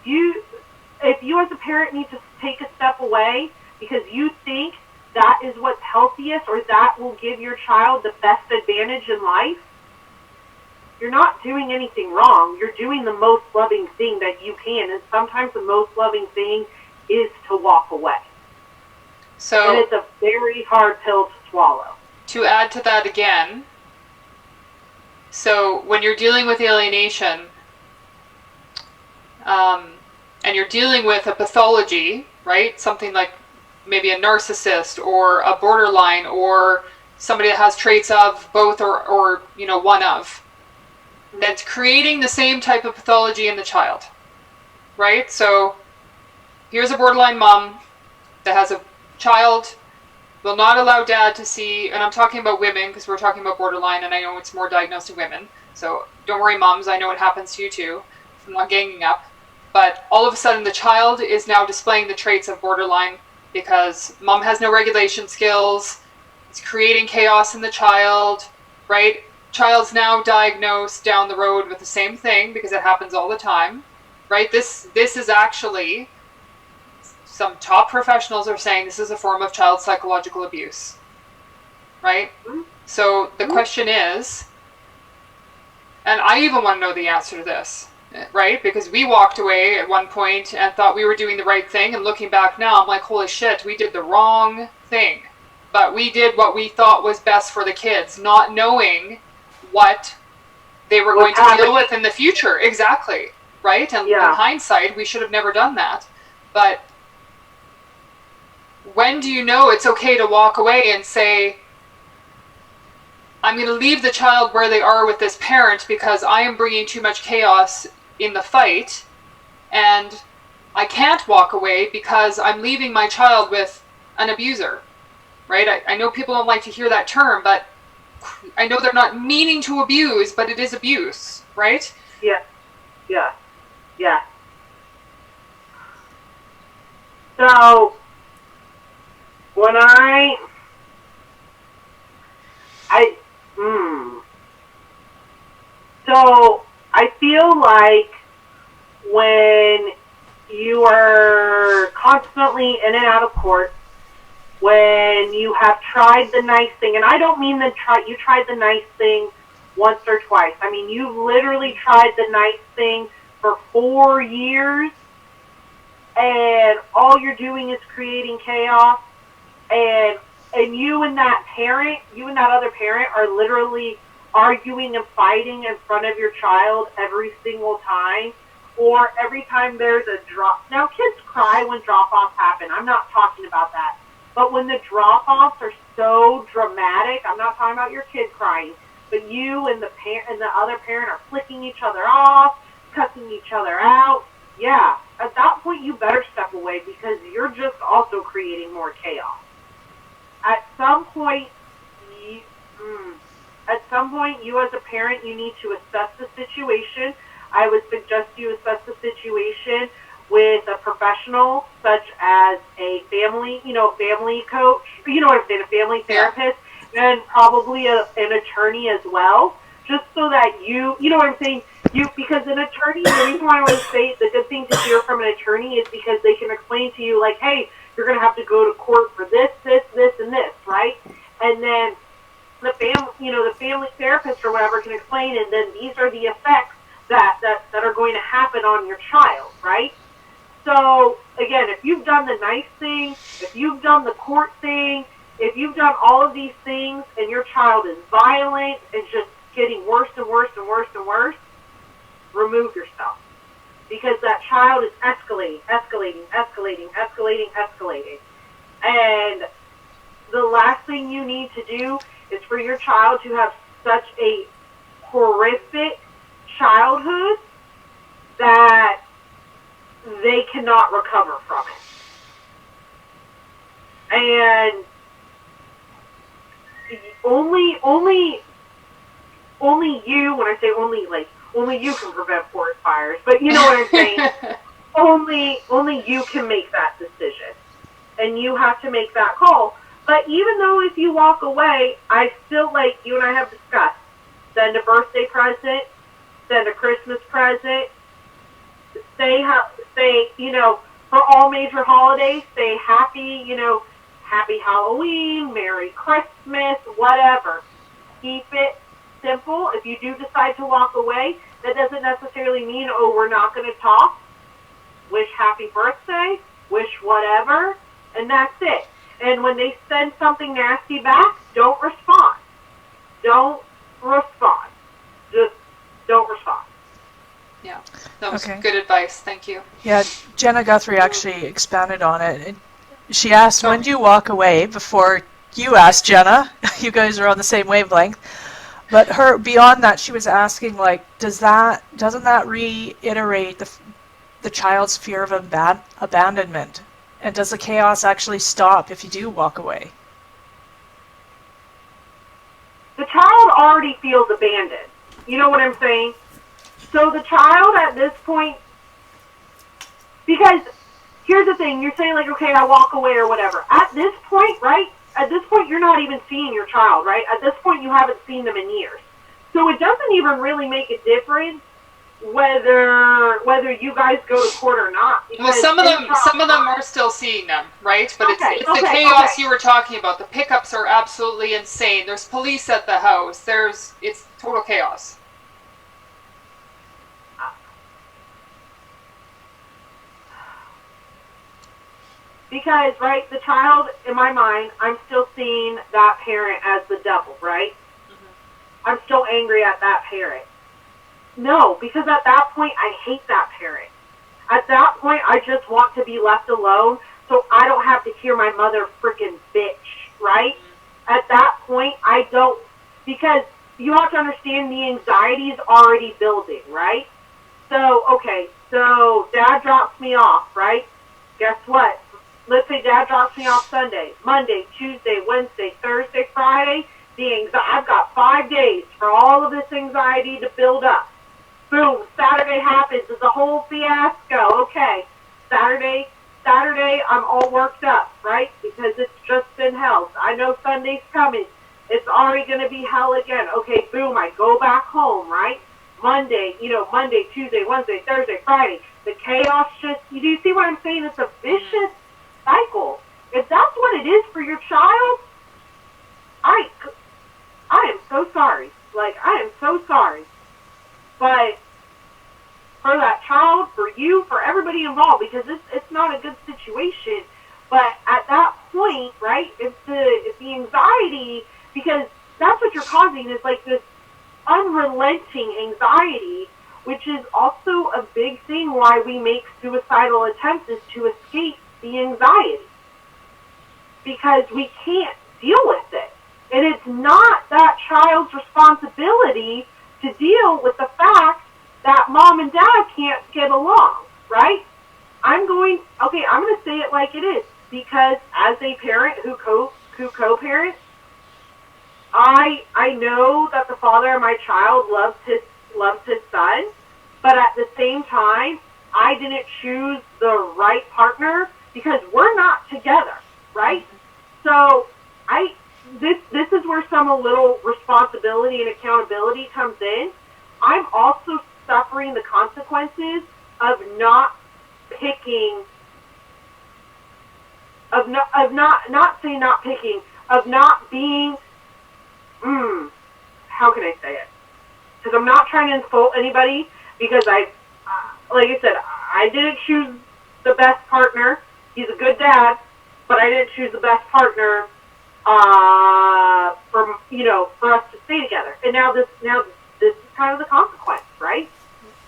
If you as a parent need to take a step away because you think that is what's healthiest or that will give your child the best advantage in life, you're not doing anything wrong. You're doing the most loving thing that you can, and sometimes the most loving thing is to walk away. And it's a very hard pill to swallow. To add to that again, so when you're dealing with alienation, and you're dealing with a pathology, right? Something like maybe a narcissist or a borderline or somebody that has traits of both or one of, that's creating the same type of pathology in the child, right? So here's a borderline mom that has a child, will not allow dad to see, and I'm talking about women because we're talking about borderline and I know it's more diagnosed in women. So don't worry, moms, I know it happens to you too. I'm not ganging up. But all of a sudden the child is now displaying the traits of borderline because mom has no regulation skills. It's creating chaos in the child, right? Child's now diagnosed down the road with the same thing because it happens all the time, right? This is actually, some top professionals are saying this is a form of child psychological abuse, right? So the question is, and I even want to know the answer to this, right? Because we walked away at one point and thought we were doing the right thing, and looking back now, I'm like, holy shit, we did the wrong thing. But we did what we thought was best for the kids, not knowing what they were going to deal with in the future. Exactly, right? And in hindsight, we should have never done that. But when do you know it's okay to walk away and say, I'm going to leave the child where they are with this parent because I am bringing too much chaos in the fight, and I can't walk away because I'm leaving my child with an abuser, right? I know people don't like to hear that term, but I know they're not meaning to abuse, but it is abuse, right? Yeah. So, when So, I feel like when you are constantly in and out of court, when you have tried the nice thing, and I don't mean you tried the nice thing once or twice. I mean, you've literally tried the nice thing for 4 years, and all you're doing is creating chaos, and you and that other parent are literally arguing and fighting in front of your child every single time, or every time there's a drop. Now, kids cry when drop-offs happen. I'm not talking about that. But when the drop-offs are so dramatic, I'm not talking about your kid crying, but you and the other parent are flicking each other off, cussing each other out. Yeah, at that point, you better step away because you're just also creating more chaos. At some point, you as a parent, you need to assess the situation. I would suggest you assess the situation with a professional, such as a family coach, a family therapist, and probably an attorney as well, just so that because an attorney, the reason why I want to say the good thing to hear from an attorney is because they can explain to you, like, hey, you're going to have to go to court for this, and this, right? And then the family therapist or whatever can explain, and then these are the effects that are going to happen on your child, right? So, again, if you've done the nice thing, if you've done the court thing, if you've done all of these things and your child is violent and just getting worse and worse and worse and worse, remove yourself. Because that child is escalating. And the last thing you need to do is for your child to have such a horrific childhood that they cannot recover from it. And only you, when I say only, like, only you can prevent forest fires. But you know what I'm saying? Only you can make that decision. And you have to make that call. But even though if you walk away, I still, like you and I have discussed, send a birthday present, send a Christmas present, say, you know, for all major holidays, say happy, you know, happy Halloween, Merry Christmas, whatever. Keep it simple. If you do decide to walk away, that doesn't necessarily mean, oh, we're not going to talk. Wish happy birthday, wish whatever, and that's it. And when they send something nasty back, don't respond. Don't respond. Just don't respond. Yeah, that was Okay. good advice. Thank you. Yeah, Jenna Guthrie actually expounded on it. She asked, when do you walk away? Before you asked, Jenna. You guys are on the same wavelength. But her, beyond that, she was asking, like, doesn't that reiterate the child's fear of abandonment? And does the chaos actually stop if you do walk away? The child already feels abandoned. You know what I'm saying? So the child at this point, because here's the thing, you're saying like, okay, I walk away or whatever. At this point, right? At this point, you're not even seeing your child, right? At this point, you haven't seen them in years. So it doesn't even really make a difference whether you guys go to court or not. Well, some of them are still seeing them, right? But it's the chaos you were talking about. The pickups are absolutely insane. There's police at the house. It's total chaos. Because, right, the child, in my mind, I'm still seeing that parent as the devil, right? Mm-hmm. I'm still angry at that parent. No, because at that point, I hate that parent. At that point, I just want to be left alone so I don't have to hear my mother freaking bitch, right? Mm-hmm. At that point, I don't, because you have to understand the anxiety is already building, right? So, okay, so dad drops me off, right? Guess what? Let's say dad drops me off Sunday, Monday, Tuesday, Wednesday, Thursday, Friday. I've got 5 days for all of this anxiety to build up. Boom, Saturday happens. It's a whole fiasco. Okay, Saturday, I'm all worked up, right? Because it's just been hell. I know Sunday's coming. It's already going to be hell again. Okay, boom, I go back home, right? Monday, Tuesday, Wednesday, Thursday, Friday. The chaos just, you do see what I'm saying? It's a vicious cycle. If that's what it is for your child, I am so sorry. Like, I am so sorry. But for that child, for you, for everybody involved, because it's not a good situation. But at that point, right, if the anxiety, because that's what you're causing is like this unrelenting anxiety, which is also a big thing why we make suicidal attempts, is to escape the anxiety, because we can't deal with it. And it's not that child's responsibility to deal with the fact that mom and dad can't get along, right? I'm going to say it like it is, because as a parent who co-parents, I know that the father of my child loves his son, but at the same time, I didn't choose the right partner because we're not together, right? So this is where some a little responsibility and accountability comes in. I'm also suffering the consequences of not picking, of not being, how can I say it? Because I'm not trying to insult anybody, because like I said, I didn't choose the best partner. He's a good dad, but I didn't choose the best partner for us to stay together. And now this is kind of the consequence, right?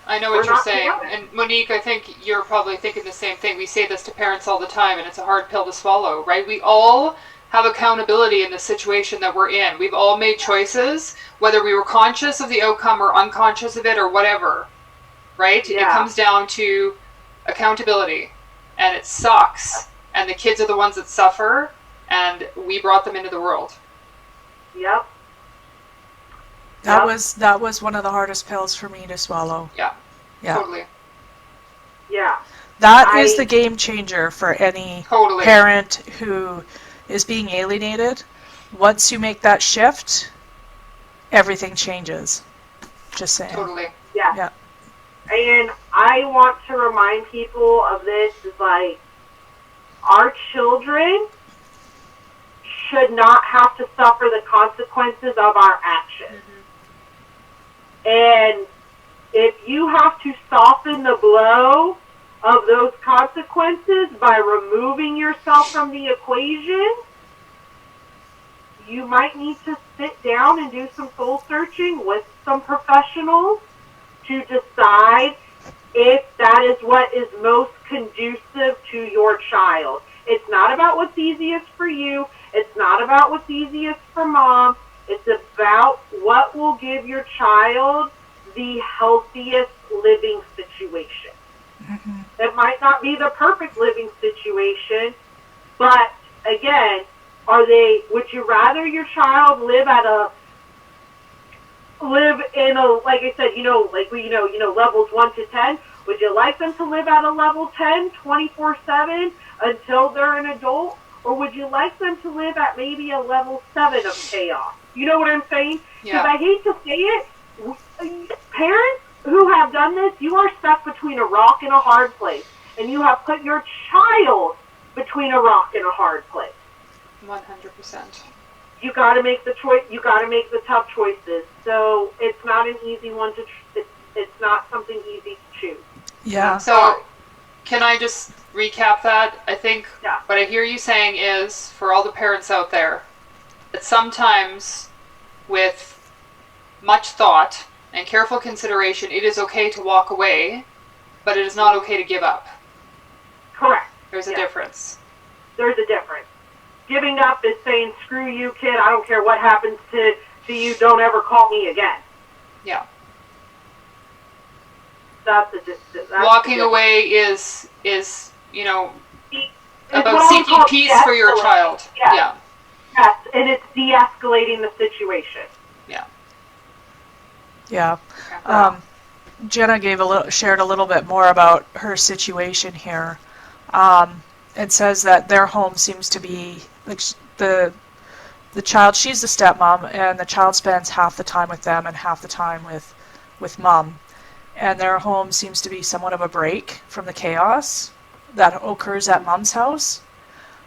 I know what you're saying. And Monique, I think you're probably thinking the same thing. We say this to parents all the time, and it's a hard pill to swallow, right? We all have accountability in the situation that we're in. We've all made choices, whether we were conscious of the outcome or unconscious of it or whatever, right? Yeah. It comes down to accountability, and it sucks. And the kids are the ones that suffer, and we brought them into the world. Yep. That was one of the hardest pills for me to swallow. Yeah. Totally. Yeah. That is the game changer for any Totally. parent who is being alienated. Once you make that shift, everything changes. Just saying. Totally. Yeah. Yeah. And I want to remind people of this, is like, our children should not have to suffer the consequences of our actions. And if you have to soften the blow of those consequences by removing yourself from the equation, you might need to sit down and do some soul searching with some professionals to decide if that is what is most conducive to your child. It's not about what's easiest for you. It's not about what's easiest for mom. It's about what will give your child the healthiest living situation. Mm-hmm. It might not be the perfect living situation, but again, would you rather your child live in a, like I said, levels 1 to 10? Would you like them to live at a level 10 24/7 until they're an adult? Or would you like them to live at maybe a level 7 of chaos? You know what I'm saying? Because I hate to say it, parents who have done this, you are stuck between a rock and a hard place. And you have put your child between a rock and a hard place. 100%. You got to make the choice. You got to make the tough choices. So it's not an easy one to. It's not something easy to choose. Yeah. So, can I just recap that? I think what I hear you saying is, for all the parents out there, that sometimes with much thought and careful consideration, it is okay to walk away, but it is not okay to give up. Correct. There's a difference. There's a difference. Giving up is saying, screw you, kid, I don't care what happens to you, don't ever call me again. Yeah. That's walking away is about seeking peace for your child. Yes. Yes, and it's de-escalating the situation. Yeah. Yeah. Jenna shared a little bit more about her situation here. It says that their home seems to be like the child. She's the stepmom, and the child spends half the time with them and half the time with mom. And their home seems to be somewhat of a break from the chaos that occurs at mom's house.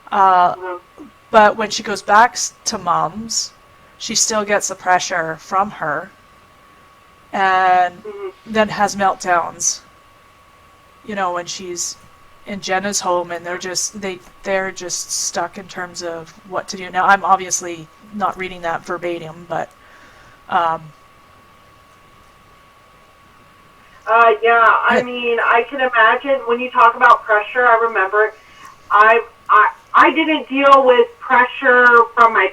But when she goes back to mom's, she still gets the pressure from her, and then has meltdowns. When she's in Jenna's home, and they're just stuck in terms of what to do. Now, I'm obviously not reading that verbatim, but I mean, I can imagine when you talk about pressure. I remember I didn't deal with pressure from my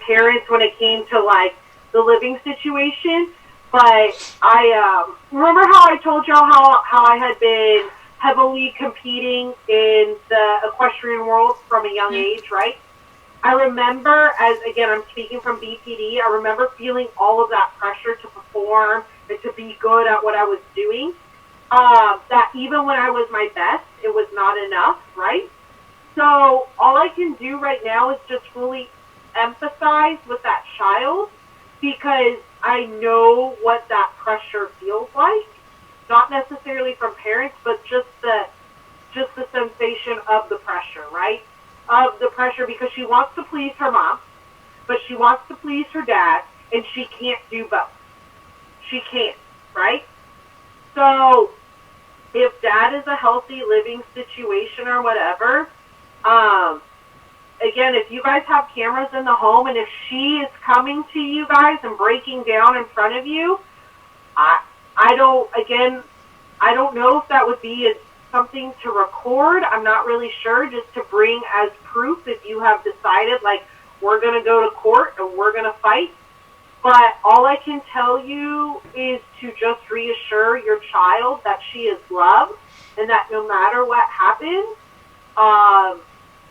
parents when it came to like the living situation, but I remember how I told y'all how I had been heavily competing in the equestrian world from a young age, right? I remember, I'm speaking from BPD, I remember feeling all of that pressure to perform and to be good at what I was doing. That even when I was my best, it was not enough, right? So all I can do right now is just really empathize with that child, because I know what that pressure feels like. Not necessarily from parents, but just the sensation of the pressure, right? Of the pressure, because she wants to please her mom, but she wants to please her dad, and she can't do both. She can't, right? So if dad is a healthy living situation or whatever, again, if you guys have cameras in the home, and if she is coming to you guys and breaking down in front of you, I don't know if that would be something to record. I'm not really sure, just to bring as proof if you have decided, like, we're going to go to court and we're going to fight. But all I can tell you is to just reassure your child that she is loved, and that no matter what happens,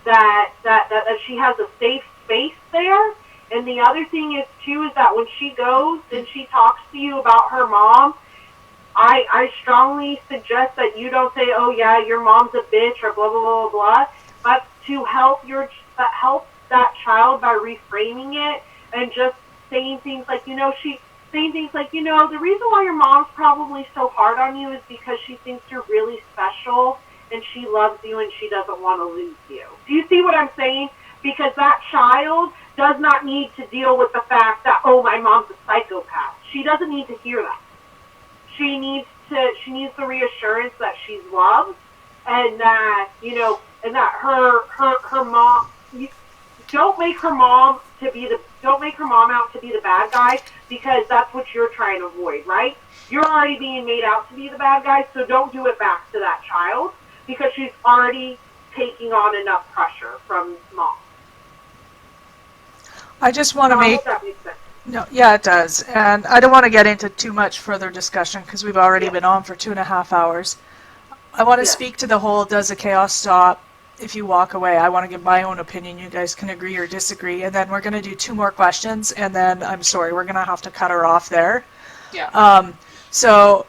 that she has a safe space there, And the other thing is, too, is that when she goes and she talks to you about her mom, I strongly suggest that you don't say, oh, yeah, your mom's a bitch or blah, blah, blah, blah, but to help that child by reframing it and just saying things like, the reason why your mom's probably so hard on you is because she thinks you're really special and she loves you and she doesn't want to lose you. Do you see what I'm saying? Because that child does not need to deal with the fact that, oh, my mom's a psychopath. She doesn't need to hear that. She needs the reassurance that she's loved and that, and that her mom, don't make her mom out to be the bad guy, because that's what you're trying to avoid, right? You're already being made out to be the bad guy, so don't do it back to that child, because she's already taking on enough pressure from mom. I just want to I hope that makes sense. No, yeah, it does. And I don't want to get into too much further discussion because we've already been on for 2.5 hours. I want to speak to the whole, does the chaos stop if you walk away? I want to give my own opinion. You guys can agree or disagree. And then we're going to do 2 more questions. And then, I'm sorry, we're going to have to cut her off there. Yeah. So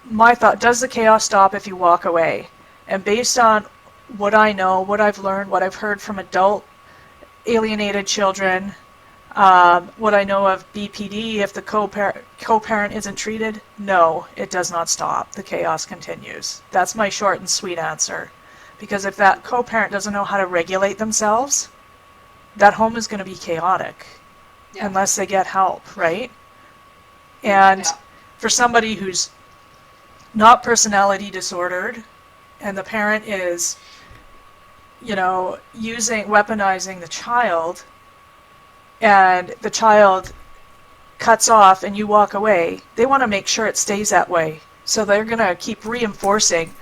my thought, does the chaos stop if you walk away? And based on what I know, what I've learned, what I've heard from adult alienated children, what I know of BPD, if the co-parent isn't treated, no, it does not stop. The chaos continues. That's my short and sweet answer. Because if that co-parent doesn't know how to regulate themselves, that home is going to be chaotic unless they get help, right? And for somebody who's not personality disordered and the parent is, weaponizing the child, and the child cuts off and you walk away, they want to make sure it stays that way. So they're going to keep reinforcing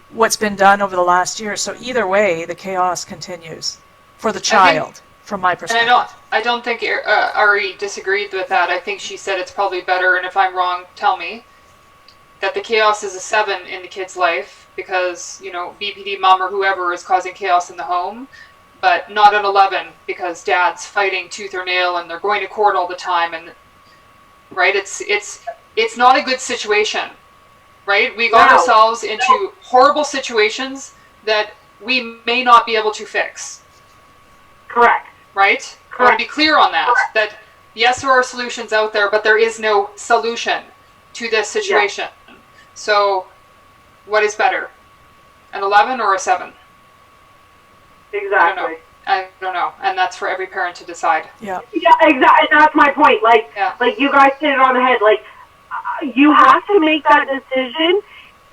what's been done over the last year. So either way, the chaos continues for the child, from my perspective. And I don't think Ari disagreed with that. I think she said it's probably better, and if I'm wrong, tell me, that the chaos is a 7 in the kid's life because, BPD mom or whoever is causing chaos in the home, but not an 11 because dad's fighting tooth or nail and they're going to court all the time, and right, it's not a good situation, right? We got ourselves into horrible situations that we may not be able to fix. Correct. Right? I want to be clear on that. That yes, there are solutions out there, but there is no solution to this situation. Yeah. So, what is better, an 11 or a 7? Exactly. I don't know, and that's for every parent to decide. Yeah, exactly. That's my point. Like you guys hit it on the head. like you have to make that decision,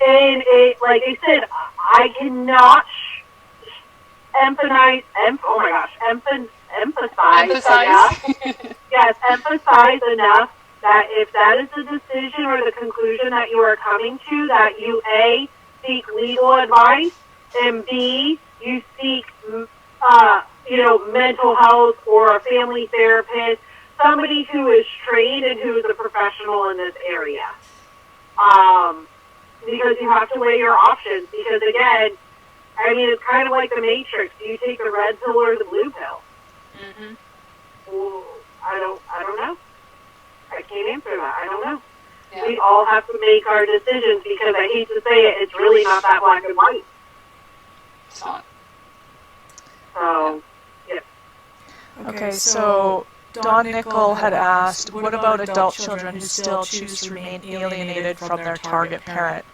and like I said, I cannot emphasize enough that if that is the decision or the conclusion that you are coming to, that you A, seek legal advice, and B, you seek mental health or a family therapist, somebody who is trained and who is a professional in this area. Because you have to weigh your options. Because again, I mean, it's kind of like the Matrix. Do you take the red pill or the blue pill? Mm-hmm. Well, I don't know. I can't answer that. I don't know. Yeah. We all have to make our decisions because I hate to say it, it's really not that black and white. It's not. So, yeah. Okay, so Don Nickel had asked, what about adult children who still choose to remain alienated from their target parent?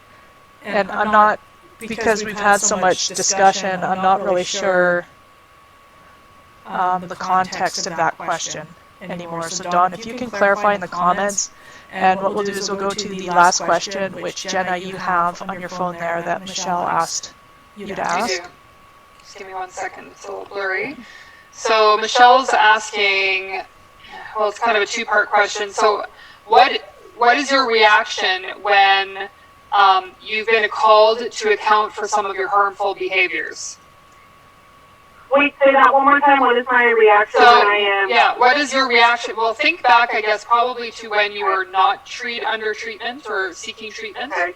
And I'm not, because we've had so much discussion, I'm not really sure the context of that question anymore. So Don, if you can clarify in the comments, and what we'll do is we'll go to the last question, which Jenna, you have on your phone there that Michelle asked you to ask. Just give me 1 second, it's a little blurry. So Michelle's asking, well, it's kind of a 2-part question. So what is your reaction when you've been called to account for some of your harmful behaviors? Wait, say that one more time. What is my reaction when I am... Yeah, what is your reaction? Well, think back, I guess, probably to when you were not under treatment or seeking treatment. Okay.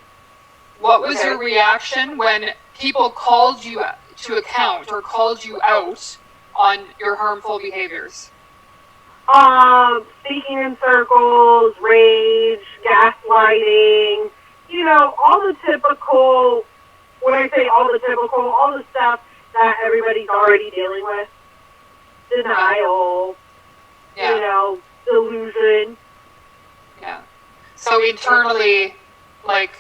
What was your reaction when people called you to account or called you out on your harmful behaviors? Speaking in circles, rage, gaslighting, all the typical, when I say all the typical, all the stuff that everybody's already dealing with. Denial, Yeah. Delusion. Yeah. So internally, like,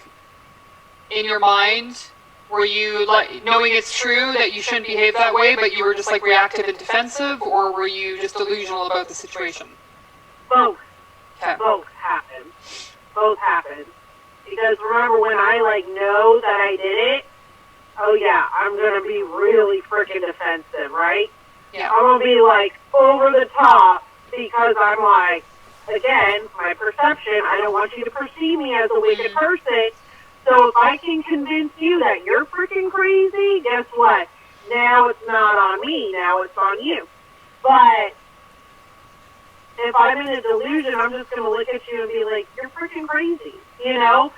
in your mind, were you, like, knowing it's true that you shouldn't behave that way, but you were just, like, reactive and defensive, or were you just delusional about the situation? Both. Okay. Both happen. Both happen. Because remember, when I, know that I did it, oh yeah, I'm going to be really freaking defensive, right? Yeah. I'm going to be, over the top, because I'm again, my perception, I don't want you to perceive me as a wicked person. So if I can convince you that you're freaking crazy, guess what? Now it's not on me, now it's on you. But if I'm in a delusion, I'm just going to look at you and be like, you're freaking crazy, Now,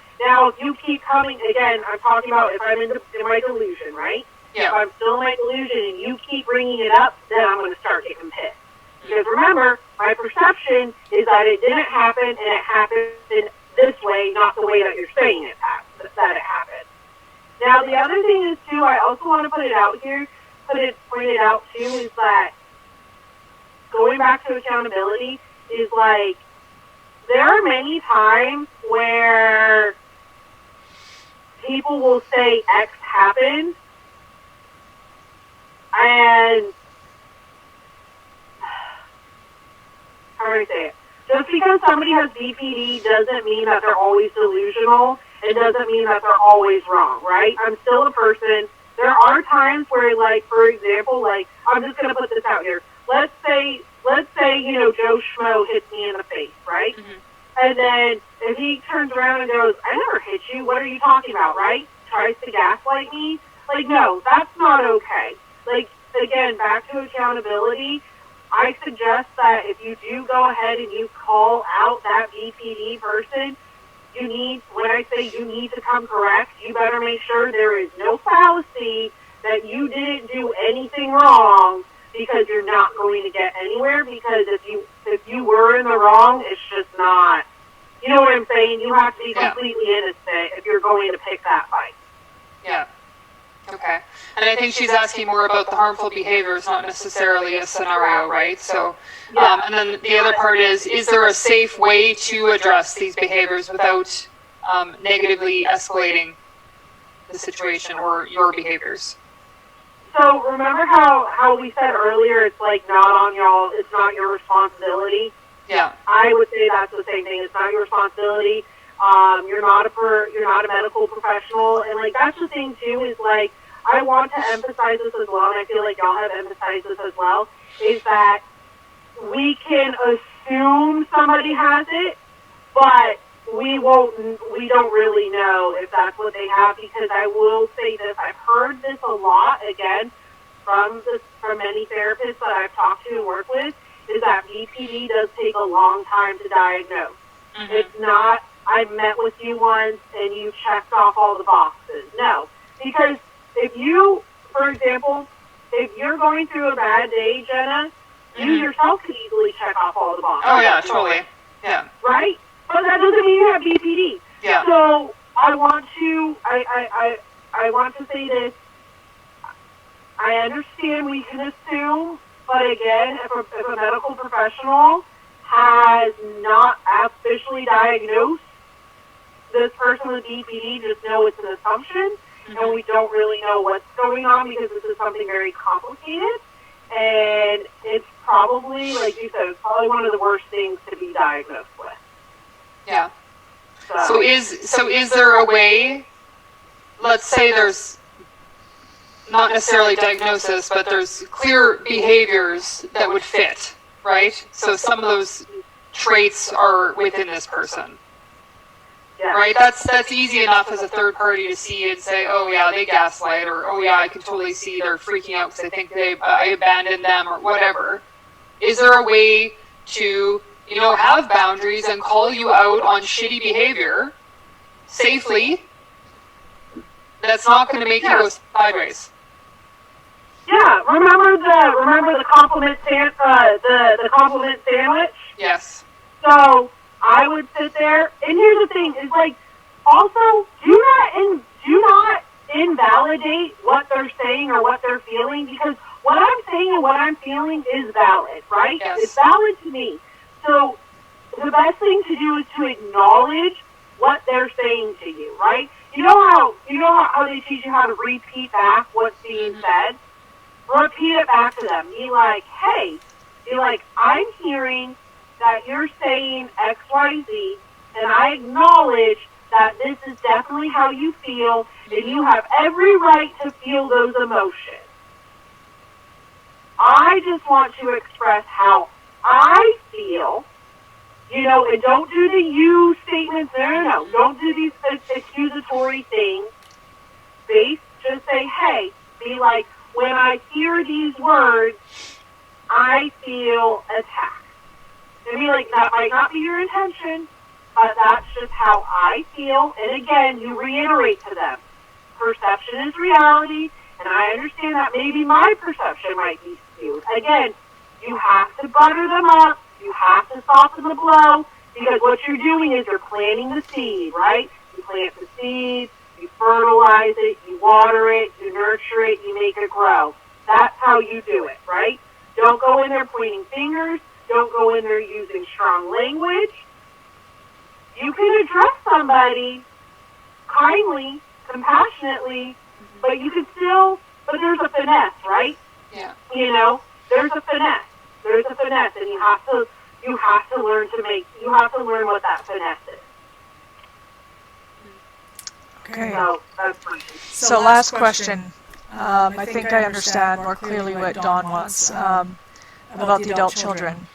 if you keep coming, again, I'm talking about if I'm in my delusion, right? Yeah. If I'm still in my delusion and you keep bringing it up, then I'm going to start getting pissed. Because remember, my perception is that it didn't happen, and it happened this way, not the way that you're saying that it happened. Now, the other thing is, too, I also want to point it out too, is that going back to accountability is there are many times where people will say X happened, and how do I say it? Just because somebody has BPD doesn't mean that they're always delusional. It doesn't mean that they're always wrong, right? I'm still a person. There are times where, for example, I'm just going to put this out here. Let's say, Joe Schmo hits me in the face, right? Mm-hmm. And then if he turns around and goes, I never hit you, what are you talking about, right? Tries to gaslight me. No, that's not okay. Again, back to accountability, I suggest that if you do go ahead and you call out that BPD person, when I say you need to come correct, you better make sure there is no fallacy, that you didn't do anything wrong, because you're not going to get anywhere, because if you were in the wrong, it's just not, you know what I'm saying? You have to be completely innocent if you're going to pick that fight. Yeah. Okay. And I think she's asking more about the harmful behaviors, not necessarily a scenario, right? So, and then the other part is there a safe way to address these behaviors without negatively escalating the situation or your behaviors? So remember how we said earlier, it's not on y'all, it's not your responsibility? Yeah. I would say that's the same thing. It's not your responsibility. You're not a medical professional, and that's the thing too. Is I want to emphasize this as well, and I feel like y'all have emphasized this as well. Is that we can assume somebody has it, but we don't really know if that's what they have, because I will say this, I've heard this a lot, again, from many therapists that I've talked to and worked with, is that BPD does take a long time to diagnose. Mm-hmm. It's not, I met with you once and you checked off all the boxes. No, because if you, for example, if you're going through a bad day, Jenna, you yourself could easily check off all the boxes. Oh yeah, totally. Yeah. Right? But that doesn't mean you have BPD. Yeah. So I want to say this. I understand we can assume, but again, if a medical professional has not officially diagnosed this person with BPD, just know it's an assumption, and we don't really know what's going on, because this is something very complicated, and it's probably, like you said, it's probably one of the worst things to be diagnosed with. Yeah. So is there a way, let's say there's not necessarily diagnosis, but there's clear behaviors that would fit, right? So some of those traits are within this person. Yeah. Right? That's easy enough as a third party to see and say, oh yeah, they gaslight, or oh yeah, I can totally see they're freaking out because they think I abandoned them, or whatever. Is there a way to, have boundaries and call you out on shitty behavior safely that's not going to make you go sideways? Yeah, remember the the compliment sandwich? Yes. So I would sit there, and here's the thing: is like also do not invalidate what they're saying or what they're feeling, because what I'm saying and what I'm feeling is valid, right? It's Yes. valid to me. So the best thing to do is to acknowledge what they're saying to you, right? You know how they teach you how to repeat back what's being said? Repeat it back to them. Be like, I'm hearing that you're saying XYZ, and I acknowledge that this is definitely how you feel, and you have every right to feel those emotions. I just want to express how I feel, and don't do the you statements. No. Don't do these accusatory things. Just say, hey, be like, when I hear these words, I feel attacked. And be like, that might not be your intention, but that's just how I feel. And again, you reiterate to them, perception is reality, and I understand that maybe my perception might be skewed. Again, you have to butter them up, you have to soften the blow, because what you're doing is you're planting the seed, right? You plant the seed, you fertilize it, you water it, you nurture it, you make it grow. That's how you do it, right? Don't go in there pointing fingers. Don't go in there using strong language. You can address somebody kindly, compassionately, but there's a finesse, right? Yeah. There's a finesse. And you have to learn what that finesse is. Okay. So that's my So last question. I think I understand more clearly what Dawn wants about the adult children.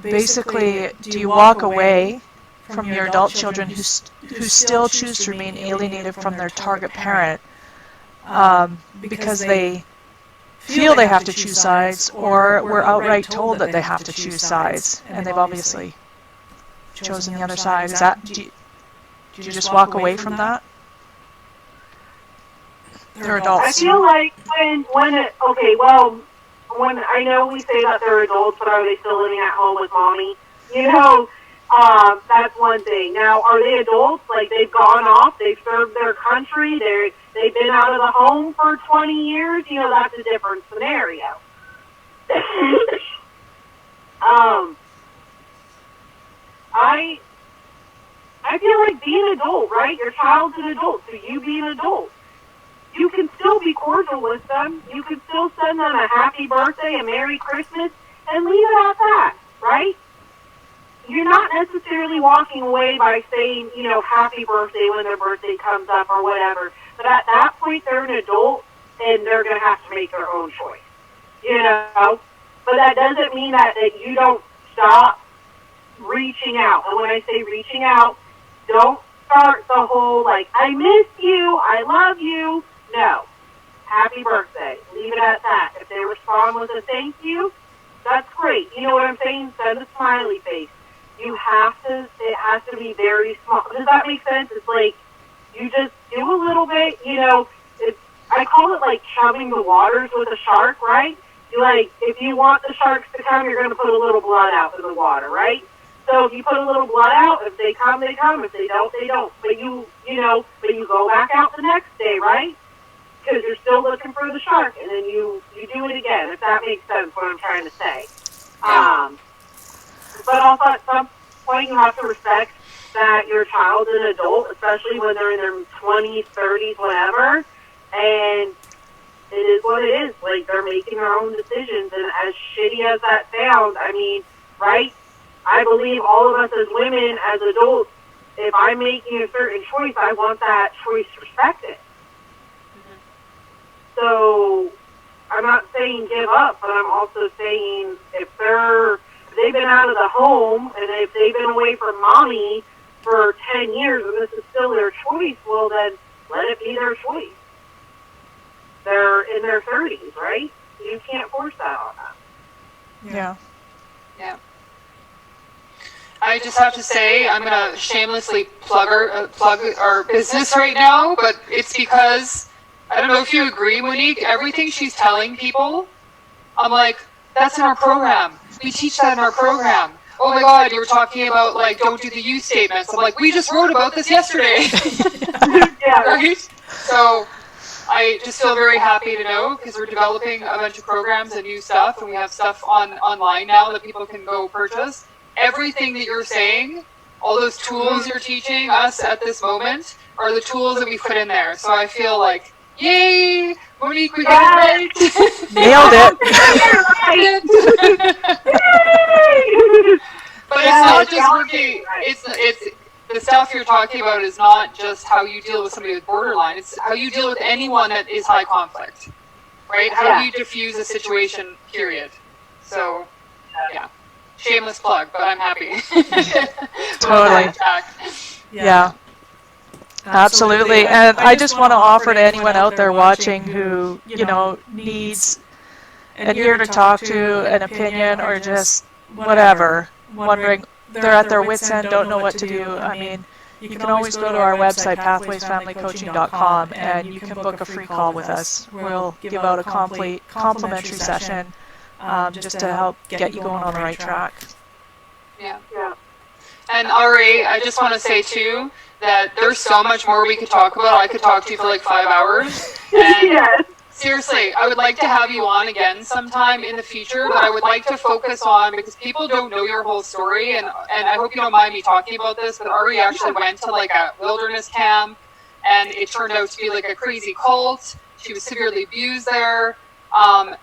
Basically, do you walk away from your adult children who still choose to remain alienated from their target parent because they feel they have to choose sides, or were outright told that they have to choose sides, and they've obviously chosen the other side? Is that, do you just walk away from that? They're I adults. feel like when I know we say that they're adults, but are they still living at home with mommy? That's one thing. Now, are they adults? Like, they've gone off, they've served their country, they've been out of the home for 20 years? That's a different scenario. I feel like being an adult, right? Your child's an adult, so you be an adult. You can still be cordial with them. You can still send them a happy birthday, a Merry Christmas, and leave it at that, right? You're not necessarily walking away by saying, happy birthday when their birthday comes up or whatever. But at that point, they're an adult, and they're going to have to make their own choice, But that doesn't mean that you don't stop reaching out. And when I say reaching out, don't start the whole, like, I miss you, I love you. No. Happy birthday. Leave it at that. If they respond with a thank you, that's great. You know what I'm saying? Send a smiley face. It has to be very small. Does that make sense? It's like, you just do a little bit, I call it like chumming the waters with a shark, right? If you want the sharks to come, you're going to put a little blood out in the water, right? So if you put a little blood out, if they come, they come. If they don't, they don't. But you go back out the next day, right? Because you're still looking for the shark, and then you do it again, if that makes sense, what I'm trying to say. But also at some point you have to respect that your child's an adult, especially when they're in their 20s, 30s, whatever, and it is what it is. Like, they're making their own decisions, and as shitty as that sounds, I mean, right? I believe all of us as women, as adults, if I'm making a certain choice, I want that choice respected. So I'm not saying give up, but I'm also saying if they've been out of the home and if they've been away from mommy for 10 years and this is still their choice, well then let it be their choice. They're in their 30s, right? You can't force that on them. Yeah. Yeah. I just have to say, I'm going to shamelessly plug our business right now, but it's because I don't know if you agree, Monique, everything she's telling people, I'm like, that's in our program. We teach that in our program. Oh my God, you were talking about like, don't do the you statements. I'm like, we just wrote about this yesterday. Yeah. Right? So I just feel very happy to know, because we're developing a bunch of programs and new stuff, and we have stuff online now that people can go purchase. Everything that you're saying, all those tools you're teaching us at this moment, are the tools that we put in there. So I feel like, yay, Monique, we got it right. Nailed it. But it's not just working. It's the stuff you're talking about is not just how you deal with somebody with borderline. It's how you deal with anyone that is high conflict, right? How do you diffuse a situation? Period. So, yeah, shameless plug, but I'm happy. Totally. Yeah. Absolutely. And I just want to offer to anyone out there watching who, needs an ear to talk to, an opinion, or just whatever, wondering, they're at their wits' end, don't know what to do. I mean, you can always go to our website, pathwaysfamilycoaching.com, and you can book a free call with us. We'll give out a complete complimentary session just to help get you going on the right track. Yeah. And Ari, I just want to say too that there's so much more we could talk about. I could talk to you for like 5 hours. And Yes. seriously, I would like to have you on again sometime in the future, but I would like to focus on, because people don't know your whole story, and I hope you don't mind me talking about this, but Ari actually went to like a wilderness camp, and it turned out to be like a crazy cult. She was severely abused there.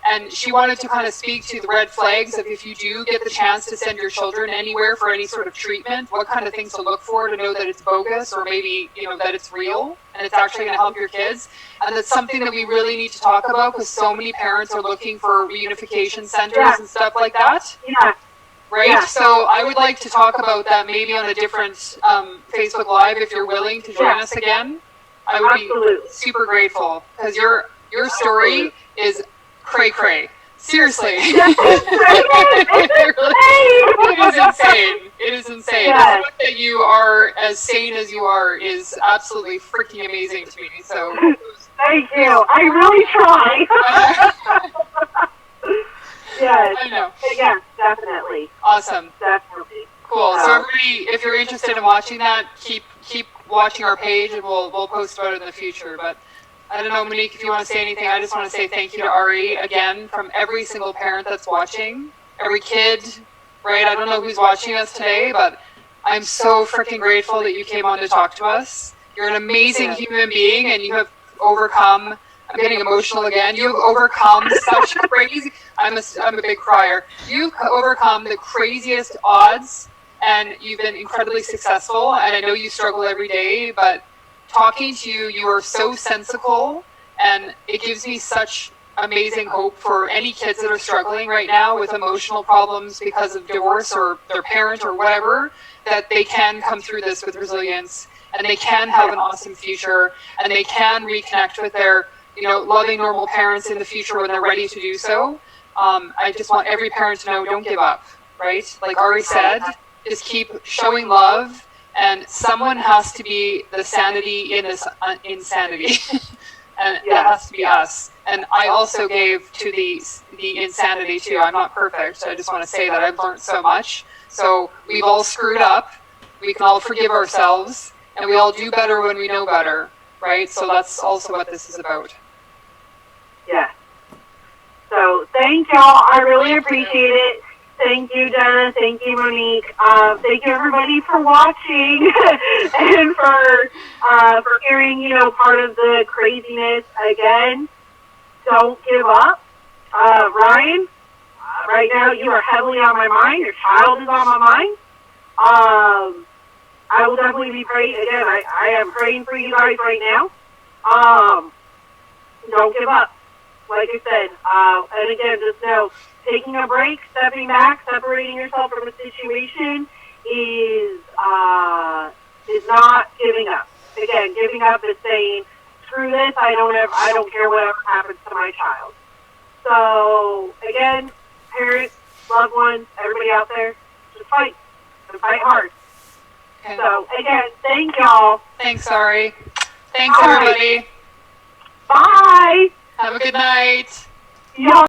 And she wanted to kind of speak to the red flags of, if you do get the chance to send your children anywhere for any sort of treatment, what kind of things to look for to know that it's bogus, or maybe, that it's real and it's actually going to help your kids. And that's something that we really need to talk about, because so many parents are looking for reunification centers and stuff like that. Yeah. Right? Yeah. So I would like to talk about that maybe on a different Facebook Live, if you're willing to join us again. I would be super grateful, because your story is cray-cray. Seriously. It is insane. It is insane. Yes. The fact that you are as sane as you are is absolutely freaking amazing to me. So thank you. I really try. Yes. I know. Yes, definitely. Awesome. Definitely. Cool. So everybody, if you're interested in watching that, keep watching our page, and we'll post about it in the future. But I don't know, Monique, if you want to say anything. I just want to say thank you to Ari again, from every single parent that's watching, every kid, right? I don't know who's watching us today, but I'm so freaking grateful that you came on to talk to us. You're an amazing human being, and you have overcome, I'm getting emotional again, you've overcome such crazy, I'm a big crier. You've overcome the craziest odds, and you've been incredibly successful, and I know you struggle every day, but talking to you, you are so sensical, and it gives me such amazing hope for any kids that are struggling right now with emotional problems because of divorce or their parent or whatever, that they can come through this with resilience, and they can have an awesome future, and they can reconnect with their, loving normal parents in the future when they're ready to do so. I just want every parent to know, don't give up, right? Like Ari said, just keep showing love. And someone has to be the sanity in this insanity, and that has to be us. And I also gave to the insanity too. I'm not perfect. I just want to say that I've learned so much. So we've all screwed up. We can all forgive ourselves, and we all do better when we know better, right? So that's also what this is about. Yeah. So thank y'all. I really appreciate it. Thank you, Jenna. Thank you, Monique. Thank you, everybody, for watching and for hearing, part of the craziness. Again, don't give up. Ryan, right now you are heavily on my mind. Your child is on my mind. I will definitely be praying. Again, I am praying for you guys right now. Don't give up. Like I said, and again, just know, taking a break, stepping back, separating yourself from a situation is not giving up. Again, giving up is saying, screw this, I don't care whatever happens to my child. So again, parents, loved ones, everybody out there, just fight. And fight hard. Okay. So again, thank y'all. Thanks, Ari. Thanks, everybody. Bye. Have a good night. Y'all